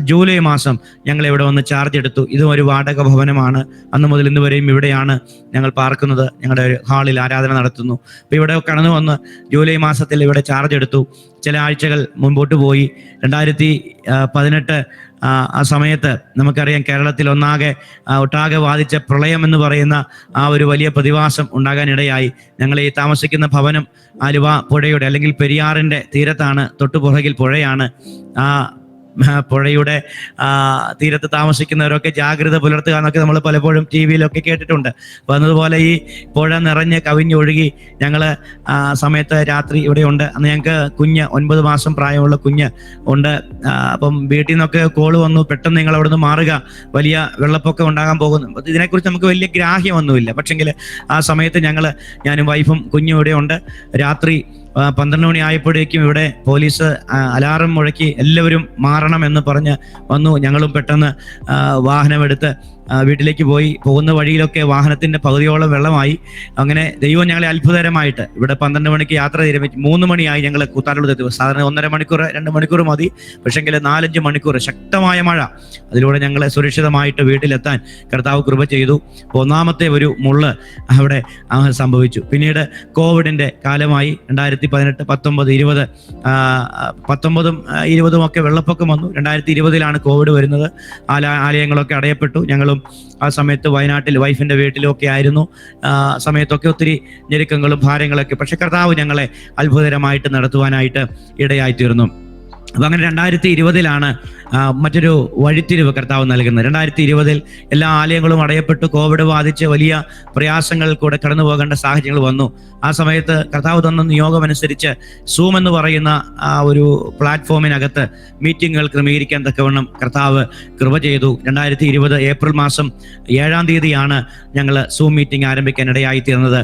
ജൂലൈ മാസം ഞങ്ങൾ ഇവിടെ വന്ന് ചാർജ് എടുത്തു. ഇതും ഒരു വാടക ഭവനമാണ്. അന്ന് മുതൽ ഇന്ന് വരെയും ഇവിടെയാണ് ഞങ്ങൾ പാർക്കുന്നത്. ഞങ്ങളുടെ ഒരു ഹാളിൽ ആരാധന നടത്തുന്നു. അപ്പോൾ ഇവിടെ കടന്നു വന്ന് ജൂലൈ മാസത്തിൽ ഇവിടെ ചാർജ് എടുത്തു. ചില ആഴ്ചകൾ മുൻപോട്ട് പോയി. 2018 ആ സമയത്ത് നമുക്കറിയാം, കേരളത്തിൽ ഒട്ടാകെ ബാധിച്ച പ്രളയം എന്ന് പറയുന്ന ആ ഒരു വലിയ പ്രതിഭാസം ഉണ്ടാകാനിടയായി. ഞങ്ങൾ ഈ താമസിക്കുന്ന ഭവനം ആലുവ പുഴയുടെ അല്ലെങ്കിൽ പെരിയാറിൻ്റെ തീരത്താണ്. തൊട്ടുപുറകിൽ പുഴയാണ്. ആ പുഴയുടെ തീരത്ത് താമസിക്കുന്നവരൊക്കെ ജാഗ്രത പുലർത്തുക എന്നൊക്കെ നമ്മൾ പലപ്പോഴും TV-യിലൊക്കെ കേട്ടിട്ടുണ്ട്. അപ്പോൾ അതുപോലെ ഈ പുഴ നിറഞ്ഞ് കവിഞ്ഞൊഴുകി ഞങ്ങൾ സമയത്ത് രാത്രി ഇവിടെയുണ്ട്. അന്ന് ഞങ്ങൾക്ക് കുഞ്ഞ് 9 മാസം പ്രായമുള്ള കുഞ്ഞ് ഉണ്ട്. അപ്പം വീട്ടിൽ നിന്നൊക്കെ കോള് വന്നു, പെട്ടെന്ന് നിങ്ങൾ അവിടെ നിന്ന് മാറുക, വലിയ വെള്ളപ്പൊക്കം ഉണ്ടാകാൻ പോകുന്നു. ഇതിനെക്കുറിച്ച് നമുക്ക് വലിയ ഗ്രാഹ്യമൊന്നുമില്ല. പക്ഷെങ്കിൽ ആ സമയത്ത് ഞാനും വൈഫും കുഞ്ഞും ഇവിടെ ഉണ്ട്. രാത്രി 12 മണി ആയപ്പോഴേക്കും ഇവിടെ പോലീസ് അലാറം മുഴക്കി എല്ലാവരും മാറണം എന്ന് പറഞ്ഞ് വന്നു. ഞങ്ങളും പെട്ടെന്ന് വാഹനമെടുത്ത് വീട്ടിലേക്ക് പോയി. പോകുന്ന വഴിയിലൊക്കെ വാഹനത്തിൻ്റെ പകുതിയോളം വെള്ളമായി. അങ്ങനെ ദൈവം ഞങ്ങളെ അത്ഭുതകരമായിട്ട് ഇവിടെ 12 മണിക്ക് യാത്ര തിരമിച്ച് 3 മണിയായി ഞങ്ങൾ കൂത്താട്ടുകുളത്ത് എത്തി. സാധാരണ 1.5 മണിക്കൂർ 2 മണിക്കൂർ മതി. പക്ഷെങ്കിൽ 4-5 മണിക്കൂർ ശക്തമായ മഴ. അതിലൂടെ ഞങ്ങളെ സുരക്ഷിതമായിട്ട് വീട്ടിലെത്താൻ കർത്താവ് കൃപ ചെയ്തു. ഒന്നാമത്തെ ഒരു മുള്ള് അവിടെ സംഭവിച്ചു. പിന്നീട് കോവിഡിൻ്റെ കാലമായി. 2018, 19, 20 19ഉം ഒക്കെ വെള്ളപ്പൊക്കം വന്നു. 2020 കോവിഡ് വരുന്നത്. ആലയങ്ങളൊക്കെ അടയപ്പെട്ടു. ഞങ്ങളും ആ സമയത്ത് വയനാട്ടിൽ വൈഫിൻ്റെ വീട്ടിലും ഒക്കെ ആയിരുന്നു. സമയത്തൊക്കെ ഒത്തിരി ഞെരുക്കങ്ങളും ഭാരങ്ങളൊക്കെ. പക്ഷെ കർത്താവ് ഞങ്ങളെ അത്ഭുതകരമായിട്ട് നടത്തുവാനായിട്ട് ഇടയായിത്തീർന്നു. അപ്പം അങ്ങനെ 2020 മറ്റൊരു വഴിത്തിരിവ് കർത്താവ് നൽകുന്നത്. 2020 എല്ലാ ആലയങ്ങളും അടയപ്പെട്ടു, കോവിഡ് ബാധിച്ച് വലിയ പ്രയാസങ്ങൾ കൂടെ കടന്നു പോകേണ്ട സാഹചര്യങ്ങൾ വന്നു. ആ സമയത്ത് കർത്താവ് തന്ന നിയോഗം അനുസരിച്ച് സൂം എന്ന് പറയുന്ന ഒരു പ്ലാറ്റ്ഫോമിനകത്ത് മീറ്റിങ്ങുകൾ ക്രമീകരിക്കാൻ തക്കവണ്ണം കർത്താവ് കൃപ ചെയ്തു. 2020 ഏപ്രിൽ മാസം 7-ാം തീയതിയാണ് ഞങ്ങൾ സൂം മീറ്റിംഗ് ആരംഭിക്കാൻ ഇടയായി തീർന്നത്.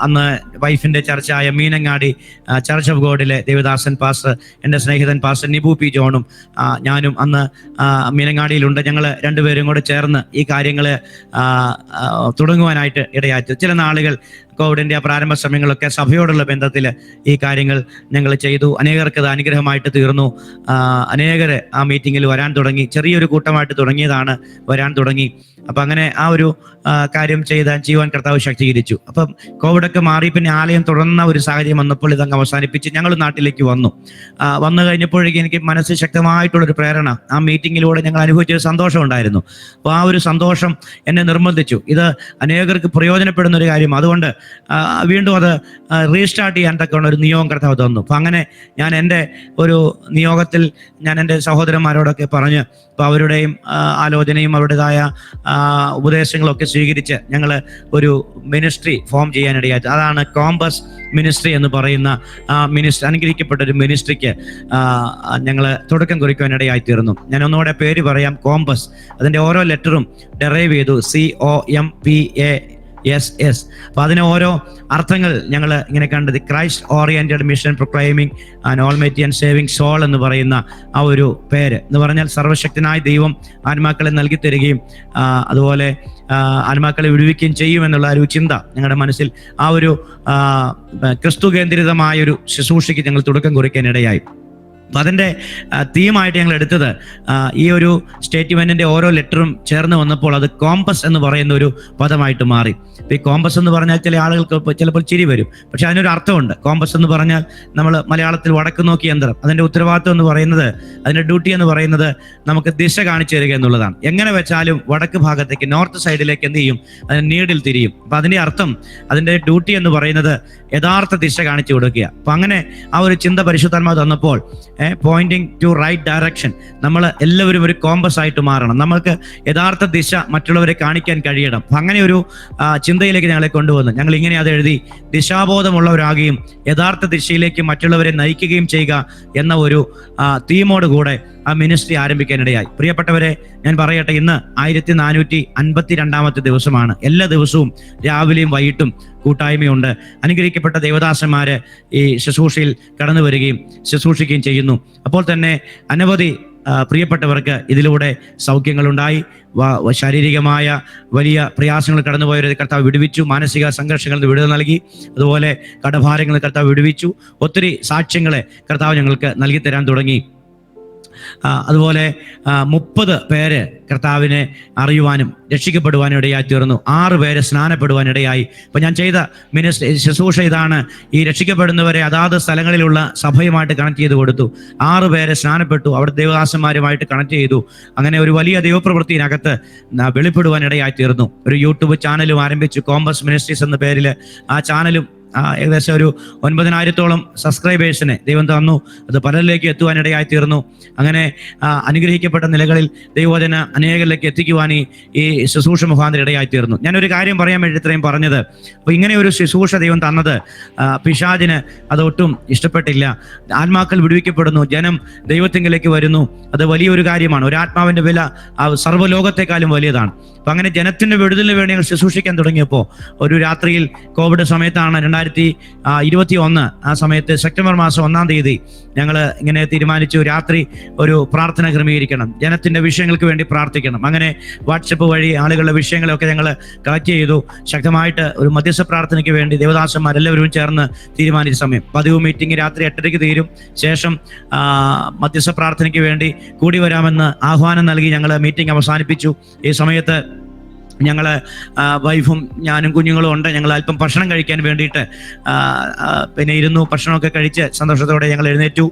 അന്ന് വൈഫിൻ്റെ ചർച്ചായ മീനങ്ങാടി ചർച്ച് ഓഫ് ഗോഡിലെ ദേവദാസൻ പാസ്റ്റർ, എൻ്റെ സ്നേഹിതൻ പാസ്റ്റർ നിബു പി ജോണും ഞാനും അന്ന് മീനങ്ങാടിയിലുണ്ട്. ഞങ്ങൾ രണ്ടുപേരും കൂടെ ചേർന്ന് ഈ കാര്യങ്ങൾ തുടങ്ങുവാനായിട്ട് ഇടയായി. ചില നാളുകൾ കോവിഡിൻ്റെ പ്രാരംഭ സമയങ്ങളൊക്കെ സഭയോടുള്ള ബന്ധത്തിൽ ഈ കാര്യങ്ങൾ ഞങ്ങൾ ചെയ്തു. അനേകർക്ക് അത് അനുഗ്രഹമായിട്ട് തീർന്നു. അനേകർ ആ മീറ്റിങ്ങിൽ വരാൻ തുടങ്ങി. ചെറിയൊരു കൂട്ടമായിട്ട് തുടങ്ങിയതാണ്, വരാൻ തുടങ്ങി. അപ്പം അങ്ങനെ ആ ഒരു കാര്യം ചെയ്യുവാൻ കർത്താവ് ശക്തീകരിച്ചു. അപ്പം കോവിഡൊക്കെ മാറി പിന്നെ ആലയം തുടർന്ന ഒരു സാഹചര്യം വന്നപ്പോൾ ഇതങ്ങ് അവസാനിപ്പിച്ച് ഞങ്ങൾ നാട്ടിലേക്ക് വന്നു കഴിഞ്ഞപ്പോഴേക്കും എനിക്ക് മനസ്സിൽ ശക്തമായിട്ടുള്ളൊരു പ്രേരണ, ആ മീറ്റിങ്ങിലൂടെ ഞങ്ങൾ അനുഭവിച്ചൊരു സന്തോഷം ഉണ്ടായിരുന്നു. അപ്പോൾ ആ ഒരു സന്തോഷം എന്നെ നിർബന്ധിച്ചു, ഇത് അനേകർക്ക് പ്രയോജനപ്പെടുന്ന ഒരു കാര്യം, അതുകൊണ്ട് വീണ്ടും അത് റീസ്റ്റാർട്ട് ചെയ്യാൻ തക്കവണ്ണ ഒരു നിയോഗം കർത്താവ് തന്നു. അപ്പം അങ്ങനെ ഞാൻ എൻ്റെ ഒരു നിയോഗത്തിൽ ഞാൻ എൻ്റെ സഹോദരന്മാരോടൊക്കെ പറഞ്ഞ്, അപ്പോൾ അവരുടെയും ആലോചനയും അവരുടേതായ ഉപദേശങ്ങളൊക്കെ സ്വീകരിച്ച് ഞങ്ങൾ ഒരു മിനിസ്ട്രി ഫോം ചെയ്യാനിടയായി. അതാണ് കോമ്പസ് മിനിസ്ട്രി എന്ന് പറയുന്ന അനുഗ്രഹിക്കപ്പെട്ട ഒരു മിനിസ്ട്രിക്ക് ഞങ്ങൾ തുടക്കം കുറിക്കുവാനിടയായി തീർന്നു. ഞാൻ ഒന്നുകൂടെ പേര് പറയാം, കോമ്പസ്. അതിൻ്റെ ഓരോ ലെറ്ററും ഡെറൈവ് ചെയ്തു, COMPASS. അപ്പോൾ അതിന് ഓരോ അർത്ഥങ്ങൾ ഞങ്ങൾ ഇങ്ങനെ കണ്ടത്. Christ oriented mission proclaiming and almighty and saving soul എന്ന് പറയുന്ന ആ ഒരു പേര് എന്ന് പറഞ്ഞാൽ സർവശക്തനായ ദൈവം ആത്മാക്കളെ നൽകി തരികയും അതുപോലെ ആത്മാക്കളെ വിടുവിക്കുകയും ചെയ്യുമെന്നുള്ള ഒരു ചിന്ത ഞങ്ങളുടെ മനസ്സിൽ, ആ ഒരു ക്രിസ്തു കേന്ദ്രിതമായൊരു ശുശ്രൂഷയ്ക്ക് ഞങ്ങൾ തുടക്കം കുറിക്കാനിടയായി. അപ്പം അതിൻ്റെ തീമായിട്ട് ഞങ്ങൾ എടുത്തത് ഈ ഒരു സ്റ്റേറ്റ്മെൻറ്റിൻ്റെ ഓരോ ലെറ്ററും ചേർന്ന് വന്നപ്പോൾ അത് കോമ്പസ് എന്ന് പറയുന്ന ഒരു പദമായിട്ട് മാറി. ഈ കോമ്പസ് എന്ന് പറഞ്ഞാൽ ചില ആളുകൾക്ക് ചിലപ്പോൾ ചിരി വരും, പക്ഷെ അതിനൊരു അർത്ഥമുണ്ട്. കോമ്പസ് എന്ന് പറഞ്ഞാൽ നമ്മൾ മലയാളത്തിൽ വടക്ക് നോക്കി യന്ത്രം, അതിൻ്റെ ഉത്തരവാദിത്വം എന്ന് പറയുന്നത്, അതിൻ്റെ ഡ്യൂട്ടി എന്ന് പറയുന്നത് നമുക്ക് ദിശ കാണിച്ചു തരിക എന്നുള്ളതാണ്. എങ്ങനെ വെച്ചാലും വടക്ക് ഭാഗത്തേക്ക്, നോർത്ത് സൈഡിലേക്ക് എന്ത് ചെയ്യും, അതിന് നീഡിൽ തിരിയും. അപ്പം അതിൻ്റെ അർത്ഥം, അതിൻ്റെ ഡ്യൂട്ടി എന്ന് പറയുന്നത് യഥാർത്ഥ ദിശ കാണിച്ചു കൊടുക്കുക. അപ്പം അങ്ങനെ ആ ഒരു ചിന്ത പരിശുദ്ധാത്മാവ് തന്നപ്പോൾ പോയിന്റിങ് ടു റൈറ്റ് ഡയറക്ഷൻ, നമ്മൾ എല്ലാവരും ഒരു കോമ്പസ് ആയിട്ട് മാറണം, നമ്മൾക്ക് യഥാർത്ഥ ദിശ മറ്റുള്ളവരെ കാണിക്കാൻ കഴിയണം. അപ്പം അങ്ങനെ ഒരു ചിന്തയിലേക്ക് ഞങ്ങളെ കൊണ്ടുവന്നു. ഞങ്ങൾ ഇങ്ങനെ അത് എഴുതി, ദിശാബോധമുള്ളവരാകുകയും യഥാർത്ഥ ദിശയിലേക്ക് മറ്റുള്ളവരെ നയിക്കുകയും ചെയ്യുക എന്ന ഒരു തീമോട് കൂടെ ആ മിനിസ്ട്രി ആരംഭിക്കാനിടയായി. പ്രിയപ്പെട്ടവരെ, ഞാൻ പറയട്ടെ, ഇന്ന് 1452 ദിവസമാണ്. എല്ലാ ദിവസവും രാവിലെയും വൈകിട്ടും കൂട്ടായ്മയുണ്ട്. അനുഗ്രഹിക്കപ്പെട്ട ദേവദാസന്മാര് ഈ ശുശ്രൂഷയിൽ കടന്നു വരികയും ശുശ്രൂഷിക്കുകയും ചെയ്യുന്നു. അപ്പോൾ തന്നെ അനവധി പ്രിയപ്പെട്ടവർക്ക് ഇതിലൂടെ സൗഖ്യങ്ങളുണ്ടായി. ശാരീരികമായ വലിയ പ്രയാസങ്ങൾ കടന്നുപോയവരെ കർത്താവ് വിടുവിച്ചു. മാനസിക സംഘർഷങ്ങളിൽ നിന്ന് വിടുതൽ നൽകി. അതുപോലെ കടഭാരങ്ങളിൽ കർത്താവ് വിടുവിച്ചു. ഒത്തിരി സാക്ഷ്യങ്ങളെ കർത്താവ് ഞങ്ങൾക്ക് നൽകി തരാൻ തുടങ്ങി. അതുപോലെ 30 പേര് കർത്താവിനെ അറിയുവാനും രക്ഷിക്കപ്പെടുവാനും ഇടയായി തീർന്നു. 6 പേര് സ്നാനപ്പെടുവാനിടയായി. അപ്പം ഞാൻ ചെയ്ത ശുശ്രൂഷ ഇതാണ്. ഈ രക്ഷിക്കപ്പെടുന്നവരെ അതാത് സ്ഥലങ്ങളിലുള്ള സഭയുമായിട്ട് കണക്ട് ചെയ്ത് കൊടുത്തു. 6 പേരെ സ്നാനപ്പെട്ടു, അവിടെ ദേവദാസന്മാരുമായിട്ട് കണക്ട് ചെയ്തു. അങ്ങനെ ഒരു വലിയ ദൈവപ്രവൃത്തിയിനകത്ത് വെളിപ്പെടുവാനിടയായി തീർന്നു. ഒരു യൂട്യൂബ് ചാനലും ആരംഭിച്ചു, കോമ്പസ് മിനിസ്ട്രീസ് എന്ന പേരിൽ. ആ ചാനലും ഏകദേശം ഒരു 9,000-ഓളം സബ്സ്ക്രൈബേഴ്സിനെ ദൈവം തന്നു. അത് പലരിലേക്ക് എത്തുവാനിടയായി തീർന്നു. അങ്ങനെ അനുഗ്രഹിക്കപ്പെട്ട നിലകളിൽ ദൈവവചന അനേകരിലേക്ക് എത്തിക്കുവാൻ ഈ ശുശ്രൂഷ മുഖാന്തരം ഇടയായി തീർന്നു. ഞാനൊരു കാര്യം പറയാൻ വേണ്ടി ഇത്രയും പറഞ്ഞത്, അപ്പോൾ ഇങ്ങനെ ഒരു ശുശ്രൂഷ ദൈവം തന്നത് പിശാചിന് അതൊട്ടും ഇഷ്ടപ്പെട്ടില്ല. ആത്മാക്കൾ വിടുവിക്കപ്പെടുന്നു, ജനം ദൈവത്തിങ്കിലേക്ക് വരുന്നു. അത് വലിയൊരു കാര്യമാണ്. ഒരു ആത്മാവിൻ്റെ വില സർവ്വലോകത്തെക്കാളും വലിയതാണ്. അപ്പം അങ്ങനെ ജനത്തിൻ്റെ വിടുതലിന് വേണ്ടി ഞങ്ങൾ ശുശ്രൂഷിക്കാൻ തുടങ്ങിയപ്പോൾ ഒരു രാത്രിയിൽ, കോവിഡ് സമയത്താണ് 2021, ആ സമയത്ത് സെപ്റ്റംബർ മാസം 1-ാം തീയതി ഞങ്ങൾ ഇങ്ങനെ തീരുമാനിച്ചു, രാത്രി ഒരു പ്രാർത്ഥന ക്രമീകരിക്കണം, ജനത്തിൻ്റെ വിഷയങ്ങൾക്ക് വേണ്ടി പ്രാർത്ഥിക്കണം. അങ്ങനെ വാട്സപ്പ് വഴി ആളുകളുടെ വിഷയങ്ങളൊക്കെ ഞങ്ങൾ കളക്ട് ചെയ്തു. ശക്തമായിട്ട് ഒരു മധ്യസ്ഥ പ്രാർത്ഥനയ്ക്ക് വേണ്ടി ദേവദാസന്മാരെല്ലാവരും ചേർന്ന് തീരുമാനിച്ച സമയം. പതിവ് മീറ്റിംഗ് രാത്രി 8:30 തീരും. ശേഷം മധ്യസ്ഥ പ്രാർത്ഥനയ്ക്ക് വേണ്ടി കൂടി വരാമെന്ന് ആഹ്വാനം നൽകി ഞങ്ങൾ മീറ്റിംഗ് അവസാനിപ്പിച്ചു. ഈ സമയത്ത് ഞങ്ങൾ വൈഫും ഞാനും കുഞ്ഞുങ്ങളും ഉണ്ട്. ഞങ്ങൾ അല്പം ഭക്ഷണം കഴിക്കാൻ വേണ്ടിയിട്ട് പിന്നെ ഇരുന്നു. ഭക്ഷണമൊക്കെ കഴിച്ച് സന്തോഷത്തോടെ ഞങ്ങൾ എഴുന്നേറ്റു.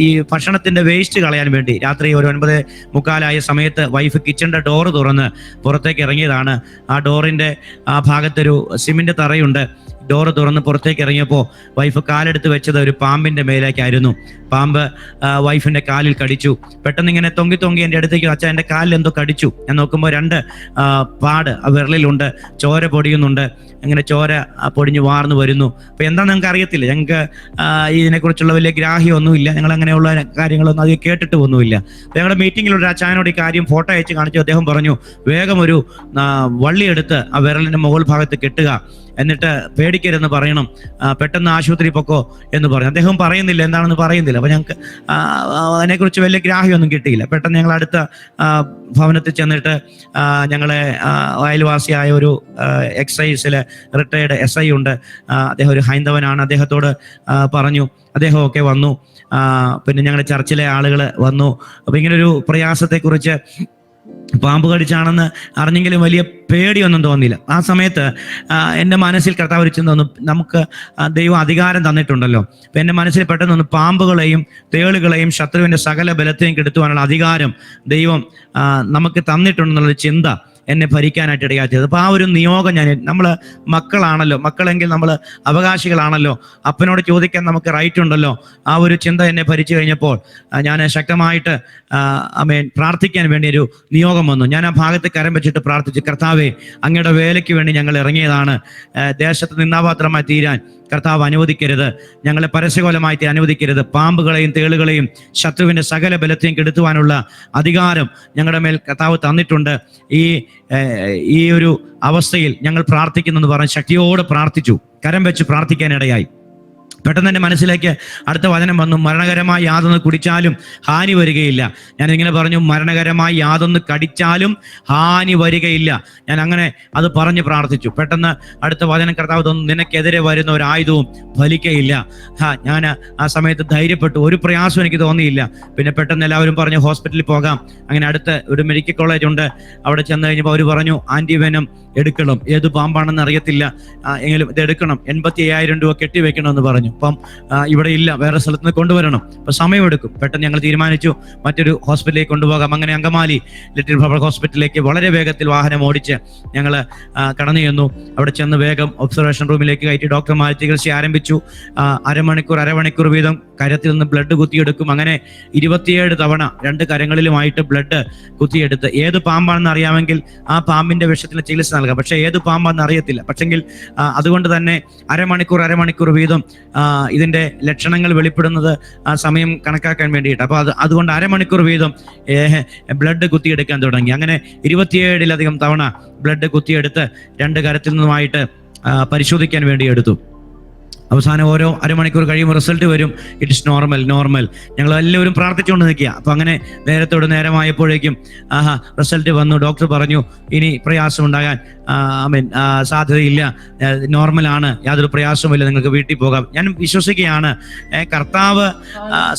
ഈ ഭക്ഷണത്തിൻ്റെ വേസ്റ്റ് കളയാൻ വേണ്ടി രാത്രി ഒരു 9:45 സമയത്ത് വൈഫ് കിച്ചണിൻ്റെ ഡോറ് തുറന്ന് പുറത്തേക്ക് ഇറങ്ങിയതാണ്. ആ ഡോറിൻ്റെ ആ ഭാഗത്തൊരു സിമെൻറ്റ് തറയുണ്ട്. ഡോറ് തുറന്ന് പുറത്തേക്ക് ഇറങ്ങിയപ്പോൾ വൈഫ് കാലെടുത്ത് വെച്ചത് ഒരു പാമ്പിന്റെ മേലേക്കായിരുന്നു. പാമ്പ് വൈഫിന്റെ കാലിൽ കടിച്ചു. പെട്ടെന്ന് ഇങ്ങനെ തൊങ്കി എൻ്റെ അടുത്തേക്ക്, അച്ഛാ എൻ്റെ കാലിൽ എന്തോ കടിച്ചു. ഞാൻ നോക്കുമ്പോൾ 2 പാട് വിരലിലുണ്ട്, ചോര പൊടിയുന്നുണ്ട്. അങ്ങനെ ചോര പൊടിഞ്ഞ് വാർന്നു വരുന്നു. അപ്പോൾ എന്താണെന്ന് ഞങ്ങൾക്ക് അറിയത്തില്ല, ഞങ്ങൾക്ക് ഇതിനെക്കുറിച്ചുള്ള വലിയ ഗ്രാഹ്യമൊന്നുമില്ല, ഞങ്ങൾ അങ്ങനെയുള്ള കാര്യങ്ങളൊന്നും അധികം കേട്ടിട്ട് ഒന്നുമില്ല. അപ്പോൾ ഞങ്ങളുടെ മീറ്റിങ്ങിലുള്ള അച്ഛനോട് ഈ കാര്യം ഫോട്ടോ അയച്ച് കാണിച്ചു. അദ്ദേഹം പറഞ്ഞു, വേഗം ഒരു വള്ളിയെടുത്ത് ആ വിരലിന്റെ മുകൾ ഭാഗത്ത് കെട്ടുക, എന്നിട്ട് പേടിക്കരുതെന്ന് പറയണം, പെട്ടെന്ന് ആശുപത്രി പൊക്കോ എന്ന് പറഞ്ഞു. അദ്ദേഹം പറയുന്നില്ല, എന്താണെന്ന് പറയുന്നില്ല. അപ്പോൾ ഞങ്ങൾക്ക് അതിനെക്കുറിച്ച് വലിയ ഗ്രാഹ്യമൊന്നും കിട്ടിയില്ല. പെട്ടെന്ന് ഞങ്ങൾ അടുത്ത ഭവനത്തിൽ ചെന്നിട്ട് ഞങ്ങളെ അയൽവാസിയായ ഒരു എക്സൈസിലെ റിട്ടയർഡ് SI ഉണ്ട്, അദ്ദേഹം ഒരു ഹൈന്ദവനാണ്. അദ്ദേഹത്തോട് പറഞ്ഞു, അദ്ദേഹമൊക്കെ വന്നു. പിന്നെ ഞങ്ങളുടെ ചർച്ചിലെ ആളുകൾ വന്നു. അപ്പോൾ ഇങ്ങനൊരു പ്രയാസത്തെക്കുറിച്ച്, പാമ്പ് കടിച്ചാണെന്ന് അറിഞ്ഞെങ്കിലും വലിയ പേടിയൊന്നും തോന്നിയില്ല. ആ സമയത്ത് എൻ്റെ മനസ്സിൽ കർത്താവ് ഒരു ചിന്ത വന്നു, നമുക്ക് ദൈവം അധികാരം തന്നിട്ടുണ്ടല്ലോ. അപ്പം എൻ്റെ മനസ്സിൽ പെട്ടെന്ന് പാമ്പുകളെയും തേളുകളെയും ശത്രുവിൻ്റെ സകല ബലത്തെയും കെടുത്തുവാനുള്ള അധികാരം ദൈവം നമുക്ക് തന്നിട്ടുണ്ടെന്നുള്ളൊരു ചിന്ത എന്നെ ഭരിക്കാനായിട്ട് ഇടയാക്കിയത്. അപ്പോൾ ആ ഒരു നിയോഗം നമ്മൾ മക്കളാണല്ലോ, മക്കളെങ്കിൽ നമ്മൾ അവകാശികളാണല്ലോ, അപ്പനോട് ചോദിക്കാൻ നമുക്ക് റൈറ്റ് ഉണ്ടല്ലോ. ആ ഒരു ചിന്ത എന്നെ ഭരിച്ചു കഴിഞ്ഞപ്പോൾ ഞാൻ ശക്തമായിട്ട് പ്രാർത്ഥിക്കാൻ വേണ്ടി ഒരു നിയോഗം വന്നു. ഞാൻ ആ ഭാഗത്ത് കരം വെച്ചിട്ട് പ്രാർത്ഥിച്ചു, കർത്താവേ, അങ്ങയുടെ വേലയ്ക്ക് വേണ്ടി ഞങ്ങൾ ഇറങ്ങിയതാണ്. ദേശത്ത് നിന്നാപാത്രമായി തീരാൻ കർത്താവ് അനുവദിക്കരുത്, ഞങ്ങളെ പരസ്യകോലമായി അനുവദിക്കരുത്. പാമ്പുകളെയും തേളുകളെയും ശത്രുവിൻ്റെ സകല ബലത്തെയും കെടുത്തുവാനുള്ള അധികാരം ഞങ്ങളുടെ മേൽ കർത്താവ് തന്നിട്ടുണ്ട്. ഈ ഒരു അവസ്ഥയിൽ ഞങ്ങൾ പ്രാർത്ഥിക്കുന്നെന്ന് പറഞ്ഞ് ശക്തിയോടെ പ്രാർത്ഥിച്ചു, കരം വെച്ച് പ്രാർത്ഥിക്കാനിടയായി. പെട്ടെന്ന് എൻ്റെ മനസ്സിലേക്ക് അടുത്ത വചനം വന്നു, മരണകരമായി യാതൊന്ന് കുടിച്ചാലും ഹാനി വരികയില്ല. ഞാൻ ഇങ്ങനെ പറഞ്ഞു, മരണകരമായി യാതൊന്ന് കടിച്ചാലും ഹാനി വരികയില്ല. ഞാൻ അങ്ങനെ അത് പറഞ്ഞ് പ്രാർത്ഥിച്ചു. പെട്ടെന്ന് അടുത്ത വചനം കർത്താവ് തന്നു, നിനക്കെതിരെ വരുന്ന ഒരു ആയുധവും ഫലിക്കയില്ല. ഞാൻ ആ സമയത്ത് ധൈര്യപ്പെട്ടു, ഒരു പ്രയാസം എനിക്ക് തോന്നിയില്ല. പിന്നെ പെട്ടെന്ന് എല്ലാവരും പറഞ്ഞു ഹോസ്പിറ്റലിൽ പോകാം. അങ്ങനെ അടുത്ത ഒരു മെഡിക്കൽ കോളേജ് ഉണ്ട്, അവിടെ ചെന്ന് കഴിഞ്ഞപ്പോൾ അവർ പറഞ്ഞു ആൻറ്റിവെനം എടുക്കണം, ഏത് പാമ്പാണെന്ന് അറിയത്തില്ല, എങ്കിലും ഇത് എടുക്കണം, 85,000 രൂപ കെട്ടിവെക്കണമെന്ന് പറഞ്ഞു. അപ്പം ഇവിടെ ഇല്ല, വേറെ സ്ഥലത്ത് നിന്ന് കൊണ്ടുവരണം, അപ്പം സമയമെടുക്കും. പെട്ടെന്ന് ഞങ്ങൾ തീരുമാനിച്ചു മറ്റൊരു ഹോസ്പിറ്റലിലേക്ക് കൊണ്ടുപോകാം. അങ്ങനെ അങ്കമാലി ലിറ്റിൽ ഫ്ലവർ ഹോസ്പിറ്റലിലേക്ക് വളരെ വേഗത്തിൽ വാഹനം ഓടിച്ച് ഞങ്ങൾ കടന്നു ചെന്നു. അവിടെ ചെന്ന് വേഗം ഒബ്സർവേഷൻ റൂമിലേക്ക് കയറ്റി ഡോക്ടർമാർ ചികിത്സ ആരംഭിച്ചു. അരമണിക്കൂർ വീതം കരത്തിൽ നിന്ന് ബ്ലഡ് കുത്തിയെടുക്കും. അങ്ങനെ 27 തവണ 2 കരങ്ങളിലുമായിട്ട് ബ്ലഡ് കുത്തിയെടുത്ത്, ഏത് പാമ്പാണെന്ന് അറിയാമെങ്കിൽ ആ പാമ്പിന്റെ വിഷത്തിന് ചികിത്സ നൽകാം. പക്ഷേ ഏത് പാമ്പാണെന്ന് അറിയത്തില്ല. പക്ഷെങ്കിൽ അതുകൊണ്ട് തന്നെ അരമണിക്കൂർ വീതം ഇതിന്റെ ലക്ഷണങ്ങൾ വെളിപ്പെടുന്നത് സമയം കണക്കാക്കാൻ വേണ്ടിയിട്ട്. അപ്പോൾ അതുകൊണ്ട് അരമണിക്കൂർ വീതം ബ്ലഡ് കുത്തിയെടുക്കാൻ തുടങ്ങി. അങ്ങനെ 27-ലധികം തവണ ബ്ലഡ് കുത്തിയെടുത്ത് 2 കരത്തിൽ നിന്നുമായിട്ട് പരിശോധിക്കാൻ വേണ്ടി എടുത്തു. അവസാനം ഓരോ അരമണിക്കൂർ കഴിയുമ്പോൾ റിസൾട്ട് വരും. It's normal. ഞങ്ങൾ എല്ലാവരും പ്രാർത്ഥിച്ചുകൊണ്ട് നിൽക്കുക. അപ്പം അങ്ങനെ നേരമായപ്പോഴേക്കും റിസൾട്ട് വന്നു. ഡോക്ടർ പറഞ്ഞു ഇനി പ്രയാസം ഉണ്ടാകാൻ സാധ്യതയില്ല, നോർമലാണ്, യാതൊരു പ്രയാസവുമില്ല, നിങ്ങൾക്ക് വീട്ടിൽ പോകാം. ഞാൻ വിശ്വസിക്കുകയാണ്, കർത്താവ്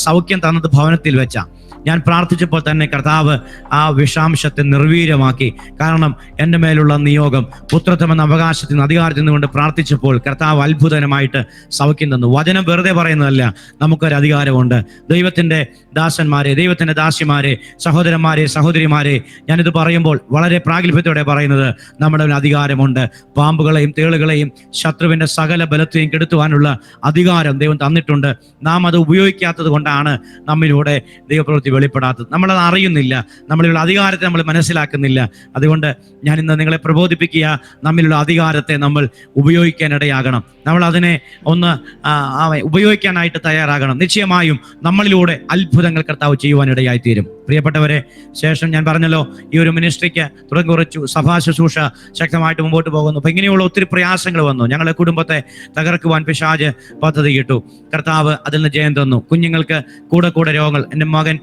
സൗഖ്യം തന്നത് ഭവനത്തിൽ വെച്ചാ. ഞാൻ പ്രാർത്ഥിച്ചപ്പോൾ തന്നെ കർത്താവ് ആ വിഷാംശത്തെ നിർവീര്യമാക്കി. കാരണം എൻ്റെ മേലുള്ള നിയോഗം, പുത്രത്വം എന്ന അവകാശത്തിൽ നിന്ന് അധികാരത്തിൽ നിന്നുകൊണ്ട് പ്രാർത്ഥിച്ചപ്പോൾ കർത്താവ് അത്ഭുതകരമായിട്ട് സൗഖ്യം തന്നു. വചനം വെറുതെ പറയുന്നതല്ല, നമുക്കൊരു അധികാരമുണ്ട്. ദൈവത്തിൻ്റെ ദാസന്മാരെ, ദൈവത്തിൻ്റെ ദാസിമാരെ, സഹോദരന്മാരെ, സഹോദരിമാരെ, ഞാനിത് പറയുമ്പോൾ വളരെ പ്രാഗൽഭ്യത്തോടെ പറയുന്നത്, നമ്മുടെ അധികാരമുണ്ട്. പാമ്പുകളെയും തേളുകളെയും ശത്രുവിൻ്റെ സകല ബലത്തെയും കെടുത്തുവാനുള്ള അധികാരം ദൈവം തന്നിട്ടുണ്ട്. നാം അത് ഉപയോഗിക്കാത്തത് കൊണ്ടാണ് നമ്മിലൂടെ ദൈവപ്രവൃത്തി വെളിപ്പെടാത്തത്. നമ്മളത് അറിയുന്നില്ല, നമ്മളിലുള്ള അധികാരത്തെ നമ്മൾ മനസ്സിലാക്കുന്നില്ല. അതുകൊണ്ട് ഞാൻ ഇന്ന് നിങ്ങളെ പ്രബോധിപ്പിക്കുക, നമ്മിലുള്ള അധികാരത്തെ നമ്മൾ ഉപയോഗിക്കാനിടയാകണം. നമ്മൾ അതിനെ ഒന്ന് ഉപയോഗിക്കാനായിട്ട് തയ്യാറാകണം. നിശ്ചയമായും നമ്മളിലൂടെ അത്ഭുതങ്ങൾ കർത്താവ് ചെയ്യുവാനിടയായി തീരും. പ്രിയപ്പെട്ടവരെ, ശേഷം ഞാൻ പറഞ്ഞല്ലോ, ഈ ഒരു മിനിസ്ട്രിക്ക് തുടങ്ങി കുറിച്ചു, സഭാ ശുശ്രൂഷ ശക്തമായിട്ട് മുമ്പോട്ട് പോകുന്നു. അപ്പം ഇങ്ങനെയുള്ള ഒത്തിരി പ്രയാസങ്ങൾ വന്നു. ഞങ്ങളുടെ കുടുംബത്തെ തകർക്കുവാൻ പിശാച് പദ്ധതി ഇട്ടു. കർത്താവ് അതിൽ നിന്ന് ജയം തന്നു. കുഞ്ഞുങ്ങൾക്ക് കൂടെ രോഗങ്ങൾ, എൻ്റെ മകൻ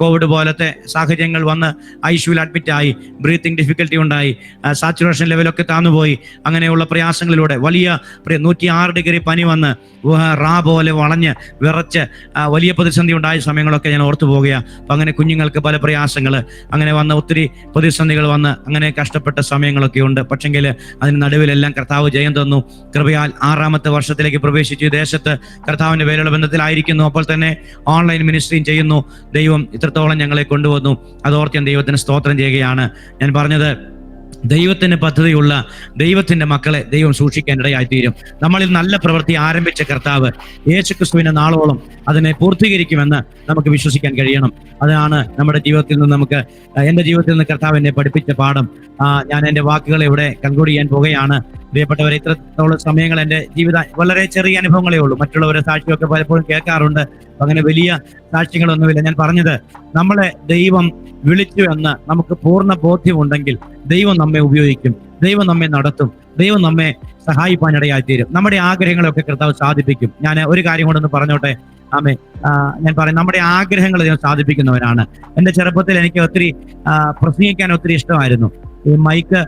കോവിഡ് പോലത്തെ സാഹചര്യങ്ങൾ വന്ന് ICUവിൽ അഡ്മിറ്റായി, ബ്രീത്തിങ് ഡിഫിക്കൽറ്റി ഉണ്ടായി, സാച്ചുറേഷൻ ലെവലൊക്കെ താന്നുപോയി. അങ്ങനെയുള്ള പ്രയാസങ്ങളിലൂടെ വലിയ 106 ഡിഗ്രി പനി വന്ന് പോലെ വളഞ്ഞ് വിറച്ച് വലിയ പ്രതിസന്ധി ഉണ്ടായ സമയങ്ങളൊക്കെ ഞാൻ ഓർത്തു പോകുകയാണ്. അപ്പം അങ്ങനെ കുഞ്ഞുങ്ങൾക്ക് പല പ്രയാസങ്ങൾ അങ്ങനെ വന്ന് ഒത്തിരി പ്രതിസന്ധികൾ വന്ന് അങ്ങനെ കഷ്ടപ്പെട്ട സമയങ്ങളൊക്കെ ഉണ്ട്. പക്ഷെങ്കിൽ അതിന് നടുവിലെല്ലാം കർത്താവ് ജയം തന്നു. കൃപയാൽ 6ാമത്തെ വർഷത്തിലേക്ക് പ്രവേശിച്ചു. ദേശത്ത് കർത്താവിൻ്റെ വേലയുടെ ബന്ധത്തിലായിരിക്കുന്നു. അപ്പോൾ തന്നെ ഓൺലൈൻ മിനിസ്ട്രിയും ചെയ്യുന്നു. ദൈവം ഇത്രത്തോളം ഞങ്ങളെ കൊണ്ടുവന്നു. അതോർത്ത് ഞാൻ ദൈവത്തിന് സ്തോത്രം ചെയ്യുകയാണ്. ഞാൻ പറഞ്ഞത്, ദൈവത്തിന് പദ്ധതിയുള്ള ദൈവത്തിന്റെ മക്കളെ ദൈവം സൂക്ഷിക്കാൻ ഇടയായിത്തീരും. നമ്മളിൽ നല്ല പ്രവൃത്തി ആരംഭിച്ച കർത്താവ് യേശുക്രിസ്തുവിന്റെ നാളോളം അതിനെ പൂർത്തീകരിക്കുമെന്ന് നമുക്ക് വിശ്വസിക്കാൻ കഴിയണം. അതാണ് നമ്മുടെ ജീവിതത്തിൽ നിന്ന് എൻ്റെ ജീവിതത്തിൽ നിന്ന് കർത്താവ് എന്നെ പഠിപ്പിച്ച പാഠം. ഞാൻ എൻ്റെ വാക്കുകൾ ഇവിടെ കൺക്ലൂഡ് ചെയ്യാൻ പോകുകയാണ്. പ്രിയപ്പെട്ടവരെ, ഇത്രത്തോളം സമയങ്ങൾ എൻ്റെ ജീവിത വളരെ ചെറിയ അനുഭവങ്ങളേ ഉള്ളൂ. മറ്റുള്ളവരെ സാക്ഷിയൊക്കെ പലപ്പോഴും കേൾക്കാറുണ്ട്. അങ്ങനെ വലിയ സാക്ഷ്യങ്ങളൊന്നുമില്ല. ഞാൻ പറഞ്ഞത്, നമ്മളെ ദൈവം വിളിച്ചു എന്ന് നമുക്ക് പൂർണ്ണ ബോധ്യമുണ്ടെങ്കിൽ ദൈവം നമ്മെ ഉപയോഗിക്കും, ദൈവം നമ്മെ നടത്തും, ദൈവം നമ്മെ സഹായിപ്പാനിടയായിത്തീരും. നമ്മുടെ ആഗ്രഹങ്ങളൊക്കെ കർത്താവ് സാധിപ്പിക്കും. ഞാൻ ഒരു കാര്യം കൊണ്ടൊന്ന് പറഞ്ഞോട്ടെ. ആമേ. ഞാൻ പറയും, നമ്മുടെ ആഗ്രഹങ്ങൾ ദൈവം സാധിപ്പിക്കുന്നവനാണ്. എൻ്റെ ചെറുപ്പത്തിൽ എനിക്ക് ഒത്തിരി പ്രസംഗിക്കാൻ ഒത്തിരി ഇഷ്ടമായിരുന്നു. ഈ മൈക്ക്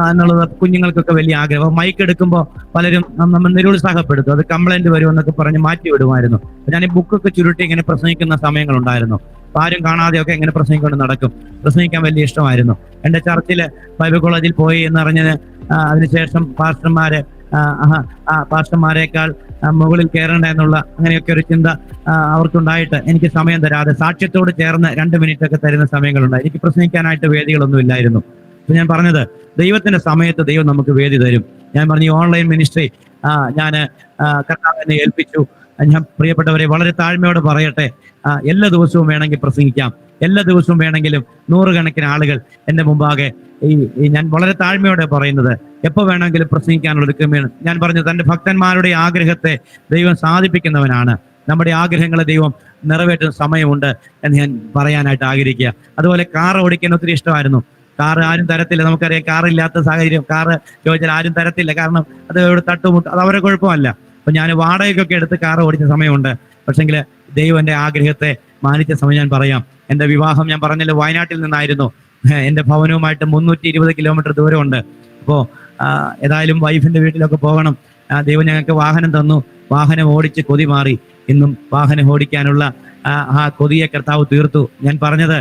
എന്നുള്ളത് കുഞ്ഞുങ്ങൾക്കൊക്കെ വലിയ ആഗ്രഹം. മൈക്ക് എടുക്കുമ്പോൾ പലരും നമ്മൾ നിരുത്സാഹപ്പെടുത്തും, അത് കംപ്ലൈന്റ് വരുമെന്നൊക്കെ പറഞ്ഞ് മാറ്റി വിടുമായിരുന്നു. ഞാൻ ഈ ബുക്കൊക്കെ ചുരുട്ടി ഇങ്ങനെ പ്രസംഗിക്കുന്ന സമയങ്ങളുണ്ടായിരുന്നു. ആരും കാണാതെയൊക്കെ ഇങ്ങനെ പ്രസംഗിക്കൊണ്ട് നടക്കും. പ്രസംഗിക്കാൻ വലിയ ഇഷ്ടമായിരുന്നു. എൻ്റെ ചർച്ചിൽ ബൈബിൾ കോളേജിൽ പോയി എന്നറിഞ്ഞത് അതിനുശേഷം പാസ്റ്റർമാരെക്കാൾ മുകളിൽ കയറേണ്ട എന്നുള്ള അങ്ങനെയൊക്കെ ഒരു ചിന്ത അവർക്കുണ്ടായിട്ട് എനിക്ക് സമയം തരാതെ സാക്ഷ്യത്തോട് ചേർന്ന് 2 മിനിറ്റ് ഒക്കെ തരുന്ന സമയങ്ങളുണ്ടായി. എനിക്ക് പ്രസംഗിക്കാനായിട്ട് വേദികളൊന്നും ഇല്ലായിരുന്നു. അപ്പൊ ഞാൻ പറഞ്ഞത്, ദൈവത്തിന്റെ സമയത്ത് ദൈവം നമുക്ക് വേദി തരും. ഞാൻ പറഞ്ഞു, ഈ ഓൺലൈൻ മിനിസ്ട്രി ഞാൻ കർത്താവിനെ ഏൽപ്പിച്ചു. ഞാൻ പ്രിയപ്പെട്ടവരെ വളരെ താഴ്മയോടെ പറയട്ടെ, എല്ലാ ദിവസവും വേണമെങ്കിൽ പ്രസംഗിക്കാം, എല്ലാ ദിവസവും വേണമെങ്കിലും 100 കണക്കിന് ആളുകൾ എൻ്റെ മുമ്പാകെ ഞാൻ വളരെ താഴ്മയോടെ പറയുന്നത്, എപ്പോൾ വേണമെങ്കിലും പ്രസംഗിക്കാനുള്ള ക്രമേണ. ഞാൻ പറഞ്ഞു, തൻ്റെ ഭക്തന്മാരുടെ ആഗ്രഹത്തെ ദൈവം സാധിപ്പിക്കുന്നവനാണ്. നമ്മുടെ ആഗ്രഹങ്ങളെ ദൈവം നിറവേറ്റുന്ന സമയമുണ്ട് എന്ന് ഞാൻ പറയാനായിട്ട് ആഗ്രഹിക്കുക. അതുപോലെ കാർ ഓടിക്കാൻ ഒത്തിരി ഇഷ്ടമായിരുന്നു. കാറ് ആരും തരത്തില്ല. നമുക്കറിയാം, കാറില്ലാത്ത സാഹചര്യം. കാറ് ചോദിച്ചാൽ ആരും തരത്തില്ല, കാരണം അത് ഇവിടെ തട്ടുമുട്ട്, അത് അവരെ കുഴപ്പമല്ല. അപ്പൊ ഞാൻ വാടകയ്ക്കൊക്കെ എടുത്ത് കാർ ഓടിച്ച സമയമുണ്ട്. പക്ഷെങ്കിൽ ദൈവം എൻ്റെ ആഗ്രഹത്തെ മാനിച്ച സമയം ഞാൻ പറയാം. എൻ്റെ വിവാഹം ഞാൻ പറഞ്ഞല്ലോ വയനാട്ടിൽ നിന്നായിരുന്നു. എൻ്റെ ഭവനവുമായിട്ട് 320 കിലോമീറ്റർ ദൂരമുണ്ട്. അപ്പോൾ ഏതായാലും വൈഫിന്റെ വീട്ടിലൊക്കെ പോകണം. ദൈവം ഞങ്ങൾക്ക് വാഹനം തന്നു. വാഹനം ഓടിച്ച് കൊതി മാറി. ഇന്നും വാഹനം ഓടിക്കാനുള്ള ആ കൊതിയെ കർത്താവ് തീർത്തു. ഞാൻ പറഞ്ഞത്,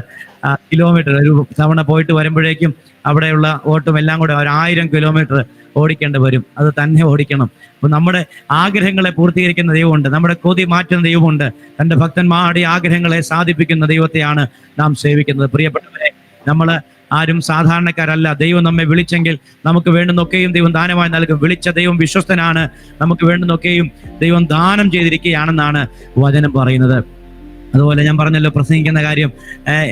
കിലോമീറ്റർ ഒരു തവണ പോയിട്ട് വരുമ്പോഴേക്കും അവിടെയുള്ള ഓട്ടും എല്ലാം കൂടെ 1000 കിലോമീറ്റർ ഓടിക്കേണ്ടി വരും. അത് തന്നെ ഓടിക്കണം. അപ്പൊ നമ്മുടെ ആഗ്രഹങ്ങളെ പൂർത്തീകരിക്കുന്ന ദൈവമുണ്ട്, നമ്മുടെ കൊതി മാറ്റുന്ന ദൈവമുണ്ട്. തന്റെ ഭക്തന്മാരുടെ ആഗ്രഹങ്ങളെ സാധിപ്പിക്കുന്ന ദൈവത്തെയാണ് നാം സേവിക്കുന്നത്. പ്രിയപ്പെട്ടവരെ, നമ്മൾ ആരും സാധാരണക്കാരല്ല. ദൈവം നമ്മെ വിളിച്ചെങ്കിൽ നമുക്ക് വേണ്ടുന്നൊക്കെയും ദൈവം ദാനമായി നൽകും. വിളിച്ച ദൈവം വിശ്വസ്തനാണ്. നമുക്ക് വേണ്ടുന്നൊക്കെയും ദൈവം ദാനം ചെയ്തിരിക്കുകയാണെന്നാണ് വചനം പറയുന്നത്. അതുപോലെ ഞാൻ പറഞ്ഞല്ലോ പ്രസംഗിക്കുന്ന കാര്യം,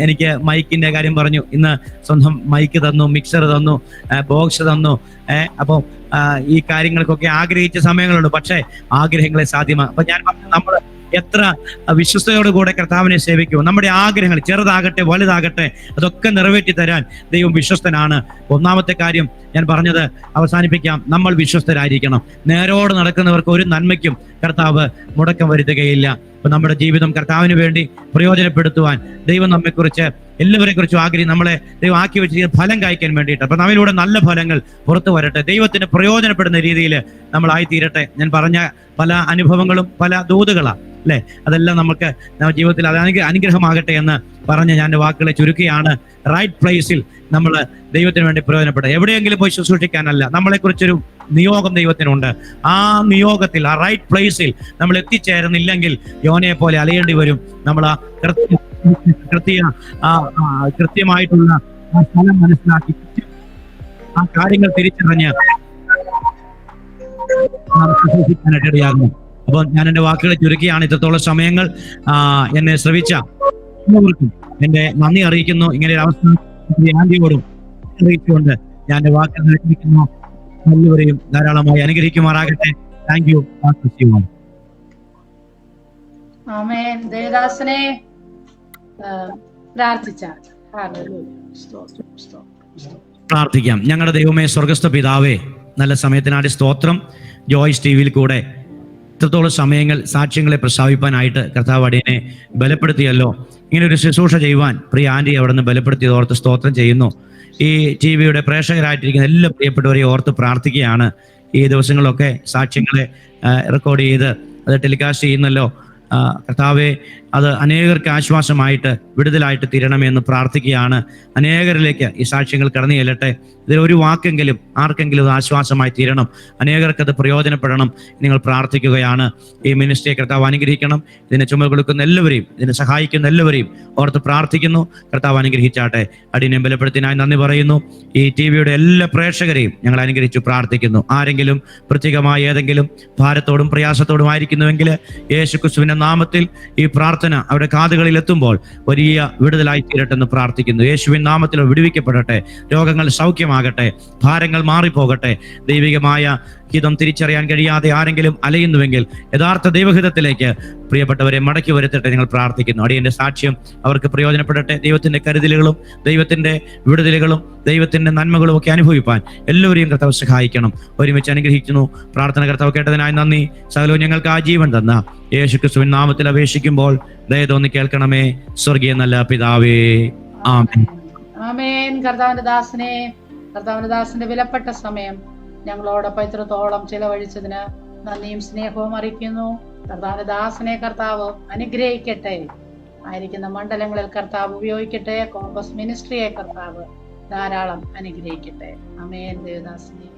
എനിക്ക് മൈക്കിന്റെ കാര്യം പറഞ്ഞു. ഇന്ന് സ്വന്തം മൈക്ക് തന്നു, മിക്സർ തന്നു, ബോക്സ് തന്നു. അപ്പോൾ ഈ കാര്യങ്ങൾക്കൊക്കെ ആഗ്രഹിച്ച സമയങ്ങളുണ്ട്. പക്ഷേ ആഗ്രഹങ്ങളെ സാധ്യമാണ്. അപ്പൊ ഞാൻ പറഞ്ഞു, നമ്മൾ എത്ര വിശ്വസ്തയോടുകൂടെ കർത്താവിനെ സേവിക്കുമോ, നമ്മുടെ ആഗ്രഹങ്ങൾ ചെറുതാകട്ടെ വലുതാകട്ടെ അതൊക്കെ നിറവേറ്റി തരാൻ ദൈവം വിശ്വസ്തനാണ്. ഒന്നാമത്തെ കാര്യം ഞാൻ പറഞ്ഞത് അവസാനിപ്പിക്കാം. നമ്മൾ വിശ്വസ്തരായിരിക്കണം. നേരോട് നടക്കുന്നവർക്ക് ഒരു നന്മയ്ക്കും കർത്താവ് മുടക്കം വരുത്തുകയില്ല. അപ്പൊ നമ്മുടെ ജീവിതം കർത്താവിന് വേണ്ടി പ്രയോജനപ്പെടുത്തുവാൻ ദൈവം നമ്മെക്കുറിച്ച് എല്ലാവരെ കുറിച്ചും നമ്മളെ ദൈവം ആക്കി വെച്ചിരിക്കുന്ന ഫലം കായ്ക്കാൻ വേണ്ടിയിട്ട്. അപ്പൊ നമ്മളിലൂടെ നല്ല ഫലങ്ങൾ പുറത്തു വരട്ടെ, ദൈവത്തിന് പ്രയോജനപ്പെടുന്ന രീതിയിൽ നമ്മളായിത്തീരട്ടെ. ഞാൻ പറഞ്ഞ പല അനുഭവങ്ങളും പല ദൂതുകളാണ് അല്ലെ, അതെല്ലാം നമുക്ക് നമ്മുടെ ജീവിതത്തിൽ അത് അനുഗ്രഹമാകട്ടെ എന്ന് പറഞ്ഞ് ഞാൻ എൻ്റെ വാക്കുകളെ ചുരുക്കിയാണ്. റൈറ്റ് പ്ലേസിൽ നമ്മൾ ദൈവത്തിന് വേണ്ടി പ്രയോജനപ്പെടുക. എവിടെയെങ്കിലും പോയി ശുശ്രൂഷിക്കാനല്ല, നമ്മളെക്കുറിച്ചൊരു നിയോഗം ദൈവത്തിനുണ്ട്. ആ നിയോഗത്തിൽ, ആ റൈറ്റ് പ്ലേസിൽ നമ്മൾ എത്തിച്ചേരുന്നില്ലെങ്കിൽ യോനയെ പോലെ അലയേണ്ടി വരും. നമ്മൾ ആ കൃത്യമായിട്ടുള്ള ആ സ്ഥലം മനസ്സിലാക്കി ആ കാര്യങ്ങൾ തിരിച്ചറിഞ്ഞ് നാം ശുശ്രൂഷിക്കാനായിട്ട് ഇടയാകുന്നു. അപ്പോൾ ഞാൻ എൻ്റെ വാക്കുകളെ ചുരുക്കിയാണ്. ഇത്രത്തോളം സമയങ്ങൾ എന്നെ ശ്രവിച്ച എല്ലാവർക്കും എൻ്റെ നന്ദി അറിയിക്കുന്നു. ഇങ്ങനെ ഒരു അവസ്ഥ ആന്റിയോടും അറിയിച്ചുകൊണ്ട് ഞാൻ എൻ്റെ വാക്കുകൾ നിർത്തിക്കുന്നു. എല്ലാവരെയും ധാരാളമായി അനുഗ്രഹിക്കുമാറാകട്ടെ. Thank you. ആമേൻ. ദേവദാസനെ പ്രാർത്ഥിക്കാം. ഞങ്ങളുടെ ദൈവമേ, സ്വർഗസ്ഥ പിതാവേ, നല്ല സമയത്തിനാടി സ്തോത്രം. ജോയ്സ് ടിവിയിൽ കൂടെ ഇത്രത്തോളം സമയങ്ങൾ സാക്ഷ്യങ്ങളെ പ്രസ്താവിപ്പാനായിട്ട് കർത്താവ് അടിയനെ ബലപ്പെടുത്തിയല്ലോ. ഇങ്ങനെ ഒരു ശുശ്രൂഷ ചെയ്യുവാൻ പ്രിയ ആന്റി അവിടെ നിന്ന് ബലപ്പെടുത്തിയത് ഓർത്ത് സ്തോത്രം ചെയ്യുന്നു. ഈ ടിവിയുടെ പ്രേക്ഷകരായിട്ടിരിക്കുന്ന എല്ലാ പ്രിയപ്പെട്ടവരെയും ഓർത്ത് പ്രാർത്ഥിക്കുകയാണ്. ഈ ദിവസങ്ങളൊക്കെ സാക്ഷ്യങ്ങളെ റെക്കോർഡ് ചെയ്ത് അത് ടെലികാസ്റ്റ് ചെയ്യുന്നല്ലോ. കർത്താവെ, അത് അനേകർക്ക് ആശ്വാസമായിട്ട് വിടുതലായിട്ട് തീരണമെന്ന് പ്രാർത്ഥിക്കുകയാണ്. അനേകരിലേക്ക് ഈ സാക്ഷ്യങ്ങൾ കടന്നു ചെല്ലട്ടെ. ഇതിലൊരു വാക്കെങ്കിലും ആർക്കെങ്കിലും അത് ആശ്വാസമായി തീരണം, അനേകർക്ക് അത് പ്രയോജനപ്പെടണം. നിങ്ങൾ പ്രാർത്ഥിക്കുകയാണ്. ഈ മിനിസ്ട്രിയെ കർത്താവ് അനുഗ്രഹിക്കണം. ഇതിനെ ചുമൽ കൊടുക്കുന്ന എല്ലാവരെയും, ഇതിനെ സഹായിക്കുന്ന എല്ലാവരെയും ഓർത്ത് പ്രാർത്ഥിക്കുന്നു. കർത്താവ് അനുഗ്രഹിച്ചാട്ടെ. അടിയനെ ബലപ്പെടുത്തിനായി നന്ദി പറയുന്നു. ഈ ടിവിയുടെ എല്ലാ പ്രേക്ഷകരെയും ഞങ്ങൾ അനുഗ്രഹിച്ചു പ്രാർത്ഥിക്കുന്നു. ആരെങ്കിലും പ്രത്യേകമായി ഏതെങ്കിലും ഭാരത്തോടും പ്രയാസത്തോടും ആയിരിക്കുന്നുവെങ്കിൽ യേശുക്രിസ്തുവിന്റെ നാമത്തിൽ ഈ പ്രാർത്ഥന അവരുടെ കാതുകളിൽ എത്തുമ്പോൾ വലിയ വിടുതലായി തീരട്ടെന്ന് പ്രാർത്ഥിക്കുന്നു. യേശുവിൻ നാമത്തിൽ വിടുവിക്കപ്പെടട്ടെ. രോഗങ്ങൾ സൗഖ്യമാകട്ടെ. ഭാരങ്ങൾ മാറിപ്പോകട്ടെ. ദൈവികമായ ഹിതം തിരിച്ചറിയാൻ കഴിയാതെ ആരെങ്കിലും അലയുന്നുവെങ്കിൽ യഥാർത്ഥ ദൈവഹിതത്തിലേക്ക് പ്രിയപ്പെട്ടവരെ മടക്കി വരുത്തട്ടെ ഞങ്ങൾ പ്രാർത്ഥിക്കുന്നു. അടിയന്റെ സാക്ഷ്യം അവർക്ക് പ്രയോജനപ്പെടട്ടെ. ദൈവത്തിന്റെ കരുതലുകളും ദൈവത്തിന്റെ വിടുതലുകളും ദൈവത്തിന്റെ നന്മകളും ഒക്കെ അനുഭവിപ്പാൻ എല്ലാവരെയും കർത്താവ് സഹായിക്കണം. ഒരുമിച്ച് അനുഗ്രഹിക്കുന്നു. പ്രാർത്ഥന കർത്താവ് കേട്ടതിനായി നന്ദി. സകലവും ഞങ്ങൾക്ക് ആ ജീവൻ തന്ന യേശുക്രിസ്തുവിൻ നാമത്തിൽ അപേക്ഷിക്കുമ്പോൾ ദയ തോന്നി കേൾക്കണമേ. സ്വർഗീയ നല്ല പിതാവേ, ആമേൻ. ആമേൻ. കർത്താവിന്റെ ദാസന്റെ വിലപ്പെട്ട സമയം ഞങ്ങളോടൊപ്പം ഇത്രത്തോളം ചിലവഴിച്ചതിന് നന്ദിയും സ്നേഹവും അറിയിക്കുന്നു. കർത്താവിന്റെ ദാസനെ കർത്താവ് അനുഗ്രഹിക്കട്ടെ. ആയിരിക്കുന്ന മണ്ഡലങ്ങളിൽ കർത്താവ് ഉപയോഗിക്കട്ടെ. കോമ്പസ് മിനിസ്ട്രിയെ കർത്താവ് ധാരാളം അനുഗ്രഹിക്കട്ടെ. ആമേൻ. ദേവദാസനെ